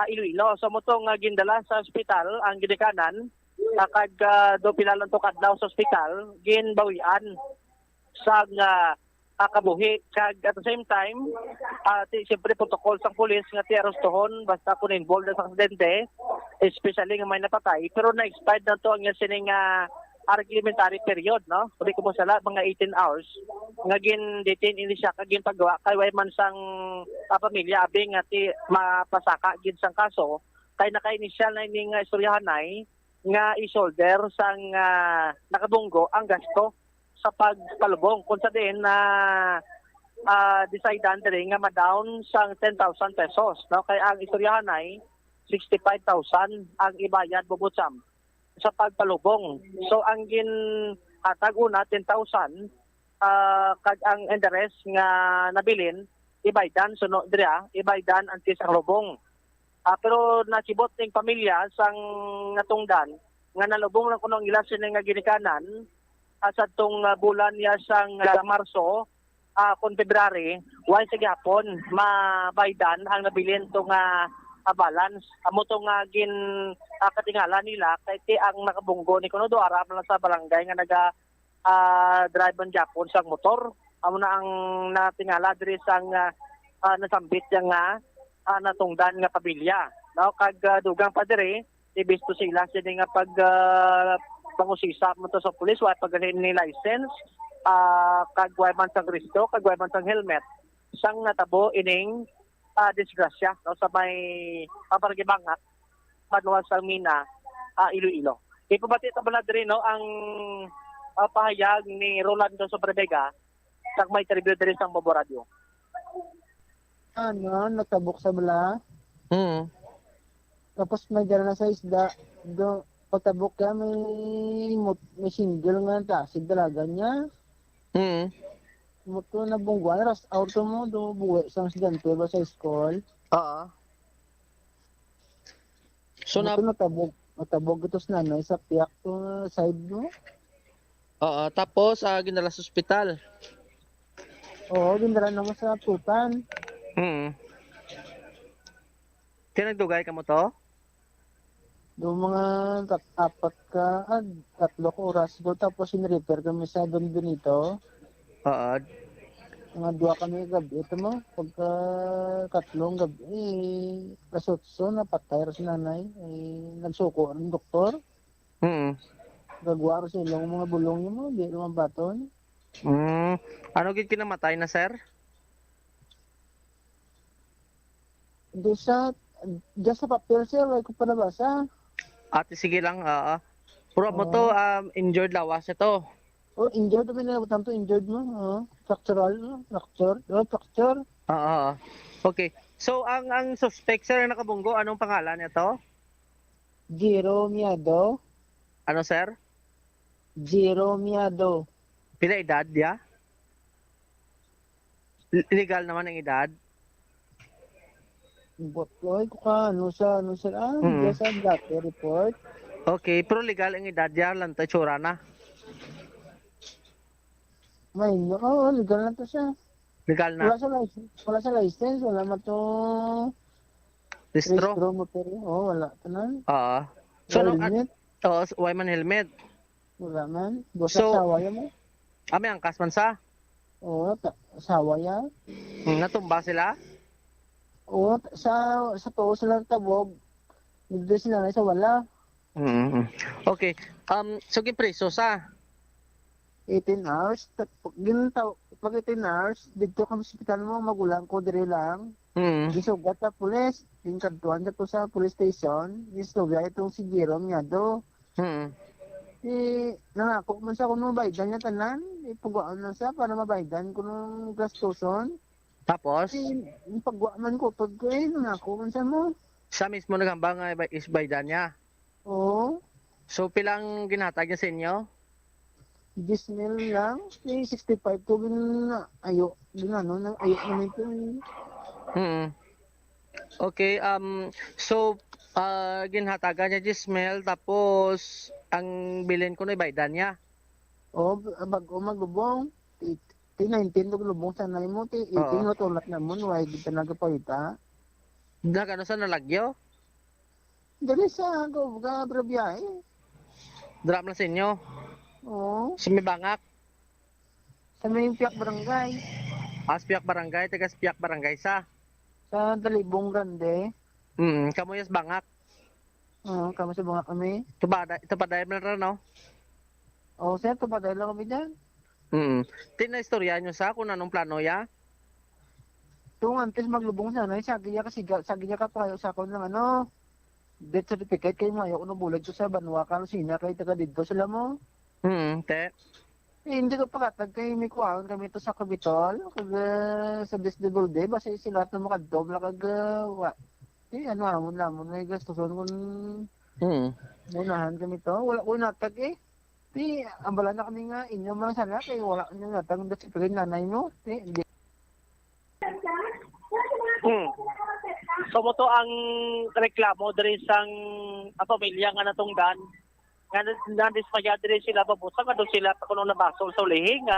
Iloilo. So mo tong gindala sa ospital ang gidikanan kag do pilalan to kadlaw sa ospital, ginbawian sa kabuhi. Kag at the same time, siyempre protocol sa pulis nga tiarostohon basta kung involved sa aksidente, especially nga may napatay. Pero na-expired na to ang sining argumentary period, no? Sabi ko mo sala, mga 18 hours, nga gin-detain ini siya, kag ginpagawa, kay way man sang pamilya, abing nga mapasaka gin sang kaso, kay naka-initial na ining istoryahanay, nga i-shoulder sang nakabunggo ang gasto sa pagpalubong. Kung sa din na decidean diri nga ma-down sang 10,000 pesos. No? Kaya ang istoryahan ay 65,000 ang ibayad, Bobo Cham, sa pagpalubong. So ang ginhatag una 10,000 kag ang interest nga nabilin ibaydan suno diri ibaydan antes ang lubong. Pero nakibot ning pamilya sang natungdan nga nalubong lang kuno ang ila sila nga ginikanan sa tong bulan niya sang Marso kung February, why sa gapon mabaydan ang nabilin tong balance. Amo tong gin katingala nila kay ti ang nakabunggo ni kuno do arap na sa barangay nga naga drive man Japon sang motor. Amo na ang natingala diri sang nasambit yang natungdan nga pamilya. No, kag dugang pa diri ibisto sila sa nga pag pangusisa mo to sa pulis wa paggalhin ni license kag way man sang resto kag way man sang helmet sang natabo ining disgrasya no sa may pabargibangat manual sang Mina Iloilo. Ipabati ta bala diri no ang pahayag ni Rolando Sobrebega sa may interview diri sang Bobo Radio. Natabok sa bala. Tapos may dala na sa isda. Pagtabok ka, may single nga tasig dalaga niya. Muto na bungguan. Ras auto mo, buwi sa estudyante ba sa school? So natabog ito sa nanay sa piyak to side mo. Tapos ginala sa ospital. Ginala naman sa tutan. Kaya nagdugay ka mo to? Doon mga tatlong oras ko tapos in-repair kami sa Don Benito. Mga 2 kami gabi. Ito mo, pagka 3 gabi, kasutso, napatay rin si nanay. Nagsuko ang doktor. Gagawa rin sila ng mga bulong niyo mo, di naman baton. Ano gid kinamatay na, sir? Doon sa papel sir, ay ko pa nabasa. Ate, sige lang. Puro mo to, injured lawas ito. Injured kami na to, injured mo. Fractural, fracture. Okay. So, ang suspect, sir, na nakabunggo, anong pangalan nito? Jiro Miado. Ano, sir? Jiro Miado. Pila edad ya? Legal naman ang edad? Botoy ko ka sa dati report. Okay, pero legal ang edad ya, lantay tsura na. May legal na to siya. Legal na. Wala sa license, wala man to Distro motor. Wala to nan. So helmet? Why man helmet? Wala man. So sawa ya mo. May angkas man sa? Sawa ya. Natumba sila? Sa to sila tabog. Dito sila na sa wala. Okay. So gipreso sa 18 hours. Pag 18 hours, dito kami sa hospital mo, magulang ko dire lang. Gisugat sa pulis. Tingkaduan ko sa police station. Gisugat itong si Jerome niya do. Nangako man sa kuno baydan niya tanan. Ipagwaan na sa para mabaydan ko ng gastuson. Tapos? Pagwaman ko, nangako man sa mo. Siya mismo nagambang is baydan niya? Oo. So, pilang ginatag niya sa inyo? 10,000 lang. 65 ko ayo namin ito. Okay, so, ginhatagan niya 10,000 tapos ang bilin ko na baydan niya? Bago maglubong. 19 ko lubong sa nanay mo, 18 mo tulad na mo, why di ka nagpalita? Nagano sa nalagyo? Dali sa brabiyahe. Drop na sa inyo? Oo. Sa may bangak? Sa may piyak barangay. Piyak barangay, tagas piyak barangay sa? Sa Dalibong Grande. Kamuyas bangak? Kamo sa bangak kami. Ito pa dahil na no? Sir, ito pa dahil lang kami dyan. Tina-istorya nyo sa kung anong plano ya? Tung antes maglubong sa sagya ka pa sa akon ng death certificate kay mayo kuno bulag to sa Banwa Kalusina kay taga didto sila mo. Te. Hindi ko pakatag kay may kuhaan kami to sa Capitol kag sa Disable Day basta sila na makadobla kag amon lamon may gastuson kun unahan kami to wala ko natag ambala na kami nga inyo man sana kay wala nyo natag death certificate nanay mo. So mo to ang reklamo diri sang pamilya nga natungdan nandismaya din sila babusa nga doon sila pa kuno nabasol sa ulihing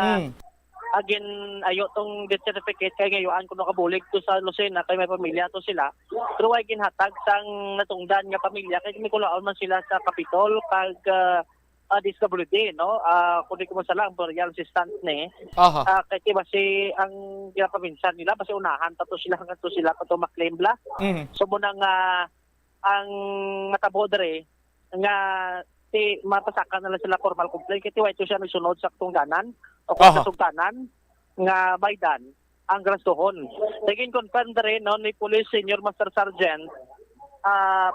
again ayo tong death certificate kay ngayon kuno kabulig to sa Lucena kay may pamilya to sila pero ay ginhatag sang natungdan nga pamilya kay mikulaon man sila sa Capitol kag DSWD no kundi ko masala ang burial assistant ni kay basi ang ginapabinsan nila basi unahan tato sila kanto sila kato maklaim bla so mo nang ang matabo dere nga ti mapasakan na lang sila formal complaint kay tiwa ito siya nagsunod sa tungganan o kasugtanan nga baydan ang grastuhon. Naging confirm dere no ni Police Senior Master Sergeant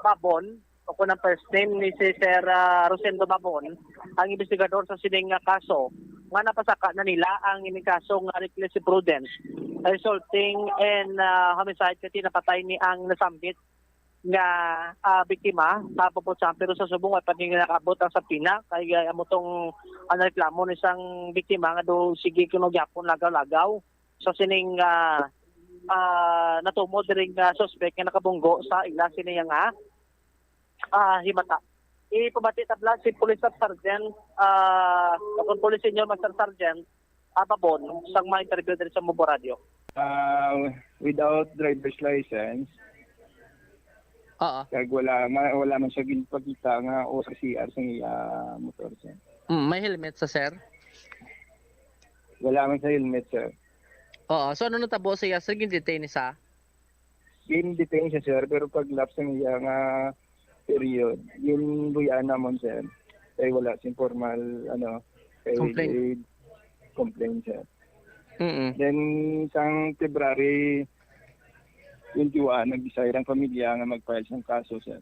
Babon o kunang first name ni si Sir Rosendo Babon ang investigador sa sining nga kaso nga napasaka na nila ang ining kaso nga reckless imprudence resulting in homicide kati napatay ni ang nasambit nga biktima sa Bobotsam pero sa subong ay pati nakabot ang sapina kay amo tong reklamo ni isang biktima nga do sige kuno gyapon lagaw-lagaw sa sining natumo diri nga suspect nga nakabunggo sa ila sini nga himata. Ipabati tabla si Police Sergeant Police Senior Master Sergeant Babon sang ma-interview diri sa Mobo Radio. Without driver's license kag wala man siya ginpakita nga o sa CR sa motor sir. May helmet sa sir? Wala man sa helmet sir. So ano natabo siya sir gin-detain sa? Gin-detain siya sir pero pag lapse niya nga period yung buyan namon sir kay wala siyang formal complaint sir. Then sang February 21, nag-decide ang pamilya nga mag-file ng kaso, sir.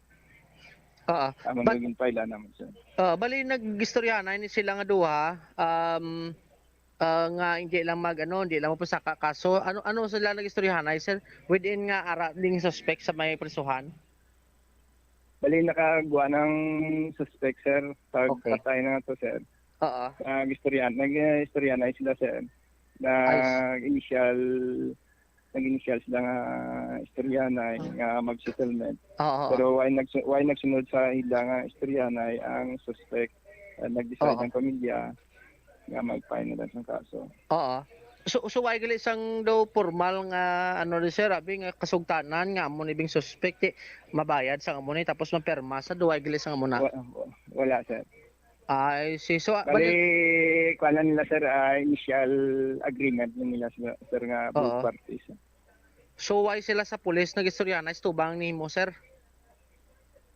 Amang naging file naman, sir. Bali, nag-istoryahan ni sila nga duha, nga hindi lang hindi lang mapasaka kaso. Ano sila nag-istoryahan sir? Within nga araling suspect sa may prisuhan? Bali, nakagawa ng suspect, sir. Pagkatay na to, sir. Nag-istoryahan ay sila, sir. Nag-initial sila nga istoryanay nga mag-settlement. Pero why nagsunod sa ila nga istoryanay ang suspect nag-decide ng pamilya nga mag-file na lang sa kaso. So why gali isang daw formal nga sir, abi nga kasugtanan nga amo ni bing suspect mabayad sa amo ni tapos maperma sa duway gali sang amo na. Wala sir. So bali kuan nila sir initial agreement nila sir nga both parties. So why sila sa pulis nag-istoryahan tubang nimo sir?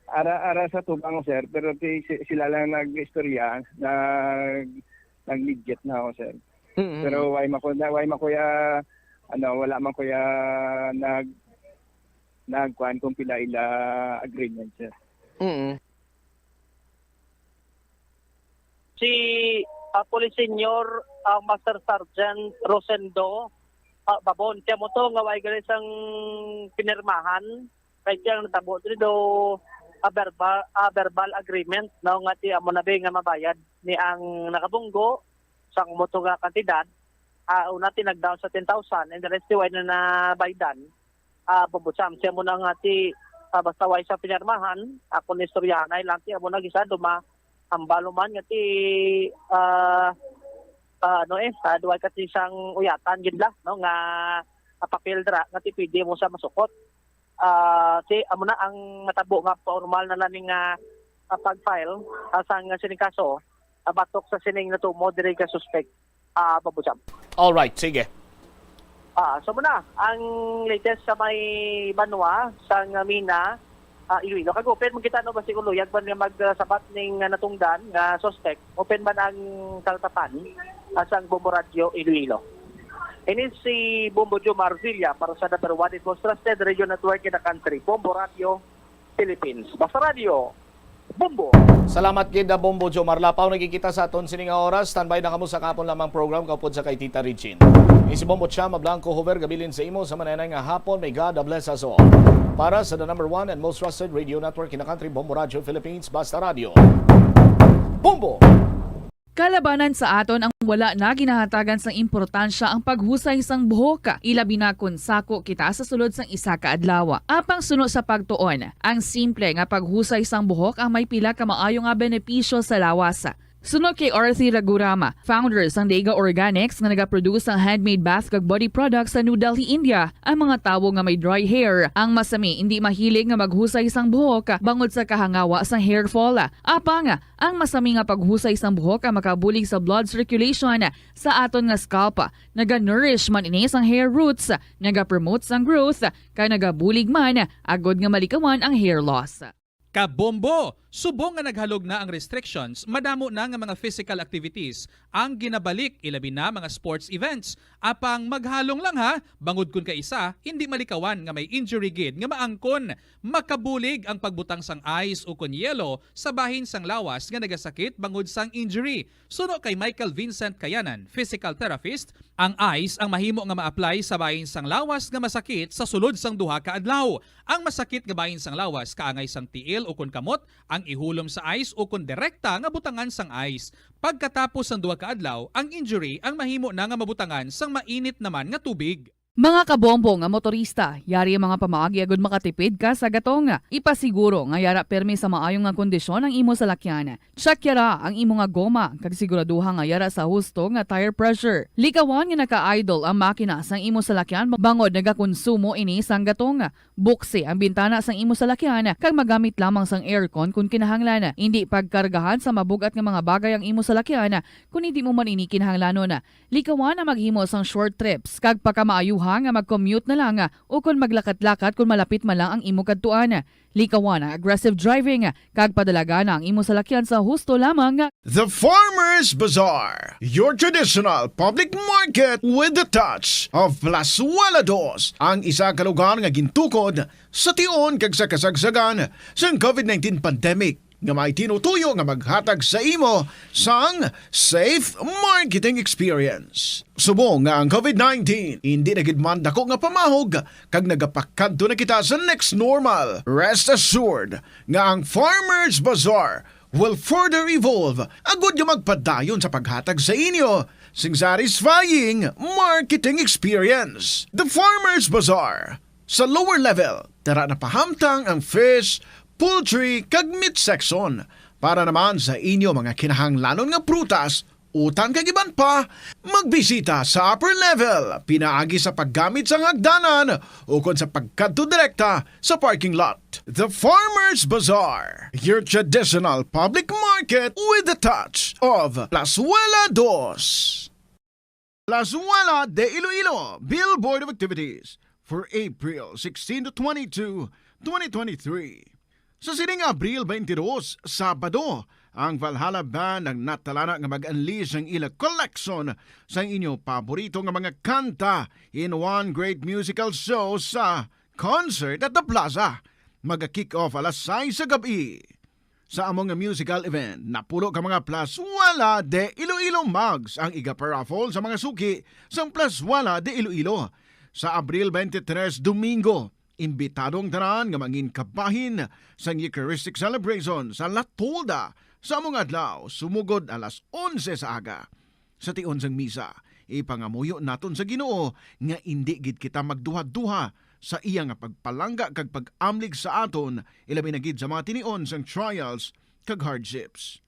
Ara sa tubang sir pero sila lang nag-istorya nag-legit na ako sir. Pero wala man kuya nagkuan kung pila ila agreement sir. Si Police Senior Master Sergeant Rosendo Babon kaya mo to nga way gali sang pinirmahan kay tiyang natabo dito verbal agreement no nga ti amo na nga mabayad ni ang nakabunggo sang moto nga kantidad una tinagdaw sa 10,000 and the rest way na baydan Bobotsam siya mo na nga ti basta way sa pinirmahan ako ni istoryanay lang ti amo na gisa duma ang baluman nga ti duway ka ti sang uyatan gid la no nga papel dra nga ti pwede mo sa masukot ti amo na ang matabo nga formal na laning nga pag-file sang sining kaso batok sa sining natumo diri ka suspect Bobotsam. All right, sige. So muna ang latest sa may Banwa sang Mina Iloilo. Kag open man kita no basi uluyag man nga magsabat ning natungdan nga suspect. Open man ang taltapan sang Bombo Radio Iloilo. Ini si Bombo Jomar Villa para sa number 1 most trusted radio network in the country, Bombo Radio Philippines. Basta Radio Bombo. Salamat gid Bombo Jomar. Lapaw nagkikita sa aton sining oras. Standby na kamo sa kapon lamang program kaupod sa kay Tita Regine. Ini si Bombo Chama Blanco Hover gabilin sa imo sa mananay nga hapon. May God bless us all. Para sa the number 1 and most trusted radio network in the country, Bombo Radio Philippines, Basta Radio Bombo. Kalabanan sa aton ang Wala na ginahatagan sang importansya ang paghusay sang buhok, ilabi na kun sako kita sa sulod sang isa ka adlaw. Apang suno sa pagtuon, ang simple nga paghusay sang buhok ang may pila ka maayo nga benepisyo sa lawas. Sunod kay Arthi Ragurama, founder sang Dega Organics nga nagaproduce ng handmade bath kag body products sa New Delhi, India. Ang mga tawo nga may dry hair, ang masami hindi mahilig nga maghusay sang buhok bangod sa kahangawa sang hair fall. Apang ang masami nga paghusay sang buhok ang makabulig sa blood circulation sa aton nga scalp. Naga-nourish man ini sang hair roots, naga-promote sang growth, kay nagabulig man agod nga malikawan ang hair loss. Kabombo! Subong nga naghalog na ang restrictions, madamo na nga mga physical activities ang ginabalik, ilabi na mga sports events. Apang maghalong lang ha, bangod kun ka isa, hindi malikawan nga may injury gid nga maangkon. Makabulig ang pagbutang sang ice o kun yelo sa bahin sang lawas nga nagasakit bangod sang injury. Suno kay Michael Vincent Kayanan, physical therapist, ang ice ang mahimo nga ma-apply sa bahin sang lawas nga masakit sa sulod sang duha ka adlaw. Ang masakit nga bahin sang lawas kaangay sang tiil o kun kamot, ang ihulom sa ice o kun direkta nga butangan sang ice. Pagkatapos sang duha ka adlaw, ang injury ang mahimo na nga mabutangan sang mainit naman nga tubig. Mga kabombo nga motorista, yari ang mga pamaagi agud makatipid ka sa gatong. Ipasiguro nga yara permi sa maayong nga kondisyon ang imo salakyan. Check yara ang imo nga goma kag siguraduha nga yara sa husto nga tire pressure. Likawan nga naka-idle ang makina sang imo salakyan bangod nagakonsumo ini sang gatong. Buksi ang bintana sang imo salakyan kag magamit lamang sang aircon kung kinahanglan. Hindi pagkargahan sa mabugat nga mga bagay ang imo salakyan kung hindi mo man ini kinahanglanon. Likawan ang maghimo sang short trips kag pagkamaayo nga mag-commute na lang o kung maglakat-lakat kung malapit man lang ang imo kadtuan. Likawan ang aggressive driving kag padalaga na ang imo salakyan sa husto lamang. The Farmers Bazaar, your traditional public market with the touch of Plazuela Dos, ang isa ka lugar nga gintukod sa tion kag sa kasagsagan sa COVID-19 pandemic nga may tinutuyo nga maghatag sa imo sang safe marketing experience. Subong nga ang COVID-19 hindi nagidman dako nga pamahog kag nagapakadto na kita sa next normal. Rest assured nga ang Farmers Bazaar will further evolve agud nga magpadayon sa paghatag sa inyo sing satisfying marketing experience. The Farmers Bazaar sa lower level tara na pahamtang ang fish, poultry kag meat section para naman sa inyo mga kinahanglanon nga prutas, utan kag iban pa, magbisita sa upper level pinaagi sa paggamit sa hagdanan o kon sa pagkadto direkta sa parking lot. The Farmers Bazaar, your traditional public market with the touch of Plazuela Dos. Plazuela de Iloilo Billboard of Activities for April 16 to 22, 2023. Sa sining Abril 22, Sabado, ang Valhalla Band ang natalana nga mag-unleash ang ila collection sa inyo paborito nga mga kanta in one great musical show sa Concert at the Plaza. Mag-kick off alas 6 sa gabi. Sa among musical event, napulo ka mga Plazuela de Iloilo mugs ang iga-paraffle sa mga suki sa Plazuela de Iloilo. Sa Abril 23, Domingo, imbitadong tanan nga mangin kabahin sa Eucharistic celebration sa La Tolda sa among adlaw sumugod alas 11 sa aga. Sa tion sang misa, ipangamuyo naton sa Ginoo nga indi gid kita magduha-duha sa iya nga pagpalangga kag pag-amlig sa aton ilabi na gid sa mga tinion sang trials kag hardships.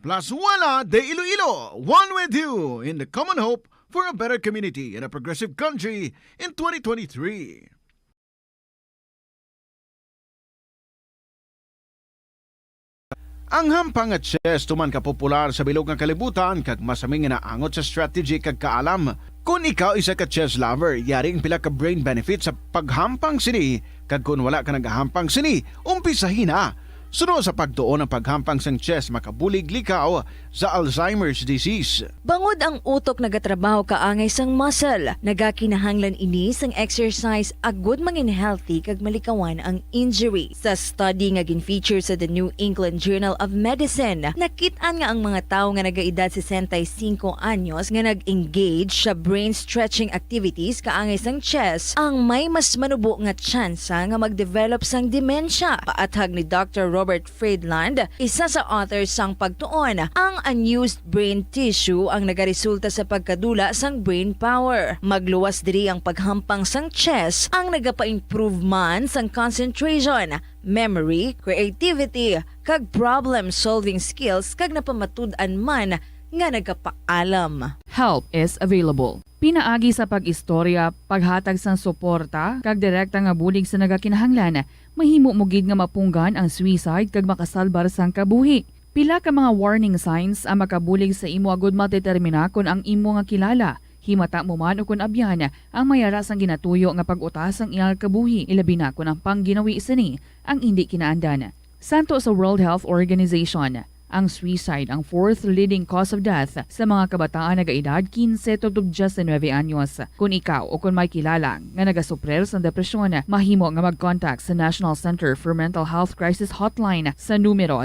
Plazuela de Iloilo, one with you in the common hope for a better community and a progressive country in 2023. Ang hampang at chess tuman ka popular sa bilog nga kalibutan kag masaming naangot sa strategy kag kaalam. Kung ikaw isa ka chess lover, yaring pila ka brain benefit sa paghampang sini kag kung wala ka nagahampang sini, umpisahin na. Sunod sa pagtuon ng paghampang sang chess makabulig likaw sa Alzheimer's disease. Bangod ang utok nagatrabaho kaangay sang muscle, nagakinahanglan ini sang exercise agud mangin healthy kag malikawan ang injury. Sa study nga gin-feature sa The New England Journal of Medicine, nakit-an nga ang mga tawo nga nagaedad 65 anyos nga nag-engage sa brain stretching activities kaangay sang chess ang may mas manubo nga tsansa nga mag-develop sang dementia. Paathag ni Dr. Robert Friedland, isa sa authors sang pagtuon, ang unused brain tissue ang nagaresulta sa pagkadula sang brain power. Magluwas diri ang paghampang sang chess ang nagapa-improve man sang concentration, memory, creativity, kag problem-solving skills kag napamatud-an man nga nagapaalam. Help is available. Pinaagi sa pag-istorya, paghatag sang suporta, kag direkta nga bulig sa nagakinahanglan, mahimo mo gid nga mapunggan ang suicide kag makasalbar sang kabuhi. Pila ka mga warning signs ang makabulig sa imo agud matedetermina kung ang imo nga kilala. Himata mo man o kung abyan ang mayara sang ginatuyo nga pag-utas ang iyang kabuhi, ilabi na kung ang pangginawi sini ang hindi kinaandan. Santo sa World Health Organization, ang suicide ang fourth leading cause of death sa mga kabataan nagaedad 15 to 19 anyos. Kung ikaw o kung may kilala nga nagasuprer sa depresyon, mahimo nga mag-contact sa National Center for Mental Health Crisis Hotline sa numero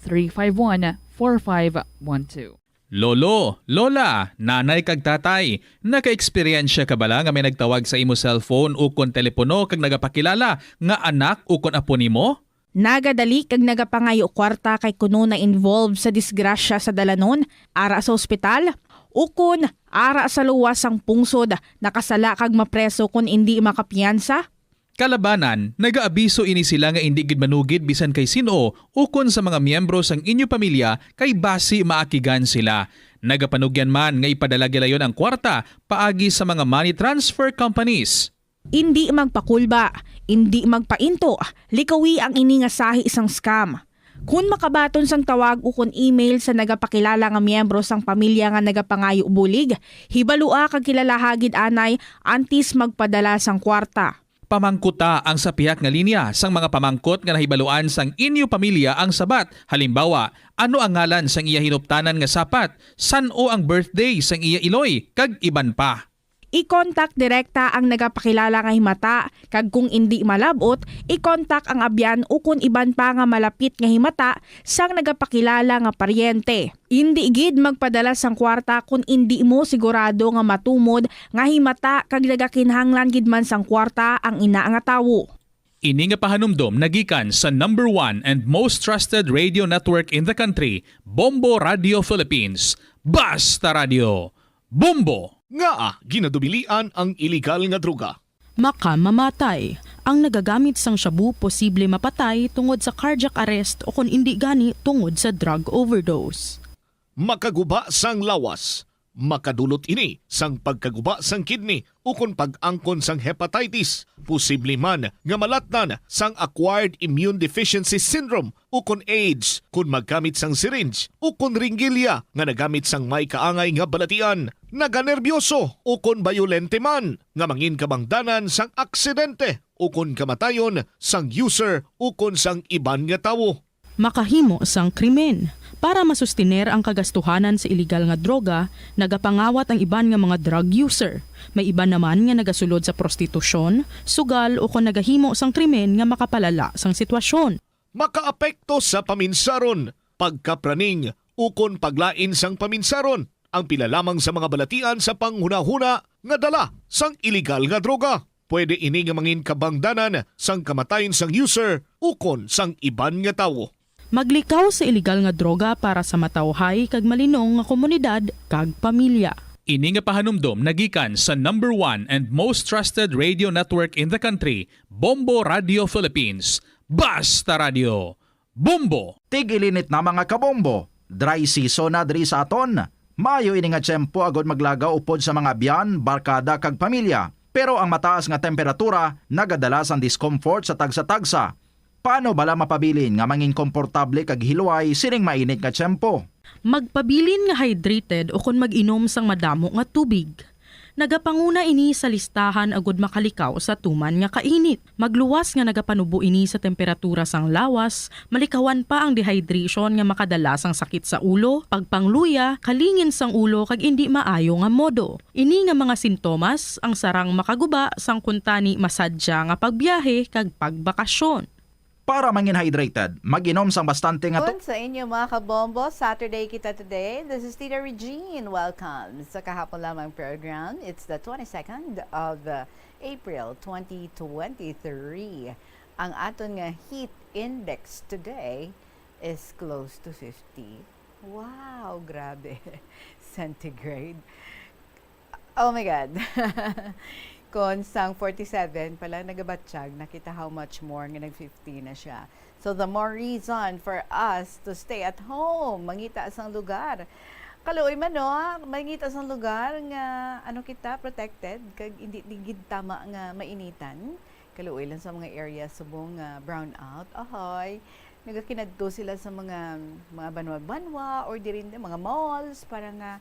0966-351-4512. Lolo, lola, nanay kag tatay, naka-eksperyensya ka bala nga may nagtawag sa imo cellphone o kon telepono kag nagapakilala nga anak o kon apo nimo? Nagadali kag nagapangayo kwarta kay kuno na involved sa disgrasya sa dalanon, ara sa ospital, ukon ara sa luwas sang pungsod, nakasala kag mapreso kun hindi makapiyansa. Kalabanan, nagaabiso ini sila nga hindi gid manugid bisan kay sino ukon sa mga miyembro sang inyo pamilya kay basi maakigan sila. Nagapanugyan man nga ipadala gilayon ang kwarta paagi sa mga money transfer companies. Hindi magpakulba, hindi magpainto, likawi ang ini nga sahi isang scam. Kung makabaton sang tawag o kun email sa nagapakilala nga miyembro sang pamilya nga nagapangayo bulig, hibalua kag kilalahagid anay antis magpadala sang kwarta. Pamangkuta ang sa piyak nga linya sang mga pamangkot nga nahibaluan sang inyo pamilya ang sabat. Halimbawa, ano ang ngalan sang iya hinuptanan nga sapat, san-o ang birthday sang iya iloy, kag iban pa. I-contact direkta ang nagapakilala nga himata, kag kung hindi malabot, i-contact ang abyan o kung iban pa nga malapit nga himata sang nagapakilala nga paryente. Hindi gid magpadala sang kwarta kung hindi mo sigurado nga matumod nga himata kag nagakinhanglan gid man sang kwarta ang ina nga tawo. Ini nga pahanumdom nagikan sa number 1 and most trusted radio network in the country, Bombo Radio Philippines. Basta Radio! Bombo! Nga ginadubilian ang iligal nga droga. Makamamatay. Ang nagagamit sang shabu posible mapatay tungod sa cardiac arrest o kung hindi gani tungod sa drug overdose. Makaguba sang lawas. Makadulot ini sang pagkaguba sang kidney o kung pag-angkon sang hepatitis. Posible man nga malatnan sang acquired immune deficiency syndrome o kung AIDS kung maggamit sang syringe o kung ringgilya nga nagamit sang may kaangay nga balatian. Naganerbiyoso o kung bayolente man nga mangin kabangdanan sang aksidente o kung kamatayon sang user o kung sang iban nga tawo. Makahimo sang krimen. Para masustiner ang kagastuhanan sa iligal nga droga, nagapangawat ang iban nga mga drug user. May iba naman nga nagasulod sa prostitusyon, sugal o kung nagahimo sang krimen nga makapalala sang sitwasyon. Makaapekto sa paminsaron, pagkapraning o kung paglain sang paminsaron. Ang pila lamang sa mga balatian sa panghuna-huna nga dala sang iligal nga droga. Pwede ini nga mangin kabangdanan sang kamatayon sang user o kung sang iban nga tawo. Maglikaw sa iligal nga droga para sa matawhay kag malinong nga komunidad kag pamilya. Ini nga pahanumdom nagikan sa number 1 and most trusted radio network in the country, Bombo Radio Philippines. Basta Radio! Bombo! Tigilinit na mga kabombo. Dry season na diri sa aton. Mayo ini nga tiyempo agod maglaga upod sa mga biyan, barkada kag pamilya. Pero ang mataas nga temperatura nagadala sang discomfort sa tagsa-tagsa. Paano bala mapabilin nga manging komportable kag hilway sining mainit nga tiyempo? Magpabilin nga hydrated o kung mag-inom sang madamo nga tubig. Nagapanguna ini sa listahan agud makalikaw sa tuman nga kainit. Magluwas nga nagapanubo ini sa temperatura sang lawas, malikawan pa ang dehydration nga makadala sang sakit sa ulo, pagpangluya, kalingin sang ulo kag indi maayo nga modo. Ini nga mga sintomas ang sarang makaguba sang kuntani masadya nga pagbiyahe kag pagbakasyon. Para mangin hydrated, mag-inom sang bastante nga Good sa inyo mga kabombo, Saturday kita today. This is Tita Regine. Welcome sa kahapon lamang program. It's the 22nd of April 2023. Ang aton nga heat index today is close to 50. Wow, grabe. Centigrade. Oh my God. Kung sang 47 pala nagabatsyag, nakita how much more nga nag-50 na siya. So the more reason for us to stay at home, mangita sa lugar. Kaluoy man no, mangita sa lugar nga ano kita protected kag hindi digid tama nga mainitan. Kaluoy lang sa mga area subong brown out. Ahoy. Nagakinadto sila sa mga banwa-banwa or di rin mga malls para nga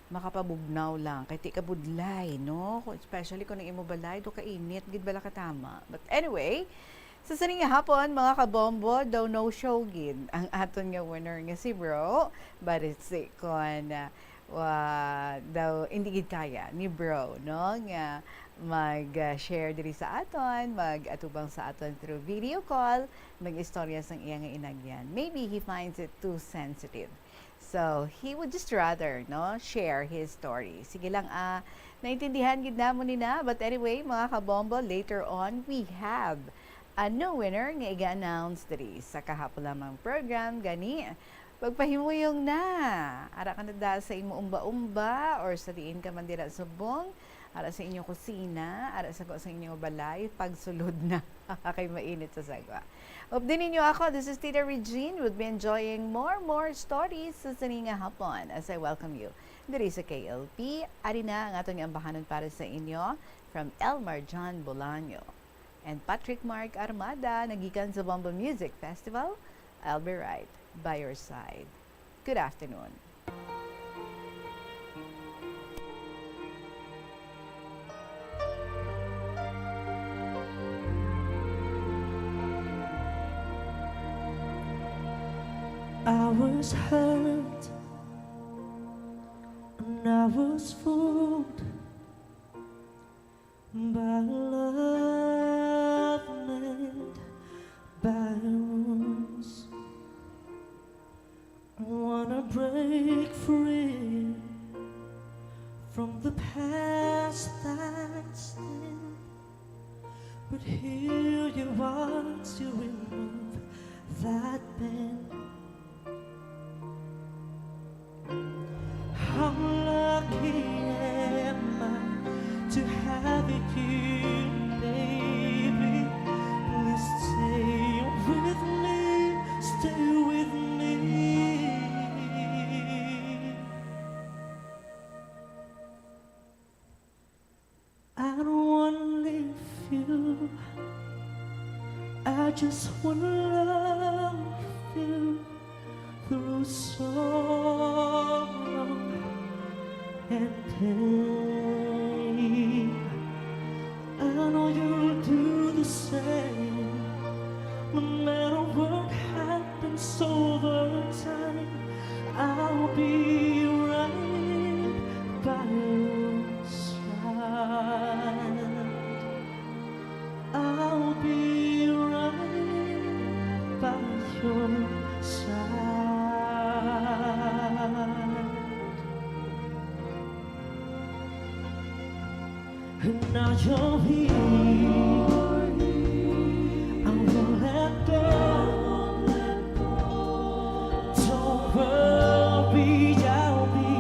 makapabugnaw lang kay ti kabudlay no, especially kung ang imo balay do kainit gid bala katama. But anyway, sa saning nga hapon mga kabombo daw no show gid ang aton nga winner nga si Bro, but it's kon daw hindi gid kaya ni Bro no nga mag-share diri sa aton, mag-atubang sa aton through video call, mag-istorya sang iya nga inagyan. Maybe he finds it too sensitive. So, he would just rather, no, share his story. Sige lang, naintindihan gid namo nina. But anyway, mga kabombo, later on, we have a new winner nga i-announce diri sa kahapon lamang program. Gani, pagpahimuyong na. Ara ka na da sa imo umba-umba or sa diin ka man dira subong. Ara sa inyong kusina, ara sa inyong balay, pagsulod na kay mainit sa sagwa. Update ninyo ako, this is Tita Regine. We'll be enjoying more stories sa saninga hapon as I welcome you diri sa KLP. Ari na ang atong ambahanon para sa inyo from Elmar John Bolaño and Patrick Mark Armada, nagikan sa Bombo Music Festival. I'll be right by your side. Good afternoon. I was hurt and I was fooled by love made by wounds. I wanna break free from the past that's still, but here you are to remove that pain. How lucky am I to have you, baby? Please stay with me, stay with me. I don't wanna leave you, I just wanna love you through sorrow and pain. I know you'll do the same, no matter what happens over time. I'll be right by your side. I'll be right by your side. And now you're here, I won't let go. Don't worry, I'll be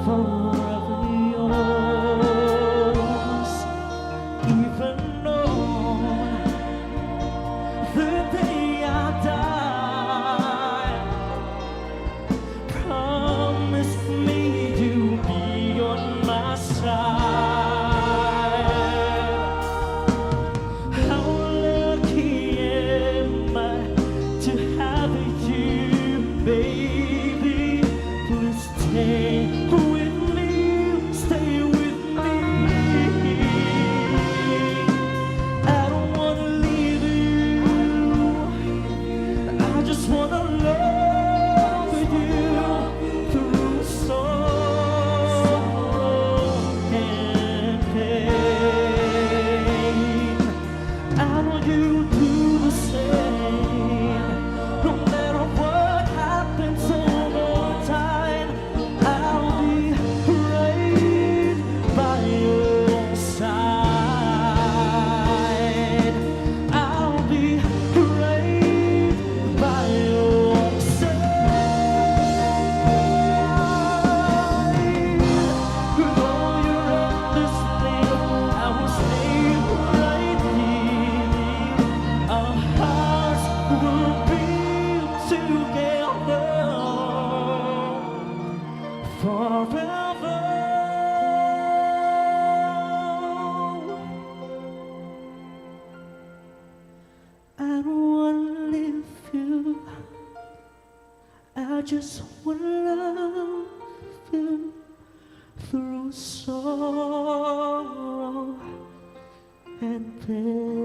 forever yours. Even on the day I die, promise me you'll be on my side. together forever. I don't wanna leave you. I just wanna love you through sorrow and pain.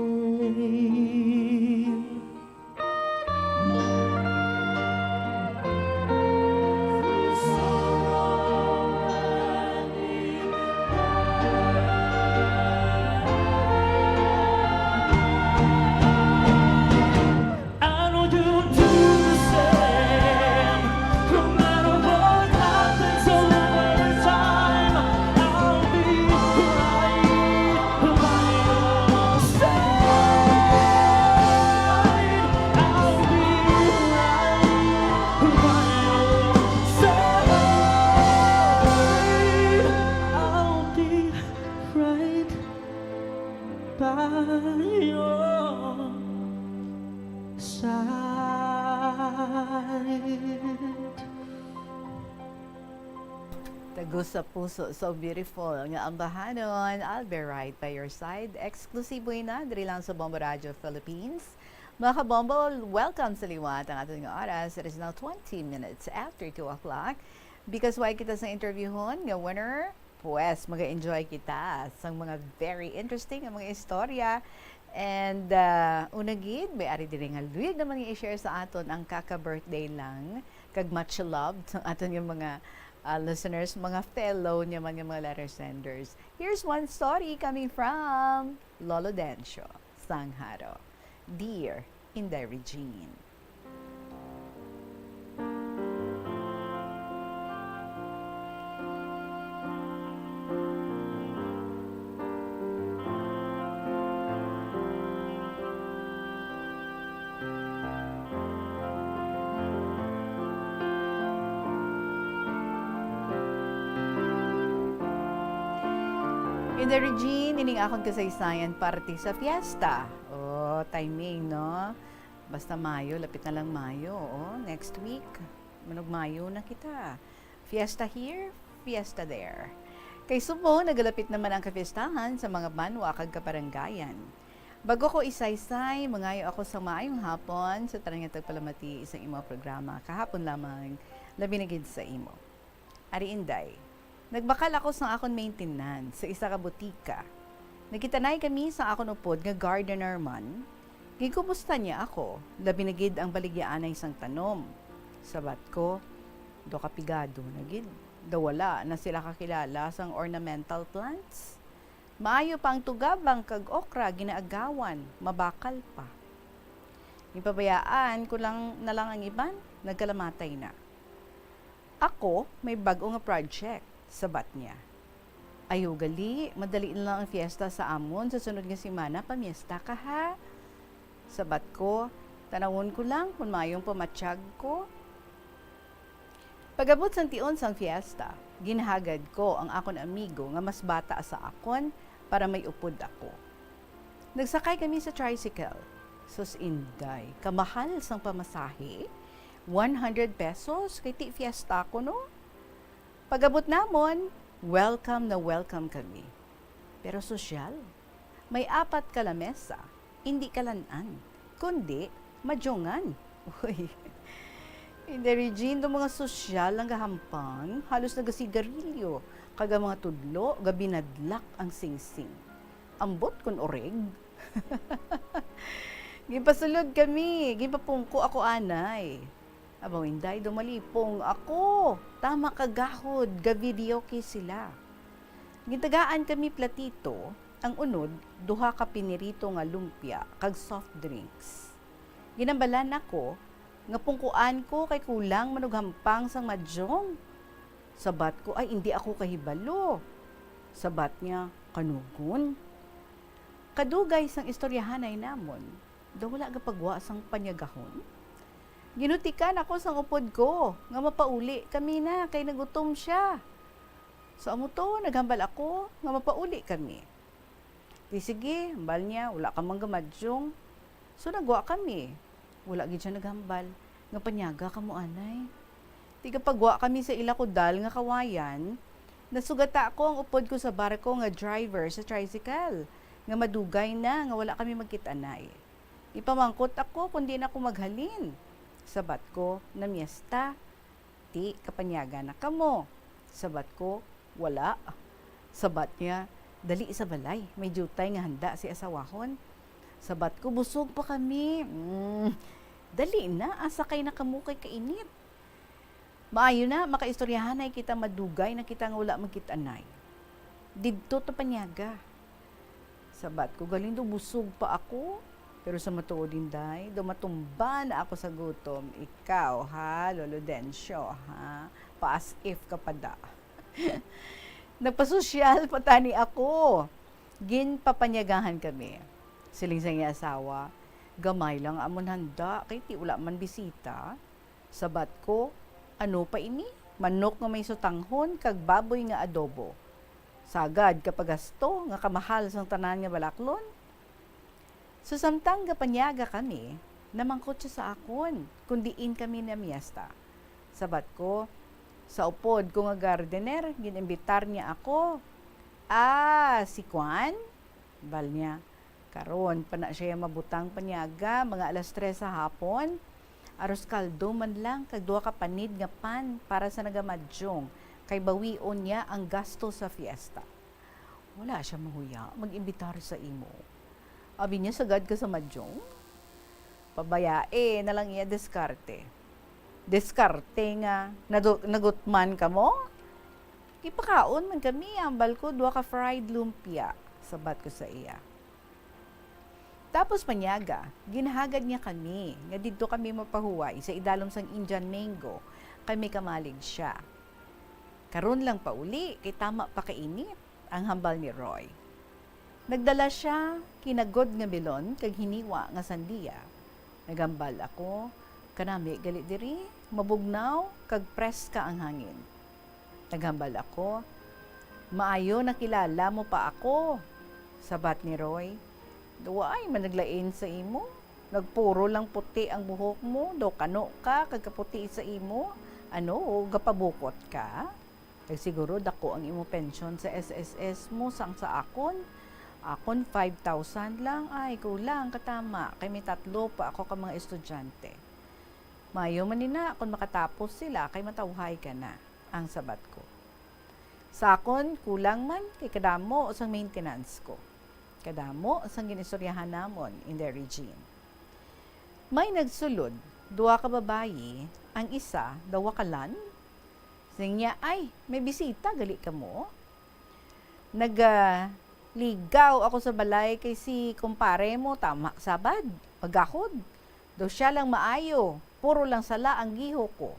I know you do the same. No matter what happens over time, I'll be right by your side. I'll be right by your side. I'll be right by your side. Tagus sa puso, so beautiful. Nga ang bahanon, I'll be right by your side. Exclusive na, diri lang sa Bombo Radio Philippines. Mga kabombo, welcome sa liwat ang ating oras. It is now 20 minutes after 2 o'clock. Because why kita sa interviewon, nga winner, pues mag-enjoy kita sa mga very interesting ang mga istorya. And unagid, may ari din nga luyag naman i-share sa aton ang kaka-birthday lang. Kag much loved sa aton yung mga listeners, mga fellow niya mga letter senders. Here's one story coming from Lolo Dencio Sangharo. Dear Inday Regine. Inday Regine, ining akong kasaysayan party sa fiesta. Oh, timing, no? Basta Mayo, lapit na lang Mayo. Oh, next week, manog Mayo na kita. Fiesta here, fiesta there. Kay Subo, nagalapit naman ang kapiestahan sa mga banwa kag kaparangayan. Bago ko isaysay, mangayo ako sa maayong hapon sa tarang tagpalamati isang imo programa. Kahapon lamang, labi na gid sa imo. Ari Inday, nagbakal ako sa akong maintenance sa isa ka butika. Nakitanay kami sa akong upod nga gardener man. Gikumusta niya ako, labi na gid ang baligyan na isang tanom. Sabat ko, do kapigado na gid. Dawala na sila kakilala sang ornamental plants. Maayo pa ang tugabang kag okra ginaagawan, mabakal pa. Ipabayaan ko lang na lang ang iban, nagkalamatay na. Ako, may bago nga project. Sabat niya. Ayaw gali, madali lang ang fiesta sa amon sa sunod nga simana, pamiesta ka ha. Sabat ko, tanawon ko lang kung mayong pamatsyag ko. Pagabot sang tion sang fiesta, ginhagad ko ang akon amigo nga mas bata sa akon para may upod ako. Nagsakay kami sa tricycle. Sus Inday, kamahal sang pamasahe. 100 pesos kay ti fiesta ko no. Pagabot namon, welcome na welcome kami. Pero sosyal, may 4 ka lamesa, hindi kalanan, kundi madyongan. Uy, Inday Regine, do mga sosyal ang gahampang, halos nagasigarilyo, kaga mga tudlo, gabinadlak ang singsing. Ambot kun oreg. Gipasulod kami, gipapungko ako anay. Abaw Inday, dumalipong ako. Tama kagahod, ga-video kay sila. Gitagaan kami platito, ang unod, duha ka pinirito nga lumpia, kag soft drinks. Ginambalan ako, nga pungkuan ko kay kulang manughampang sang madyong. Sabat ko, ay hindi ako kahibalo. Sabat niya, kanugon. Kadugay sang istoryahan ay namon, daw wala gapagwa sang panyagahon. Ginutikan ako sa upod ko, nga mapauli kami na, kay nagutom siya. Sa amo to, naghambal ako, nga mapauli kami. Di sige, hambal niya, wala ka mang gamadyong. So nagwa kami, wala gid siya naghambal. nga panyaga ka mo anay. Tiga pagwa kami sa ila ko dal nga kawayan, nasugata ako ang upod ko sa barko nga driver sa tricycle, nga madugay na nga wala kami magkitanay. Ipamangkot ako kundi na ako maghalin. Sabat ko na miesta, ti kapanyaga na kamo. Sabat ko, wala. Sabat niya, dali sa balay, may jutay nga handa si asawahon. Sabat ko, busog pa kami. Dali na, asakay na kamo kay kainit. Maayo na, makaistoryahan ay kita madugay na kita nga wala magkitanay. Didto ta panyaga. Sabat ko, galing do busog pa ako. Pero sa matuod dinday, do matumba na ako sa gutom. Ikaw ha, Lolo Dencio ha. Paas if ka pa da. Nagpasosyal patani ako. Ginpapanyagahan kami. Siling sa nga asawa, gamay lang amon handa, kay ti wala man bisita. Sabat ko, ano pa ini? Manok nga may sutanghon, kag baboy nga adobo. Sagad kapag gasto, nga kamahal sang tanan nga balaklon. Susamtang gapanyaga kami, namangkot siya sa akon, kundiin kami na miesta. Sabat ko, sa upod ko nga gardener, ginimbitar niya ako. Si Juan? Bal niya, karon pa na siya mabutang panyaga, mga alas 3 sa hapon. Aros kaldo man lang, kagduwa ka panid nga pan para sa nagamadyong, kay bawion niya ang gasto sa fiesta. Wala siya mahuya, mag-imbitar sa imo. Abi niya, sagad ka sa madyong? Pabayae na lang iya diskarte. Diskarte nga, nagutman ka mo? Ipakaon man kami, ambal ko, duwa ka fried lumpia, sabat ko sa iya. Tapos panyaga, ginahagad niya kami, nga dito kami mapahuway sa idalom sang Indian mango, kami kamalig siya. Karon lang pa uli, kay tama pa kainit, ang hambal ni Roy. Nagdala siya, kinagod nga bilon, kag hiniwa nga sandiya. Nagambal ako, kanami galit diri, mabugnaw, kag press ka ang hangin. Naghambal ako, maayo nakilala mo pa ako, sabat ni Roy. Duway, managlain sa imo. Nagpuro lang puti ang buhok mo. Daw kano ka, kagkaputi sa imo. Ano, gapabukot ka? Siguro dako ang imo pension sa SSS mo, sang sa akon. Akon, 5,000 lang. Ay, kulang, katama. Kay may 3 pa ako ka mga estudyante. Mayo manina, kung makatapos sila, kay matawhay ka na. Ang sabat ko. Sa akon, kulang man, kay kadamo o sang maintenance ko. Kadamo sang ginistoryahan namon in the regime. May nagsulod, 2 ka babayi, ang isa, dawakalan. Singya, ay, may bisita, gali ka mo. Ligaw ako sa balay kay si kumpare mo, tama, sabad, magahod. Daw siya lang maayo, puro lang sala ang giho ko.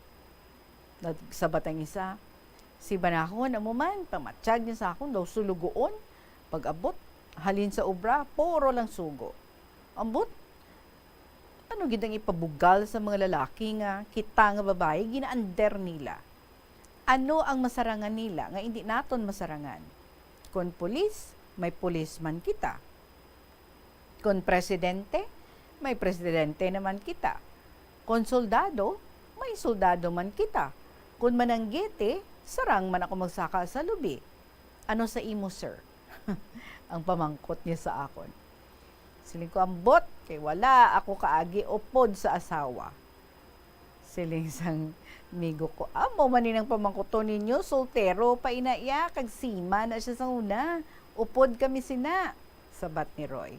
Nagsabat ang isa, si banahon mo man, pamatsyag niya sa akon, daw sulugoon, pag-abot, halin sa obra, puro lang sugo. Ambot, ano gidang ipabugal sa mga lalaki nga, kita nga babae, ginaander nila. Ano ang masarangan nila nga hindi naton masarangan? Kung pulis, may pulisman kita. Kung presidente, may presidente naman kita. Kung soldado, may soldado man kita. Kung mananggete, sarang man ako magsaka sa lubi. Ano sa imo, sir? Ang pamangkot niya sa akon. Siling ko ambot, kay wala ako kaagi upod sa asawa. Siling sang migo ko, amo maninang pamangkoto ninyo, soltero pa inaiya, kag sima na siya sa una. Upod kami sina, sabat ni Roy.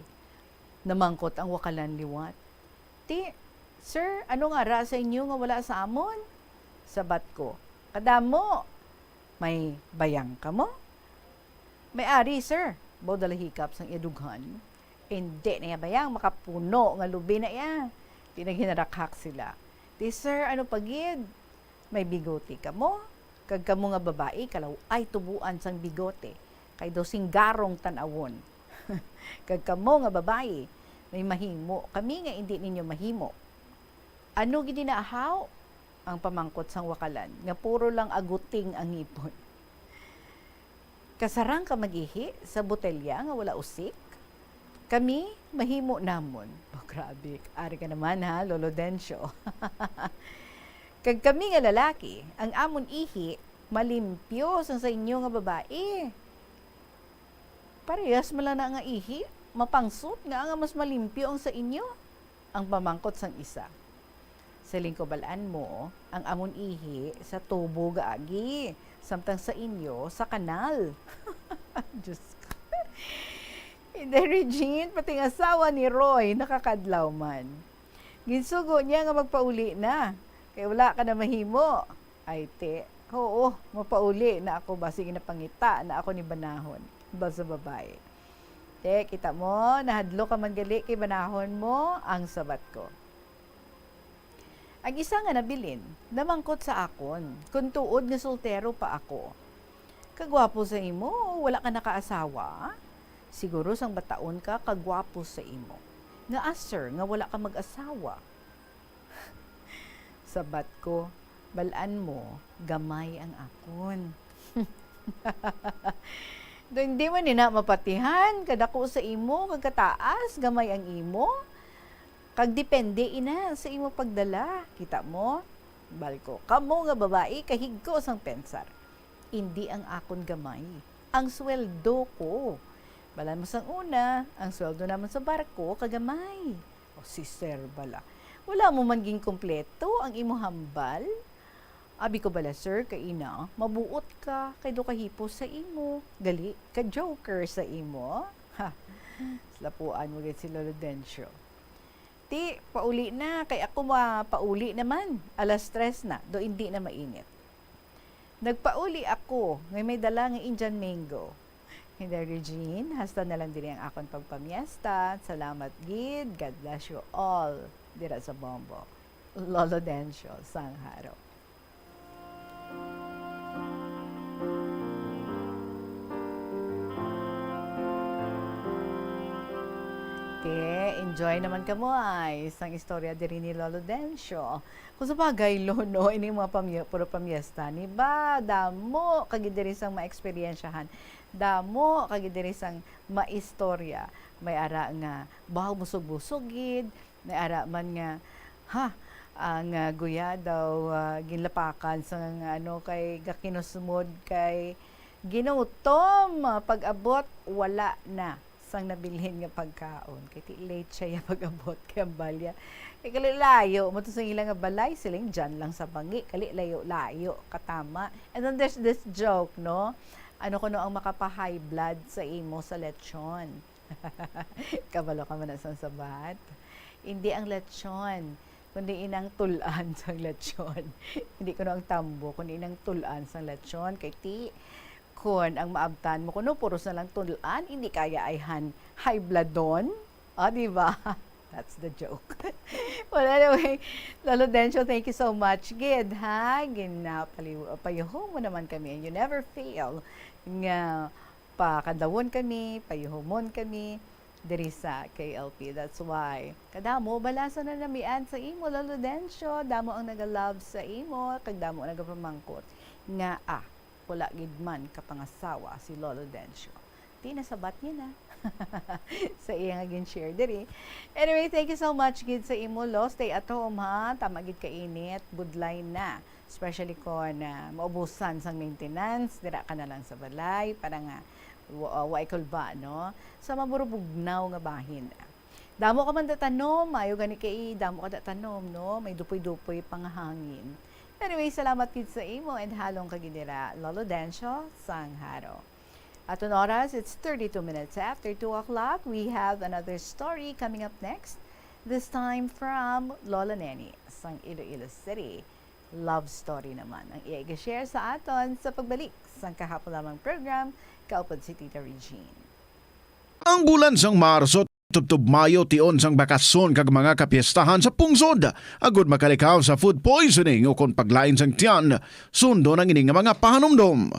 Namangkot ang wakalan liwat. Ti, sir, ano nga ra sa inyo nga wala sa amon? Sabat ko, kadamo, may bayang ka mo? May ari, sir. Baudala hikap sang idughan. Hindi na bayang makapuno nga lubi na iya. Pinaghinarakhak sila. Di, sir, ano pagid? May bigote ka mo? Kag kamo nga babae, kalaw ay tubuan sang bigote. Kay daw singgarong tanawon. Kag kamo nga babae, may mahimo. Kami nga hindi ninyo mahimo. Ano gid naahaw? Ang pamangkot sang wakalan, nga puro lang aguting ang ngipon. Kasarang ka magihi sa botelya nga wala usik? Kami, mahimo namon. Oh, grabe. Ari ka naman ha, Lolo Dencio. Kag kami nga lalaki, ang amon ihi, malimpyo sa inyo nga babae. Parehas mala na nga ihi, mapangsot nga mas malimpyo ang sa inyo. Ang pamangkot sang isa. Sa lingkobalaan mo, ang amon ihi sa tubo gaagi, samtang sa inyo sa kanal. Diyos ko. Hindi, Regine, pati ang asawa ni Roy, nakakadlaw man. Ginsugo niya nga magpauli na. Kaya wala ka na mahimo. Ay, te, oo, mapauli na ako ba? Sige na pangita na ako ni Banahon. Ba sa babae. Te, kita mo, nahadlo ka man gali kay Banahon mo, ang sabat ko. Ang isa nga nabilin, namangkot sa akon, kung tuod nga soltero pa ako. Kagwapo sa imo, wala ka nakaasawa? Siguro sang bataon ka, kagwapo sa imo. Nga sir, nga wala ka mag-asawa. Sabat ko, balaan mo, gamay ang akon. Do hindi man nina mapatihan, kadako sa imo, kagkataas, gamay ang imo. Kag depende ina sa imo pagdala. Kita mo, balko, kamo nga babae, kahigko sang pensar. Hindi ang akon gamay. Ang sweldo ko. Balan mo sang una, ang sweldo naman sa barko, kagamay. O si Sir bala. Wala mo man ging kompleto ang imo hambal. Abi ko bala, sir, kay ina, mabuot ka, kay do kahipo sa imo. Gali, ka joker sa imo. Ha, slapuan mo gid si Lolo Dencio. Ti, pauli na, kay ako pauli naman. Alas 3 na, do hindi na mainit. Nagpauli ako, may dala nga Indian mango. Hindi, Regine, hasta na lang din ang akong pagpamiesta. Salamat, gid. God bless you all. Dira sa Bombo. Lolo Dencio, Sangharo. Enjoy naman ka mo ay isang istorya diri ni Lolo Dencio. Kung sa bagay, Lolo, ini mga puro pamiesta ni ba, damo, kagidiri sang ma-experiensyahan. Damo, kagidiri sang ma-istorya. May ara nga, bahaw busog-busogid, may ara man nga, ang guya daw ginlapakan sa kay gakinusmod kay ginutom, pag-abot, wala na sang nabilhin nga pagkaon. Kaya ti late siya pag-abot kay Ambalya. Kaya kalilayo, matusang ilang nga balay, siling dyan lang sa bangi. Kalilayo-layo, katama. And then there's this joke, no? Ano ko no ang makapa-high blood sa imo sa lechon. Kabalo ka man sa sabat. Hindi ang lechon, kundi inang tulan sa lechon. Hindi ko no ang tambo, kundi inang tulan sa lechon. Kay ti, kun ang maabtan mo kuno puros na lang tulan, hindi kaya ayhan high blood doon. Di ba? That's the joke. Well, anyway, Lolo Dencio, thank you so much. Gid, ha? Payuhong mo naman kami. And you never fail. Nga, pakadawon kami, payuhumon kami, diri sa KLP. That's why, kadamo, balasa na namian sa imo, Lolo Dencio. Damo ang nagalove sa imo, kagdamo ang nagapamangkot. Nga, wala gid man kapangasawa si Lolo Dencio. Di nasabat niya na. Sa iya nga gin-share diri. Anyway, thank you so much gid sa imo, Lo. Stay at home, ha. Tama gid kainit, budlay na. Especially kung maubusan sang maintenance, dira ka na lang sa balay para nga way kulba, no? Sa maburubugnaw nga bahin. Damo ka man tanom, ayo gani kay damo ka tanom, no? May dupoy-dupoy pang hangin. Anyway, salamat kid sa imo and halong kagidira. Lolo Dencio, Sangharo. At on oras, it's 32 minutes after 2 o'clock. We have another story coming up next. This time from Lola Neni, sang Iloilo City. Love story naman ang i-share sa aton sa pagbalik sa kahapon lamang program, kaupod si Tita Regine. Ang bulan sang Marso, tubtub Mayo tion sang bakasyon kag mga kapiestahan sa pungsod. Agud makalikaw sa food poisoning o kon paglain sang tiyan, sundo ng ining mga pahanumdom.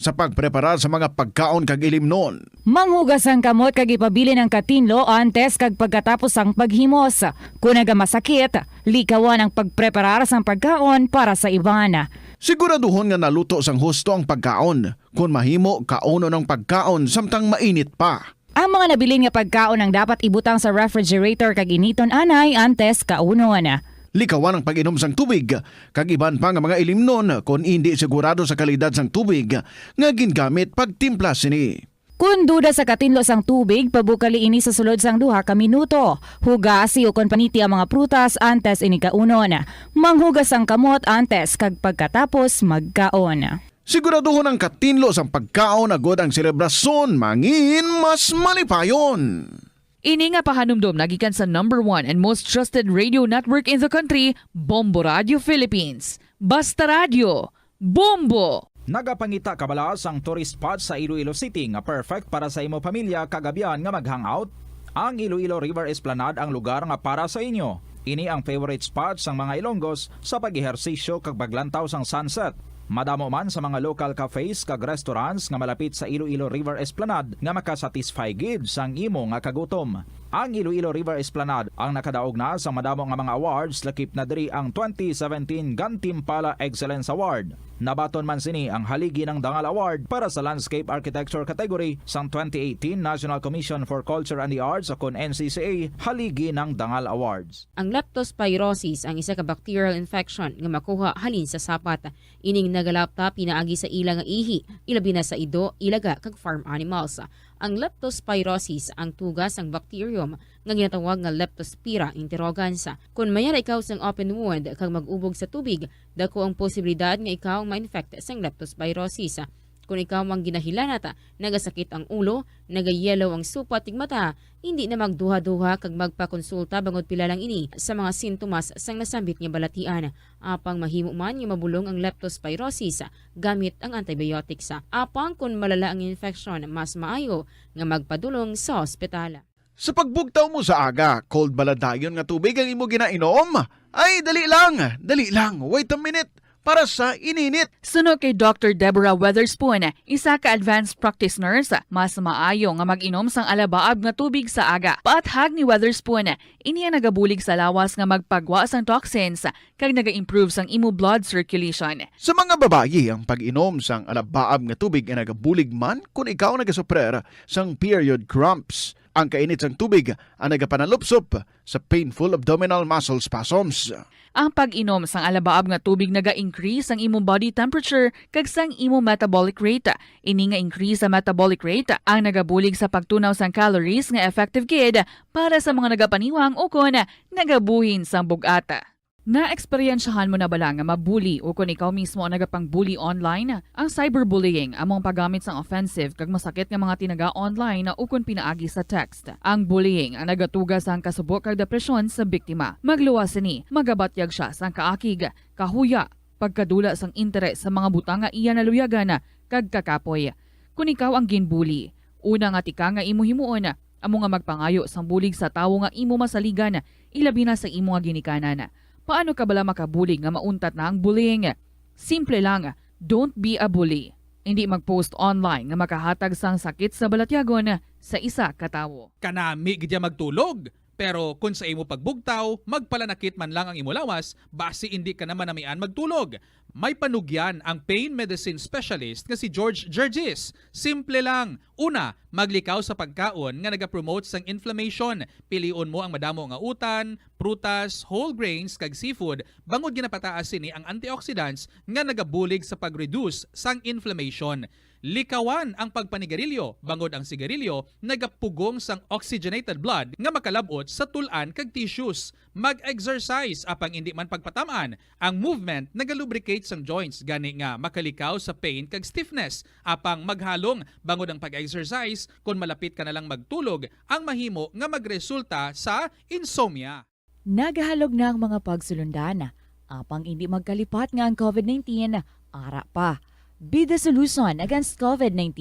Sa pagpreparar sa mga pagkaon kag ilimnon. Manghugas ang kamot kag ipabili ng katinlo antes kag pagkatapos ang paghimos. Kung nagamasakit, likawan ang pagpreparar sang pagkaon para sa iban. Siguraduhon nga naluto sang husto ang pagkaon. Kung mahimo, kauno ng pagkaon samtang mainit pa. Ang mga nabilin nga pagkaon ang dapat ibutang sa refrigerator kag initon anay antes kaunon. Likawan ang pag-inom sang tubig, kag iban pa nga mga ilimnon kung hindi sigurado sa kalidad sang tubig nga gingamit pagtimpla sini. Kung duda sa katinlo sang tubig, pabukali ini sa sulod sang 2 ka minuto. Hugasi o kon paniti ang mga prutas antes ini kaunon. Manghugas ang kamot antes kag pagkatapos magkaon. Siguraduhon ang katinlo sang pagkaon agod ang serebrasyon mangin mas malipayon. Ini nga pahanumdom nagikan sa #1 and most trusted radio network in the country, Bombo Radio Philippines. Basta Radio, Bombo! Nagapangita kabalas ang tourist spot sa Iloilo City nga perfect para sa imo pamilya kagabihan nga mag-hangout. Ang Iloilo River Esplanade ang lugar nga para sa inyo. Ini ang favorite spot sang mga Ilonggos sa pag-ehersisyo kag paglantaw sang sunset. Madamo man sa mga local cafes kag restaurants nga malapit sa Iloilo River Esplanade nga makasatisfy gid sang imo nga kagutom. Ang Iloilo River Esplanade ang nakadaog na sa madamo nga mga awards lakip na diri ang 2017 Gantimpala Excellence Award. Nabaton man sini ang haligi ng Dangal Award para sa Landscape Architecture category sang 2018 National Commission for Culture and the Arts o kon NCCA haligi ng Dangal Awards. Ang leptospirosis ang isa ka bacterial infection nga makuha halin sa sapat. Ining nagalapta pinaagi sa ilang nga ihi, ilabi na sa ido, ilaga kag farm animals. Ang leptospirosis ang tugas ang bacterium nga ginatawag nga Leptospira interrogans. Kung mayara ikaw sang open wound kag mag-ubog sa tubig, dako ang posibilidad nga ikaw ma-infect sang leptospirosis. Kung ikaw ang ginahilanata, nagasakit ang ulo, nagayelo ang supat tig mata, hindi na magduha-duha kag magpakonsulta bangod pila lang ini sa mga sintomas sang nasambit nga balatian. Apang mahimo man nga mabulong ang leptospirosis gamit ang antibiotics. Apang kung malala ang infection, mas maayo nga magpadulong sa ospital. Sa pagbugtaw mo sa aga, cold baladayon nga tubig ang imo ginainom? Ay, dali lang, wait a minute. Para sa ininit. Suno kay Dr. Deborah Weatherspoon, isa ka advanced practice nurse, mas maayo nga mag-inom sang alabaab nga tubig sa aga. Paathag ni Weatherspoon, iniya nagabulig sa lawas nga magpagwa sang toxins kag naga-improve sang imo blood circulation. Sa mga babayi, ang pag-inom sang alabaab nga tubig ay nagabulig man kung ikaw nagasuprer sang period cramps. Ang kainit sang tubig ang nagapanalupsop sa painful abdominal muscle spasms. Ang pag-inom sang alabaab nga tubig naga-increase ang imong body temperature kag sang imong metabolic rate. Ini nga increase sa metabolic rate ang nagabulig sa pagtunaw sang calories nga effective gid para sa mga nagapaniwang o kon nagabuhin sang bugata. Na-eksperyensyahan mo na bala nga mabuli o kung ikaw mismo ang nagapang-bully online? Ang cyberbullying among paggamit sang offensive kag masakit nga mga tinaga online na ukon pinaagi sa text. Ang bullying ang nagatugas sang kasubok kag depresyon sa biktima. Magluwas ni, magabatyag siya sang kaakig, kahuya, pagkadula sang interes sa mga butang nga iya naluyagan kag kakapoy. Kung ikaw ang ginbully, una nga tika nga imo himuon, amo nga magpangayo sang bulig sa tawo nga imo masaligan, ilabi na sa imo nga ginikanan. Paano ka bala makabulig nga mauntat na ang bullying? Simple lang, don't be a bully. Hindi mag-post online nga makahatag sang sakit sa balatyagon sa isa ka tawo. Kanami gidya magtulog. Pero kung sa imo pagbugtaw, magpalanakit man lang ang imo lawas, basi hindi ka naman namian magtulog. May panugyan ang pain medicine specialist nga si George Gergis. Simple lang. Una, maglikaw sa pagkaon nga nagapromote sang inflammation. Piliun mo ang madamo nga utan, prutas, whole grains kag seafood bangod ginapataas ni ang antioxidants nga nagabulig sa pag-reduce sang inflammation. Likawan ang pagpanigarilyo, bangod ang sigarilyo, nagapugong sang oxygenated blood nga makalabot sa tulan kag tissues. Mag-exercise apang hindi man pagpatamaan. Ang movement nagalubricate sang joints gani nga makalikaw sa pain kag stiffness. Apang maghalong bangod ang pag-exercise kung malapit ka na lang magtulog, ang mahimo nga magresulta sa insomnia. Nagahalog na ang mga pagsulundan. Apang hindi magkalipat nga ang COVID-19, ara pa. Be the solution against COVID-19.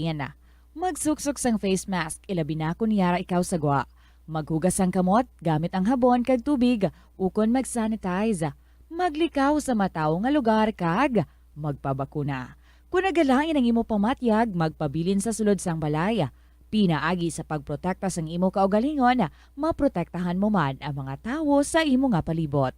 Magsuksok sang face mask, ilabi na kung yara ikaw sagwa. Maghugas ang kamot, gamit ang habon kag tubig, ukon mag-sanitize. Maglikaw sa mataw nga lugar kag magpabakuna. Kung nagalangin ang imo pamatyag, magpabilin sa sulod sang balay. Pinaagi sa pagprotekta sang imo kaugalingon, maprotektahan mo man ang mga tawo sa imo nga palibot.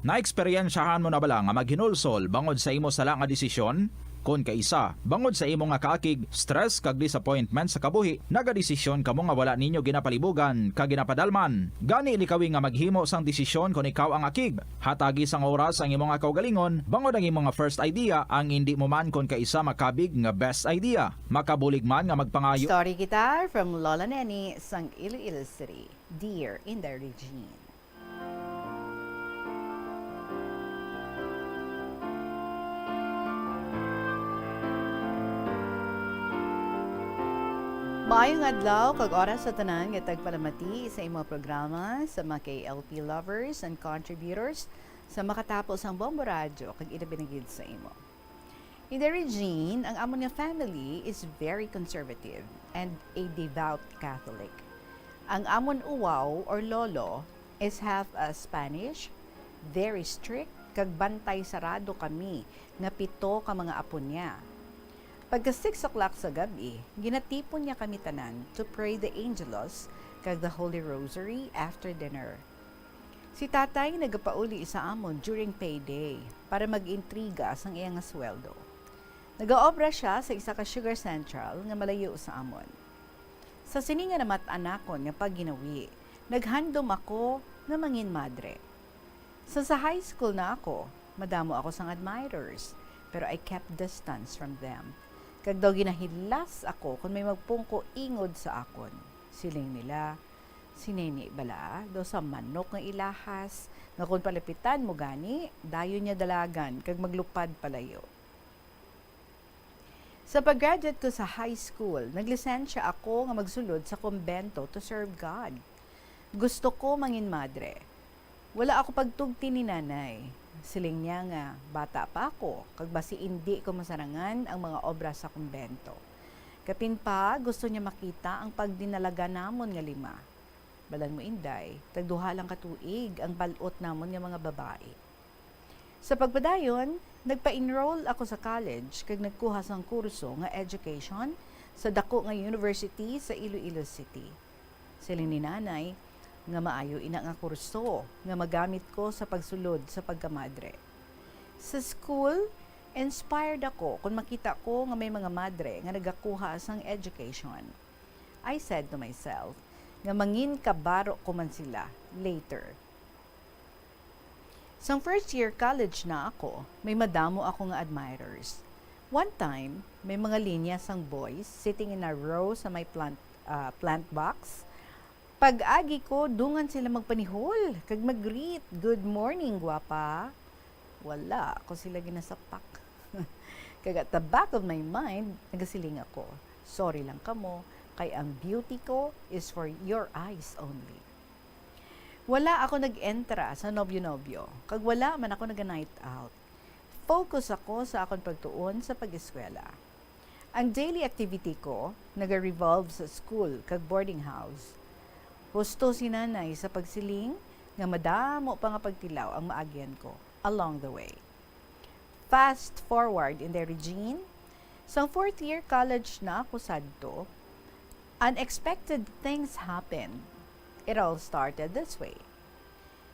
Na-eksperyensyahan mo na bala nga maghinulsol bangod sa imo sala nga desisyon? kon kaisa. Bangod sa imo nga kaakig, stress kag disappointment sa kabuhi, nagadesisyon kamo nga wala ninyo ginapalibugan kag ginapadalman. Gani ilikawi nga maghimo sang desisyon kon ikaw ang akig. Hatagi sang oras ang imo nga kaugalingon, bangod ang imo nga first idea ang hindi mo man kon kaisa makabig nga best idea. Makabulig man nga magpangayo. Story Guitar from Lola Neni sang Iloilo City. Dear Inday Regine. Maayong adlaw kag oras sa tanan nga tagpalamati sa imong programa sa mga KLP lovers and contributors sa makatapos ang Bombo Radyo kag inabinigid sa imo. In the Regine, ang amon nga family is very conservative and a devout Catholic. Ang amon uwaw or lolo is half Spanish, very strict, kag bantay sarado kami nga 7 ka mga apo niya. Pagka 6 o'clock sa gabi, ginatipon niya kami tanan to pray the Angelus kag the Holy Rosary after dinner. Si tatay nagapauli sa amon during payday para mag-intriga sang iyang sweldo. Nagaobra siya sa isa ka sugar central nga malayo sa amon. Sa sininga na mat-anakon nga pagginawi, naghandom ako nga mangin madre. Sa high school na ako, madamo ako sang admirers, pero I kept distance from them. Kag daw ginahidlas ako kung may magpungko ingod sa akon. Siling nila, sineni bala, daw sa manok nga ilahas, nga kung palapitan mo gani, dayon niya dalagan, kag maglupad palayo. Sa pag-graduate ko sa high school, naglisensya ako nga magsulod sa kumbento to serve God. Gusto ko mangin madre. Wala ako pagtugti ni nanay. Siling niya nga, bata pa ako, kag basi hindi ko masarangan ang mga obra sa kumbento. Kapin pa, gusto niya makita ang pagdinalaga namon nga 5. Balan mo inday, tagduha lang katuig ang balot namon nga mga babae. Sa pagpadayon, nagpa-enroll ako sa college kag nagkuha sang kurso nga education sa dako nga university sa Iloilo City. Siling ni nanay, nga maayo ina nga kurso nga magamit ko sa pagsulod sa pagkamadre. Sa school, inspired ako kung makita ko nga may mga madre nga nagakuha sang education. I said to myself, nga mangin kabaro ko man sila later. Sang first year college na ako, may madamo ako nga admirers. One time, may mga linya sang boys sitting in a row sa may plant box. Pag-agi ko, dungan sila magpanihol, kag mag-greet, good morning, gwapa. Wala, ako sila ginasapak. Kag at the back of my mind, nagasiling ako, sorry lang kamo, kay ang beauty ko is for your eyes only. Wala ako nag-entra sa nobyo-nobyo, kag wala man ako nag-night out. Focus ako sa akong pagtuon sa pag-eskwela. Ang daily activity ko, nag-revolve sa school, kag boarding house. Husto si nanay sa pagsiling nga madamo pa nga pagtilaw ang maagyan ko along the way. Fast forward in the Regine, sa 4th year college na ako sadto, unexpected things happened. It all started this way.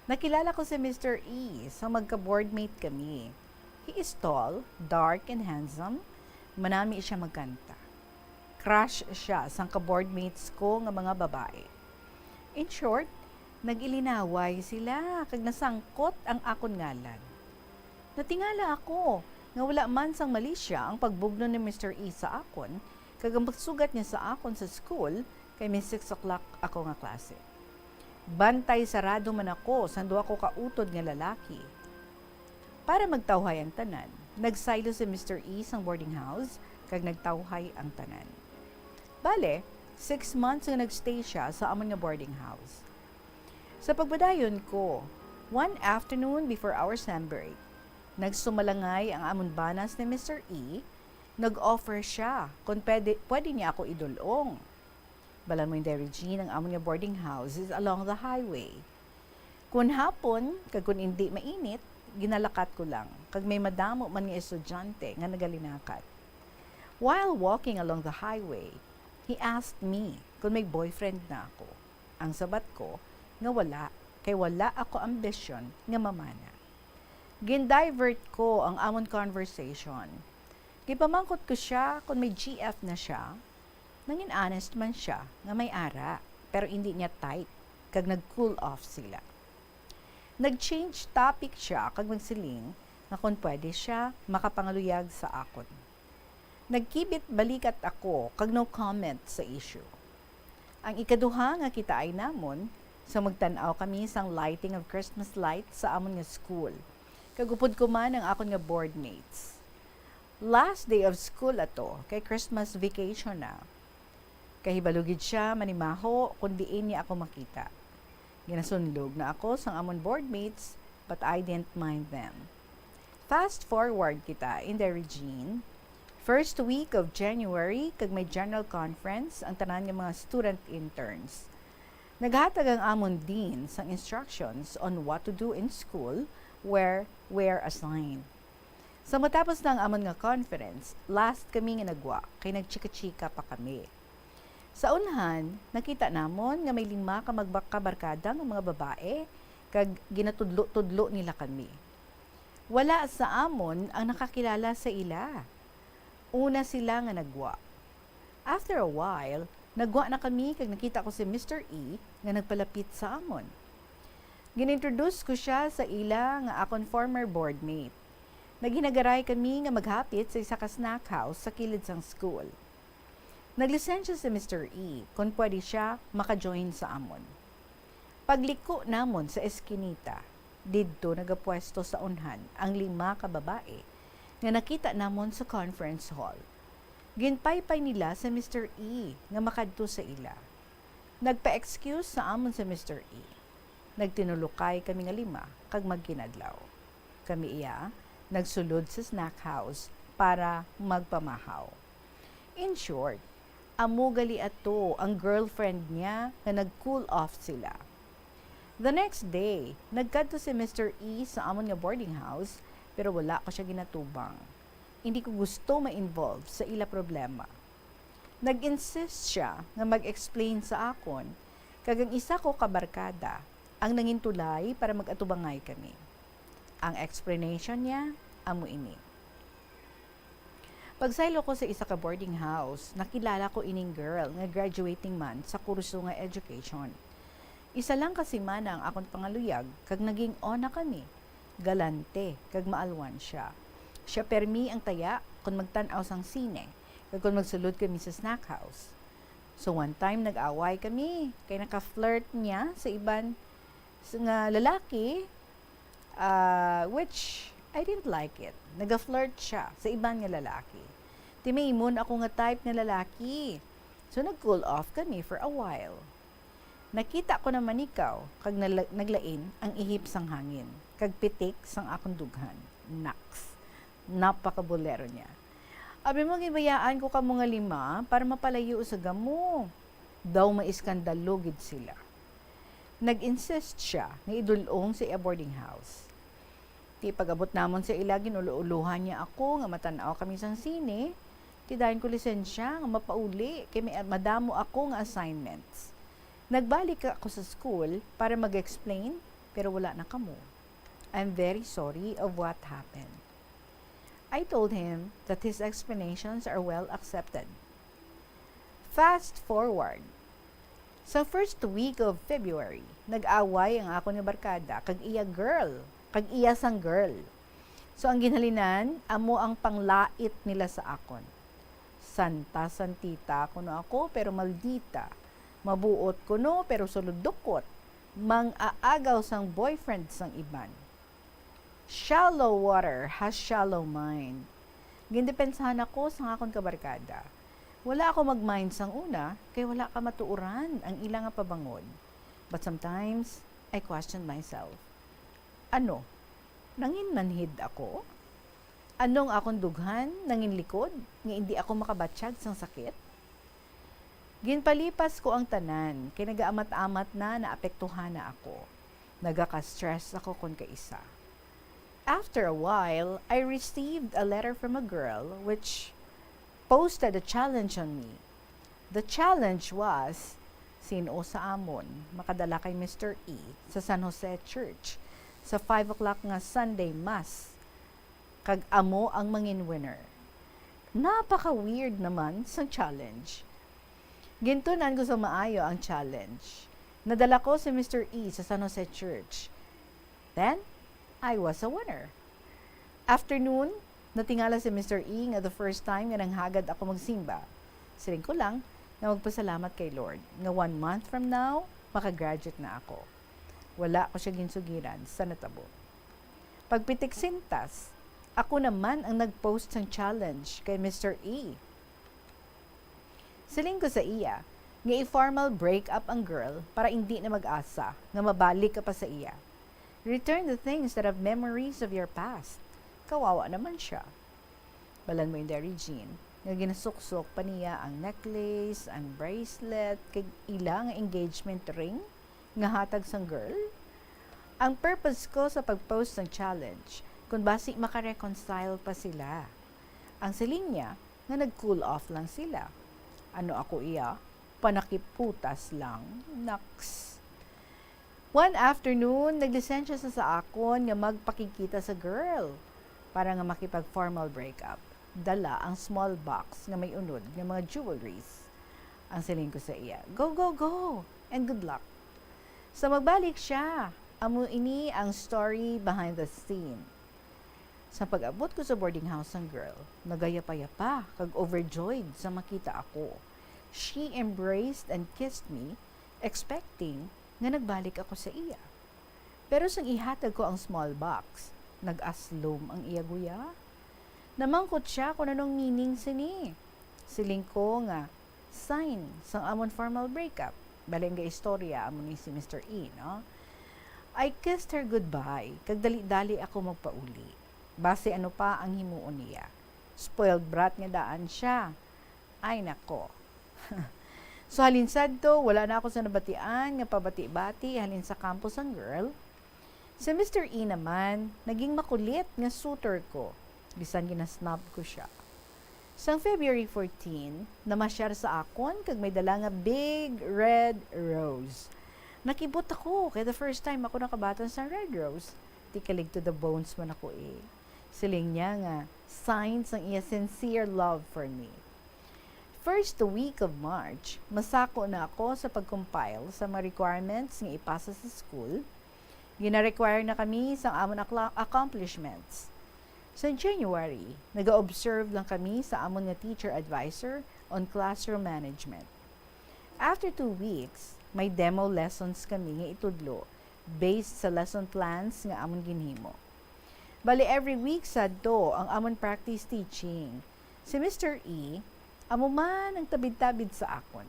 Nakilala ko si Mr. E sa magka-boardmate kami. He is tall, dark, and handsome. Manami siya magkanta. Crush siya sa ka-boardmates ko nga mga babae. In short, nag-ilinaway sila kag nasangkot ang akon ngalan. Natingala ako nga wala man sang mali siya ang pagbugno ni Mr. E sa akon kag ang pagsugat niya sa akon sa school kay may 6 o'clock ako nga klase. Bantay sarado man ako sando ako kautod nga lalaki. Para magtawhay ang tanan, nagsaylo si Mr. E sang boarding house kag nagtawhay ang tanan. Bale, 6 months nga nagstay siya sa amon nga boarding house. Sa pagbadayon ko, one afternoon before our sem break, nagsumalangay ang amon banas ni Mr. E, nag-offer siya kung pwede niya ako idulong. Balan mo yung Regine, ang amon nga boarding house is along the highway. Kung hapon, kag kung hindi mainit, ginalakat ko lang, kag may madamo man nga estudyante nga nagalinakat. While walking along the highway, he asked me kung may boyfriend na ako. Ang sabat ko, nga wala, kay wala ako ambisyon nga mamana. Gindivert ko ang amon conversation. Gipamangkot ko siya kung may GF na siya. Nangin honest man siya nga may ara, pero hindi niya type kag nag-cool off sila. Nag-change topic siya kag magsiling nga kung pwede siya makapangaluyag sa akon. Nagkibit balikat ako kag no comment sa issue. Ang ikaduha nga kita ay namon, so magtanaw kami sang lighting of Christmas lights sa amon nga school. Kagupod ko man ang akon nga board mates. Last day of school ato, kay Christmas vacation na. Kahibalugid siya manimaho kung diin niya ako makita. Ginasunlog na ako sang amon board mates, but I didn't mind them. Fast forward kita in the Regine. First week of January, kag may general conference ang tanan nga mga student interns. Naghatag ang amon dean sang instructions on what to do in school where assigned. Sa matapos ng amon nga conference, last kami nga nagwa, kay nagchika-chika pa kami. Sa unhan, nakita namon nga may 5 ka magkabarkada ng mga babae, kag ginatudlo-tudlo nila kami. Wala sa amon ang nakakilala sa ila. Una sila nga nagwa. After a while, nagwa na kami kag nakita ko si Mr. E nga nagpalapit sa amon. Ginintroduce ko siya sa ila nga akon former boardmate. Naghinagaray kami nga maghapit sa isa ka snack house sa kilid sang school. Naglisensya si Mr. E kung pwede siya maka-join sa amon. Pagliko namon sa eskinita, didto nagapwesto sa unhan ang 5 ka babae nga nakita namon sa conference hall. Ginpaypay nila sa Mr. E nga makadto sa ila. Nagpa-excuse sa amon sa Mr. E. Nagtinulukay kami nga 5 kag magkinadlaw. Kami iya nagsulod sa snack house para magpamahaw. In short, amo gali ato ang girlfriend niya nga nag-cool off sila. The next day, nagkadto si Mr. E sa amon nga boarding house pero wala ko siya ginatubang. Hindi ko gusto ma-involve sa ila problema. Nag-insist siya nga mag-explain sa akon kag ang isa ko kabarkada ang nangintulay para mag-atubangay kami. Ang explanation niya, amo ini. Pagsaylo ko sa isa ka boarding house, nakilala ko ining girl nga graduating man sa kurso nga education. Isa lang kasi man ang akong pangaluyag, kag naging ona kami. Galante, kag maalwan siya. Siya permi ang taya kung magtanaw sang sine, kag kung magsulod kami sa snack house. So one time nag-away kami, kay naka-flirt niya sa iban nga lalaki, which I didn't like it. Nag-flirt siya sa iban nga lalaki. Timaymon ako nga type nga lalaki. So nag-cool off kami for a while. Nakita ko naman ikaw, kag naglain ang ihip sang hangin, kag pitik sang akong dughan. Naks. Napakabulero niya. Abi mo, gibayaan ko ka mga 5 para mapalayo sa gamo. Daw maiskandalo gid sila. Nag-insist siya nga idulong sa boarding house. Ti pag-abot namon sa ila, ginuluuluhan niya ako nga matanaw kami sang sine. Ti dayon ko lisensya nga mapauli kay may madamo ako nga assignments. Nagbalik ako sa school para mag-explain pero wala na kamo. I'm very sorry of what happened. I told him that his explanations are well accepted. Fast forward. Sa first week of February, nag-away ang ako ni barkada kag iya girl, kag iya sang girl. So ang ginhalinan, amo ang panglait nila sa akon. Santa santita kuno ako pero maldita. Mabuot kuno pero suludukot. Mang-aagaw sang boyfriend sang iban. Shallow water has shallow mind. Gindepensahan ako sa akon kabarkada. Wala ako mag-mind sang una, kay wala ka matuuran ang ilang nga pabangod. But sometimes, I question myself. Ano? Nangin manhid ako? Anong akong dughan? Nangin likod? Nga hindi ako makabatsyag sang sakit? Ginpalipas ko ang tanan, kay nagaamat-amat na naapektuhan na ako. Nagaka-stress ako kung kaisa. After a while, I received a letter from a girl which posted a challenge on me. The challenge was, sino sa amon, makadala kay Mr. E sa San Jose Church sa 5 o'clock nga Sunday Mass. Kag amo ang mangin winner. Napaka-weird naman sa challenge. Gintunan ko sa maayo ang challenge. Nadala ko si Mr. E sa San Jose Church. Then, I was a winner. Afternoon, natingala si Mr. E nga the first time nga nanghagad ako magsimba. Siling ko lang na magpasalamat kay Lord nga 1 month from now, makagraduate na ako. Wala ko siya ginsugiran sa natabo. Pagpitik sintas, ako naman ang nag-post ng challenge kay Mr. E. Siling ko sa iya, nga i-formal break up ang girl para hindi na mag-asa nga mabalik ka pa sa iya. Return the things that have memories of your past. Kawawa naman siya. Balan mo yung Regine, nga ginasuksok pa niya ang necklace, ang bracelet, kag ilang engagement ring nga hatag sang girl. Ang purpose ko sa pag-post ng challenge, kung basi makareconcile pa sila. Ang siling niya, nga nag-cool off lang sila. Ano ako iya? Panakiputas lang. Naks. One afternoon, naglisensya sa akon nga magpakikita sa girl para nga makipag-formal breakup. Dala ang small box nga may unod ng mga jewelries. Ang siling ko sa iya, go, go, go! And good luck. Sa magbalik siya, amo ini ang story behind the scene. Sa pag-abot ko sa boarding house ng girl, nagayapa-yapa kag overjoyed sa makita ako. She embraced and kissed me, expecting nga nagbalik ako sa iya. Pero sang ihatag ko ang small box, nag-aslom ang iya guya. Namangkot siya kung anong meaning sini. Siling ko nga, sign sang amon formal breakup. Baling nga istorya amon ni si Mr. E, no? I kissed her goodbye, kag dali-dali ako magpauli. Base ano pa ang himuon niya. Spoiled brat nga daan siya. Ay nako. So halinsad to, wala na ako sa nabatian, nga pabati-bati, halin sa campus ang girl. Si Mr. E naman, naging makulit nga suitor ko. Bisan ginasnub ko siya. Sang February 14, namasyar sa akon, kag may dala nga big red rose. Nakibot ako, kaya the first time ako nakabatan sa red rose. Tikalig to the bones man ako eh. Siling niya nga, signs ng iya sincere love for me. First week of March, masako na ako sa pag-compile sa mga requirements nga ipasa sa school. Gina-require na kami sa amon accomplishments. Sa January, nag-observe lang kami sa amon nga teacher advisor on classroom management. After 2 weeks, may demo lessons kami nga itudlo based sa lesson plans nga amon ginhimo. Bali every week sadto ang amon practice teaching. Si Mr. E, amo man ang tabid-tabid sa akon.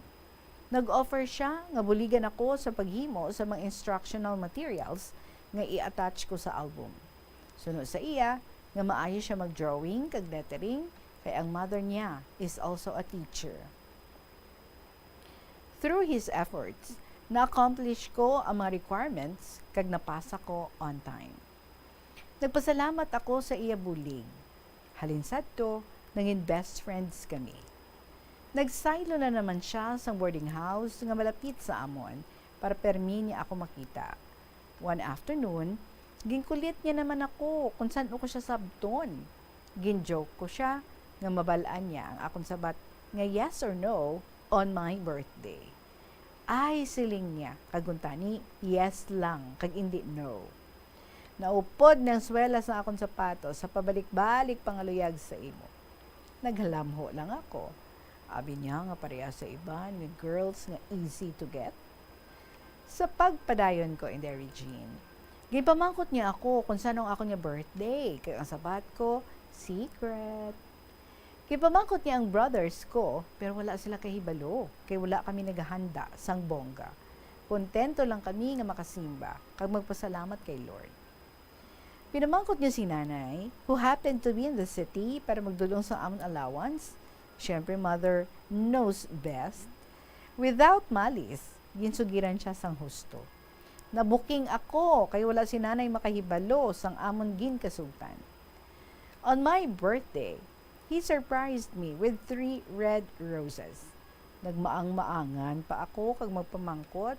Nag-offer siya nga buligan ako sa paghimo sa mga instructional materials nga i-attach ko sa album. Sunod sa iya, nga maayo siya mag-drawing kag lettering kay ang mother niya is also a teacher. Through his efforts, na-accomplish ko ang mga requirements kag napasa ko on time. Nagpasalamat ako sa iya bulig. Halinsad to, naging best friends kami. Nagsilo na naman siya sa boarding house nga malapit sa amon para permi niya ako makita. One afternoon, ginkulit niya naman ako kung saan ko siya sabton. Ginjoke ko siya nga mabalaan niya ang akong sabat nga yes or no on my birthday. Ay, siling niya, kaguntani, yes lang, kag hindi no. Naupod ng swela sa akong sapatos sa pabalik-balik pangaluyag sa imo. Naghalamho lang ako. Abi niya nga pareha sa iba ni girls nga easy to get. Sa pagpadayon ko in the Regine, gipamangkot niya ako kung sanong ako niya birthday. Kaya ang sabat ko, secret. Gipamangkot niya ang brothers ko, pero wala sila kahibalo. Kaya wala kami naghahanda sang bongga. Kontento lang kami nga makasimba, kag magpasalamat kay Lord. Pinamangkot niya si nanay, who happened to be in the city para magdulong sa amon allowance. Siyempre, mother knows best. Without malice, ginsugiran siya sang husto. Nabuking ako, kay wala si nanay makahibalo sang amon ginkasugtan. On my birthday, he surprised me with 3 red roses. Nagmaang-maangan pa ako kag magpamangkot,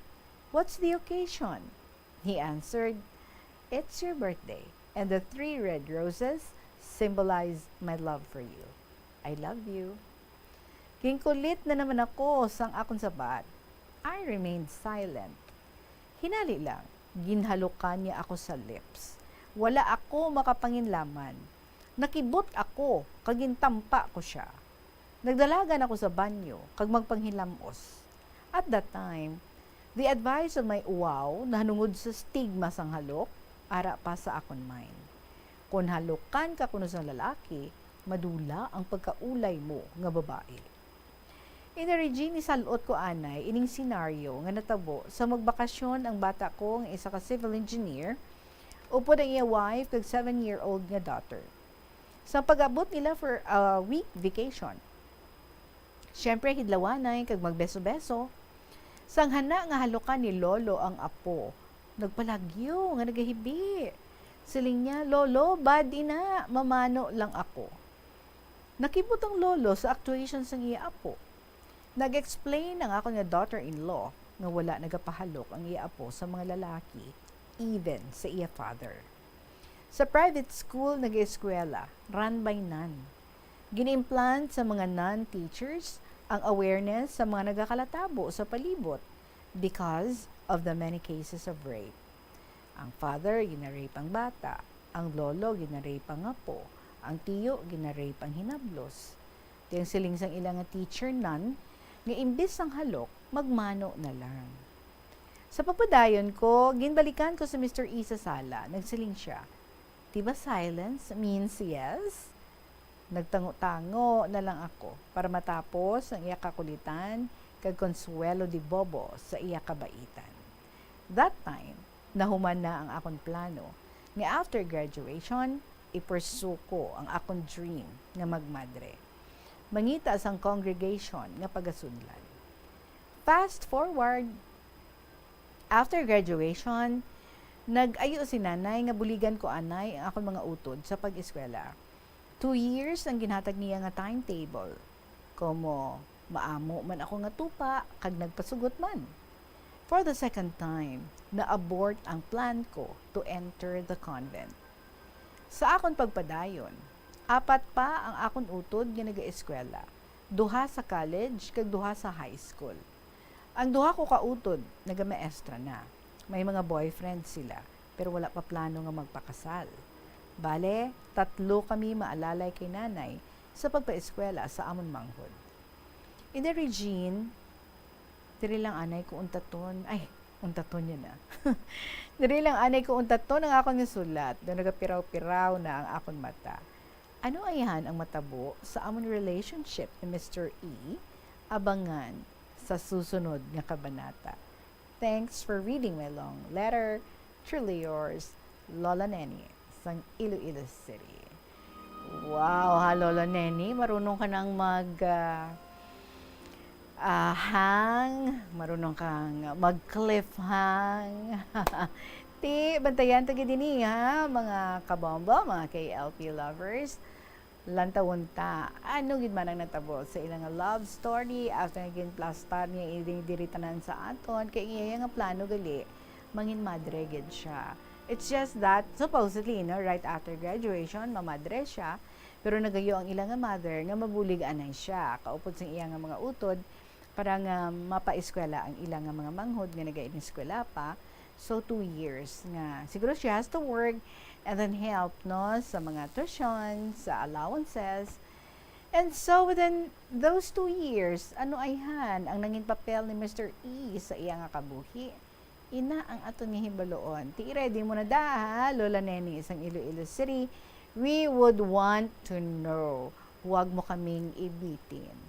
"What's the occasion?" He answered, "It's your birthday, and the 3 red roses symbolize my love for you." I love you. Kingkulit na naman ako sang akong sabat. I remained silent. Hinali lang, ginhalukan niya ako sa lips. Wala ako makapanginlaman. Nakibot ako, kagintampa ko siya. Nagdalagan ako sa banyo, kag magpanghilamos. At that time, the advice of my uwaw na hanungod sa stigma sang halok, ara pa sa akon mind. Kung halukan ka kuno sa lalaki, madula ang pagkaulay mo nga babae. Regine, isalot ko anay, ining senaryo nga natabo sa magbakasyon ang bata ko nga isa ka civil engineer, upod ang iya wife kag 7-year-old nga daughter. Sa pag-abot nila for a week vacation, syempre hidlawanay kag magbeso-beso, sang hana nga halukan ni Lolo ang apo, nagpalagyo nga nagahibi. Siling niya, Lolo, badi na, mamano lang ako. Nakibot ang Lolo sa actuation sang iya apo. Nag-explain ang ako nga daughter-in-law nga wala nagapahalok ang iya apo sa mga lalaki, even sa iya father. Sa private school nag-eskwela, run by nun. Gini-implant sa mga nun-teachers ang awareness sa mga nagakalatabo sa palibot because of the many cases of rape. Ang father, ginarape ang bata. Ang lolo, ginarape ang apo. Ang tiyo, ginarape ang hinablos. Tiyang siling sang ilang nga teacher nun, nga imbis ang halok, magmano na lang. Sa papadayon ko, ginbalikan ko sa Mr. E sa sala. Nagsiling siya, diba silence means yes? Nagtango-tango na lang ako para matapos ang iya kakulitan kag Consuelo de Bobo sa iya kabaitan. That time, nahuman na ang akong plano nga after graduation, ipursue ko ang akong dream nga magmadre. Mangita sang congregation nga pagasudlan. Fast forward, after graduation, nag-ayo si nanay nga buligan ko anay ang akong mga utod sa pag-eskwela. 2 years ang ginhatag niya nga timetable. Como maamo man ako nga tupa, kag nagpasugot man. For the second time, na-abort ang plan ko to enter the convent. Sa akon pagpadayon, 4 pa ang akon utod nga nag-eskwela. 2 sa college, kag 2 sa high school. Ang 2 ko kautod, nagamaestra na. May mga boyfriend sila, pero wala pa plano nga magpakasal. Bale, 3 kami maalalay kay nanay sa pagpaeskwela sa amon manghod. In the Regine, diri lang anay ko untaton, untaton niya na. Diri lang anay ko untaton ang akon nga sulat, doon nagapiraw-piraw na ang akon mata. Ano ayan ang matabo sa amon relationship ni Mr. E? Abangan sa susunod nga kabanata. Thanks for reading my long letter. Truly yours, Lola Neni, sang Iloilo City. Wow, ha Lola Neni, marunong ka nang marunong kang mag-cliff hang. Ti, bantayan tagi din ha, mga kabombo, mga KLP lovers. Lantawunta, ano gid man ang natabo sa ilang love story after naging plastar niya diritanan sa aton, kay iya nga plano gali, mangin madre gid siya. It's just that, supposedly, right after graduation, mamadre siya, pero nagayo ang ilang nga mother nga mabulig anay siya, kaupod sa iya nga mga utod, para nga mapaeskwela ang ilang nga mga manghod nga nag-ineskwela pa. So 2 years nga siguro she has to work and then help no sa mga tuition, sa allowances. And so within those 2 years, ano ayhan ang nangin papel ni Mr. E sa iya nga kabuhi? Ina ang aton nga hibaloon. Ti ready mo na da ha, Lola Neni isang Iloilo City. We would want to know. Huwag mo kaming ibitin.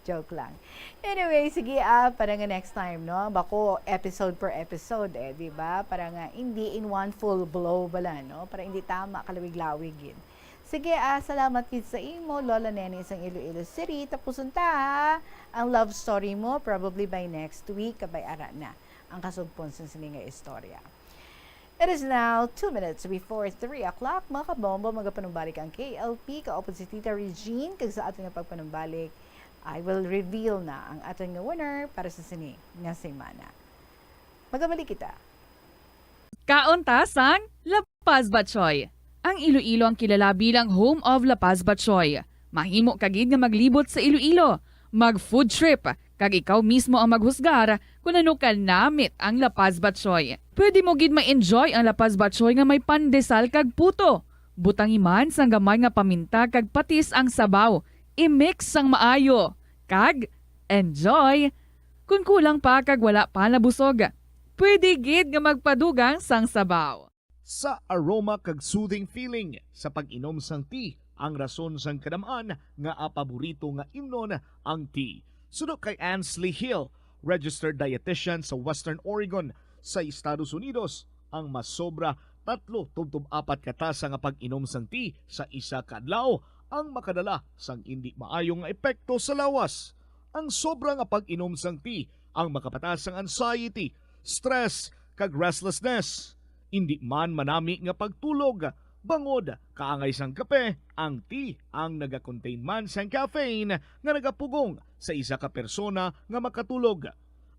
Joke lang. Anyway, sige para nga next time, no? Bako, episode per episode, di ba? Para nga hindi in one full blow bala, no? Para hindi tama, kalawig-lawig yun. Sige, salamat kid sa imo, Lola Neni, isang Iloilo City. Tapusun ta, ang love story mo, probably by next week, kabay ara na ang kasugpon sa sininga istorya. It is now 2 minutes before 3 o'clock. Mga kabombo, magapanumbalik ang KLP, kaupod si Tita Regine, kag sa ating pagpanumbalik, I will reveal na ang ating winner para sa sini nga semana. Magabalik kita. Kauntasang La Paz Batchoy. Ang Iloilo ang kilala bilang Home of La Paz Batchoy. Mahimo kagid nga maglibot sa Iloilo, mag-food trip, kag ikaw mismo ang maghusgar kung ano ka namit ang lapas batsoy. Pwede mo gid ma-enjoy ang lapas batsoy nga may pandesal kag puto. Butang iman sang gamay nga paminta kag patis ang sabaw. I-mix sang maayo. Kag enjoy. Kung kulang pa kag wala pa nabusog, pwede gid nga magpadugang sang sabaw. Sa aroma kag soothing feeling sa pag-inom sang tea, ang rason sang kadamaan nga paborito nga imnon ang tea. Sunod kay Ansley Hill, registered dietitian sa Western Oregon sa Estados Unidos, ang mas sobra 3-4 katasa nga pag-inom sang tea sa isa ka adlaw ang makadala sang hindi maayong epekto sa lawas. Ang sobra nga pag-inom sang tea ang makapatas sang anxiety, stress kag restlessness. Hindi man manami nga pagtulog, bangod kaangay sang kape, ang tea ang naga-contain man sang caffeine nga nagapugong sa isa ka persona nga makatulog.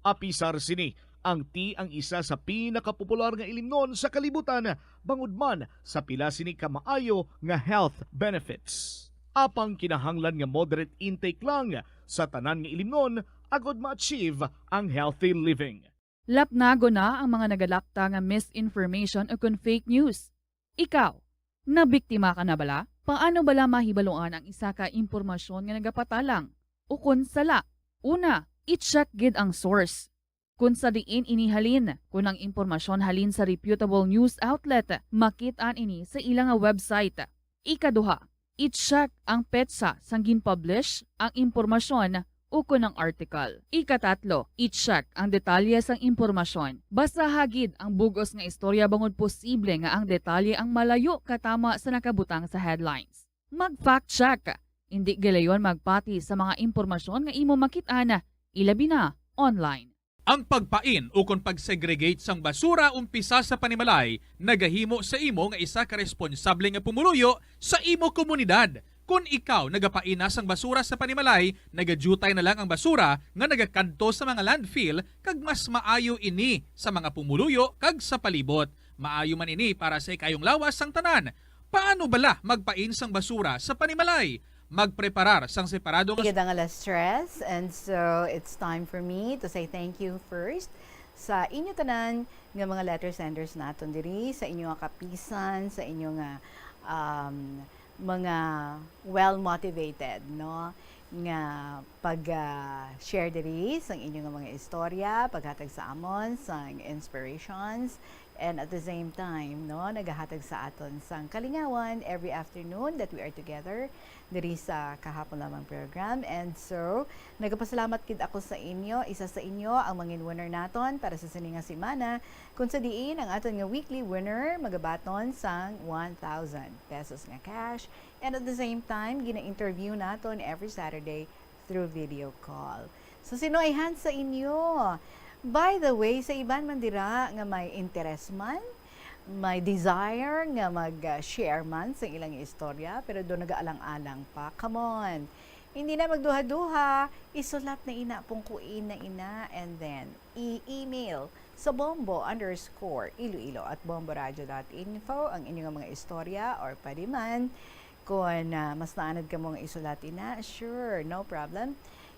Apisar sini, ang tea ang isa sa pinakapopular nga ilimnon sa kalibutan, bangod man sa pila sini ka maayo nga health benefits. Apang kinahanglan nga moderate intake lang sa tanan nga ilimnon agod ma-achieve ang healthy living. Lapnago na ang mga nagalakta nga misinformation o kung fake news. Ikaw, nabiktima ka na bala? Paano bala mahibaluan ang isa ka impormasyon nga nagapatalang? O kung sala? Una, i-check gid ang source. Kung sa diin inihalin, kung ang impormasyon halin sa reputable news outlet, makit-an ini sa ilang website. Ikaduha, i-check ang petsa sang gin-publish ang impormasyon o kung ang article. Ikatatlo, i-check ang detalye sang impormasyon. Basta hagid ang bugos nga istorya bangod posible nga ang detalye ang malayo katama sa nakabutang sa headlines. Mag-fact check. Hindi gilayon magpati sa mga impormasyon nga imo makit-ana, ilabi na online. Ang pagpain o kung pag-segregate sang basura umpisa sa panimalay, nagahimo sa imo nga isa ka responsable nga pumuluyo sa imo komunidad. Kung ikaw nagapaina sang basura sa panimalay, nagadutay na lang ang basura nga nagakanto sa mga landfill kag mas maayo ini sa mga pumuluyo kag sa palibot. Maayo man ini para sa ikayong lawas sang tanan. Paano bala magpain sang basura sa panimalay? Magpreparar sang separado Higit ang alas stress, and so it's time for me to say thank you first sa inyo tanan nga mga letter senders naton diri, sa inyo nga kapisan, sa inyo nga mga well-motivated, no? Nga pag-share diri sang inyo nga mga istorya, paghatag sa amon, sang inspirations, and at the same time, no, nagahatag sa aton sang kalingawan every afternoon that we are together diri sa Kahapon Lamang program. And so, nagapasalamat kid ako sa inyo, isa sa inyo ang mangin winner naton para sa sininga semana, kung sa diin ang aton nga weekly winner magabaton sang 1,000 pesos nga cash, and at the same time gina-interview naton every Saturday through video call. So sinuayhan sa inyo. By the way, sa iban man dira nga may interest man, may desire nga mag-share man sa ilang istorya, pero doon nag-aalang-alang pa. Come on! Hindi na magduha-duha, isulat na ina, pungkuin na ina, and then i-email sa bombo_iloilo@bomboradio.info ang inyong mga istorya, or pwede man, kung mas naanad ka mong isulat ina, sure, no problem.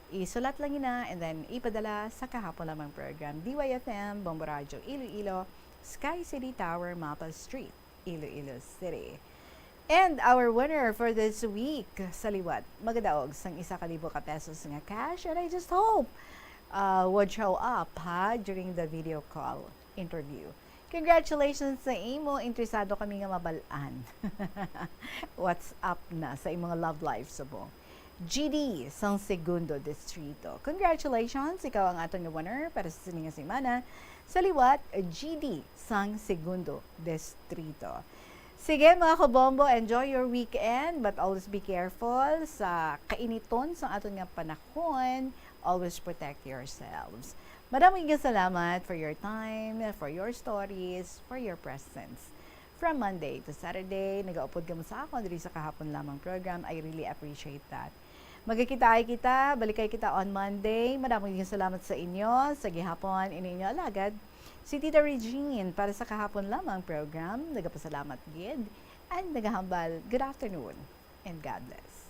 Isulat lang ina and then ipadala sa Kahapon Lamang program. DYFM, Bombo Radio, Iloilo, Sky City Tower, Mapa Street, Iloilo City. And our winner for this week sa liwat, magadaog sang 1,000 ka pesos nga cash, and I just hope would show up during the video call interview. Congratulations sa imo, interesado kami nga mabalaan. What's up na sa imong love life subong. GD sang Segundo Distrito. Congratulations, ikaw ang aton nga winner para sa sininga semana sa liwat GD sang Segundo Distrito. Sige mga kabombo, enjoy your weekend, but always be careful sa kainiton sa aton nga panahon. Always protect yourselves. Maraming salamat for your time, for your stories, for your presence. From Monday to Saturday, nag-aupod ka mo sa ako diri sa Kahapon Lamang program. I really appreciate that. Magkikita kita, balikay kita on Monday. Maraming salamat sa inyo. Sa gihapon, ininyo alagad. Si Tita Regine para sa Kahapon Lamang program. Nagapasalamat gid. And nagahambal, good afternoon and God bless.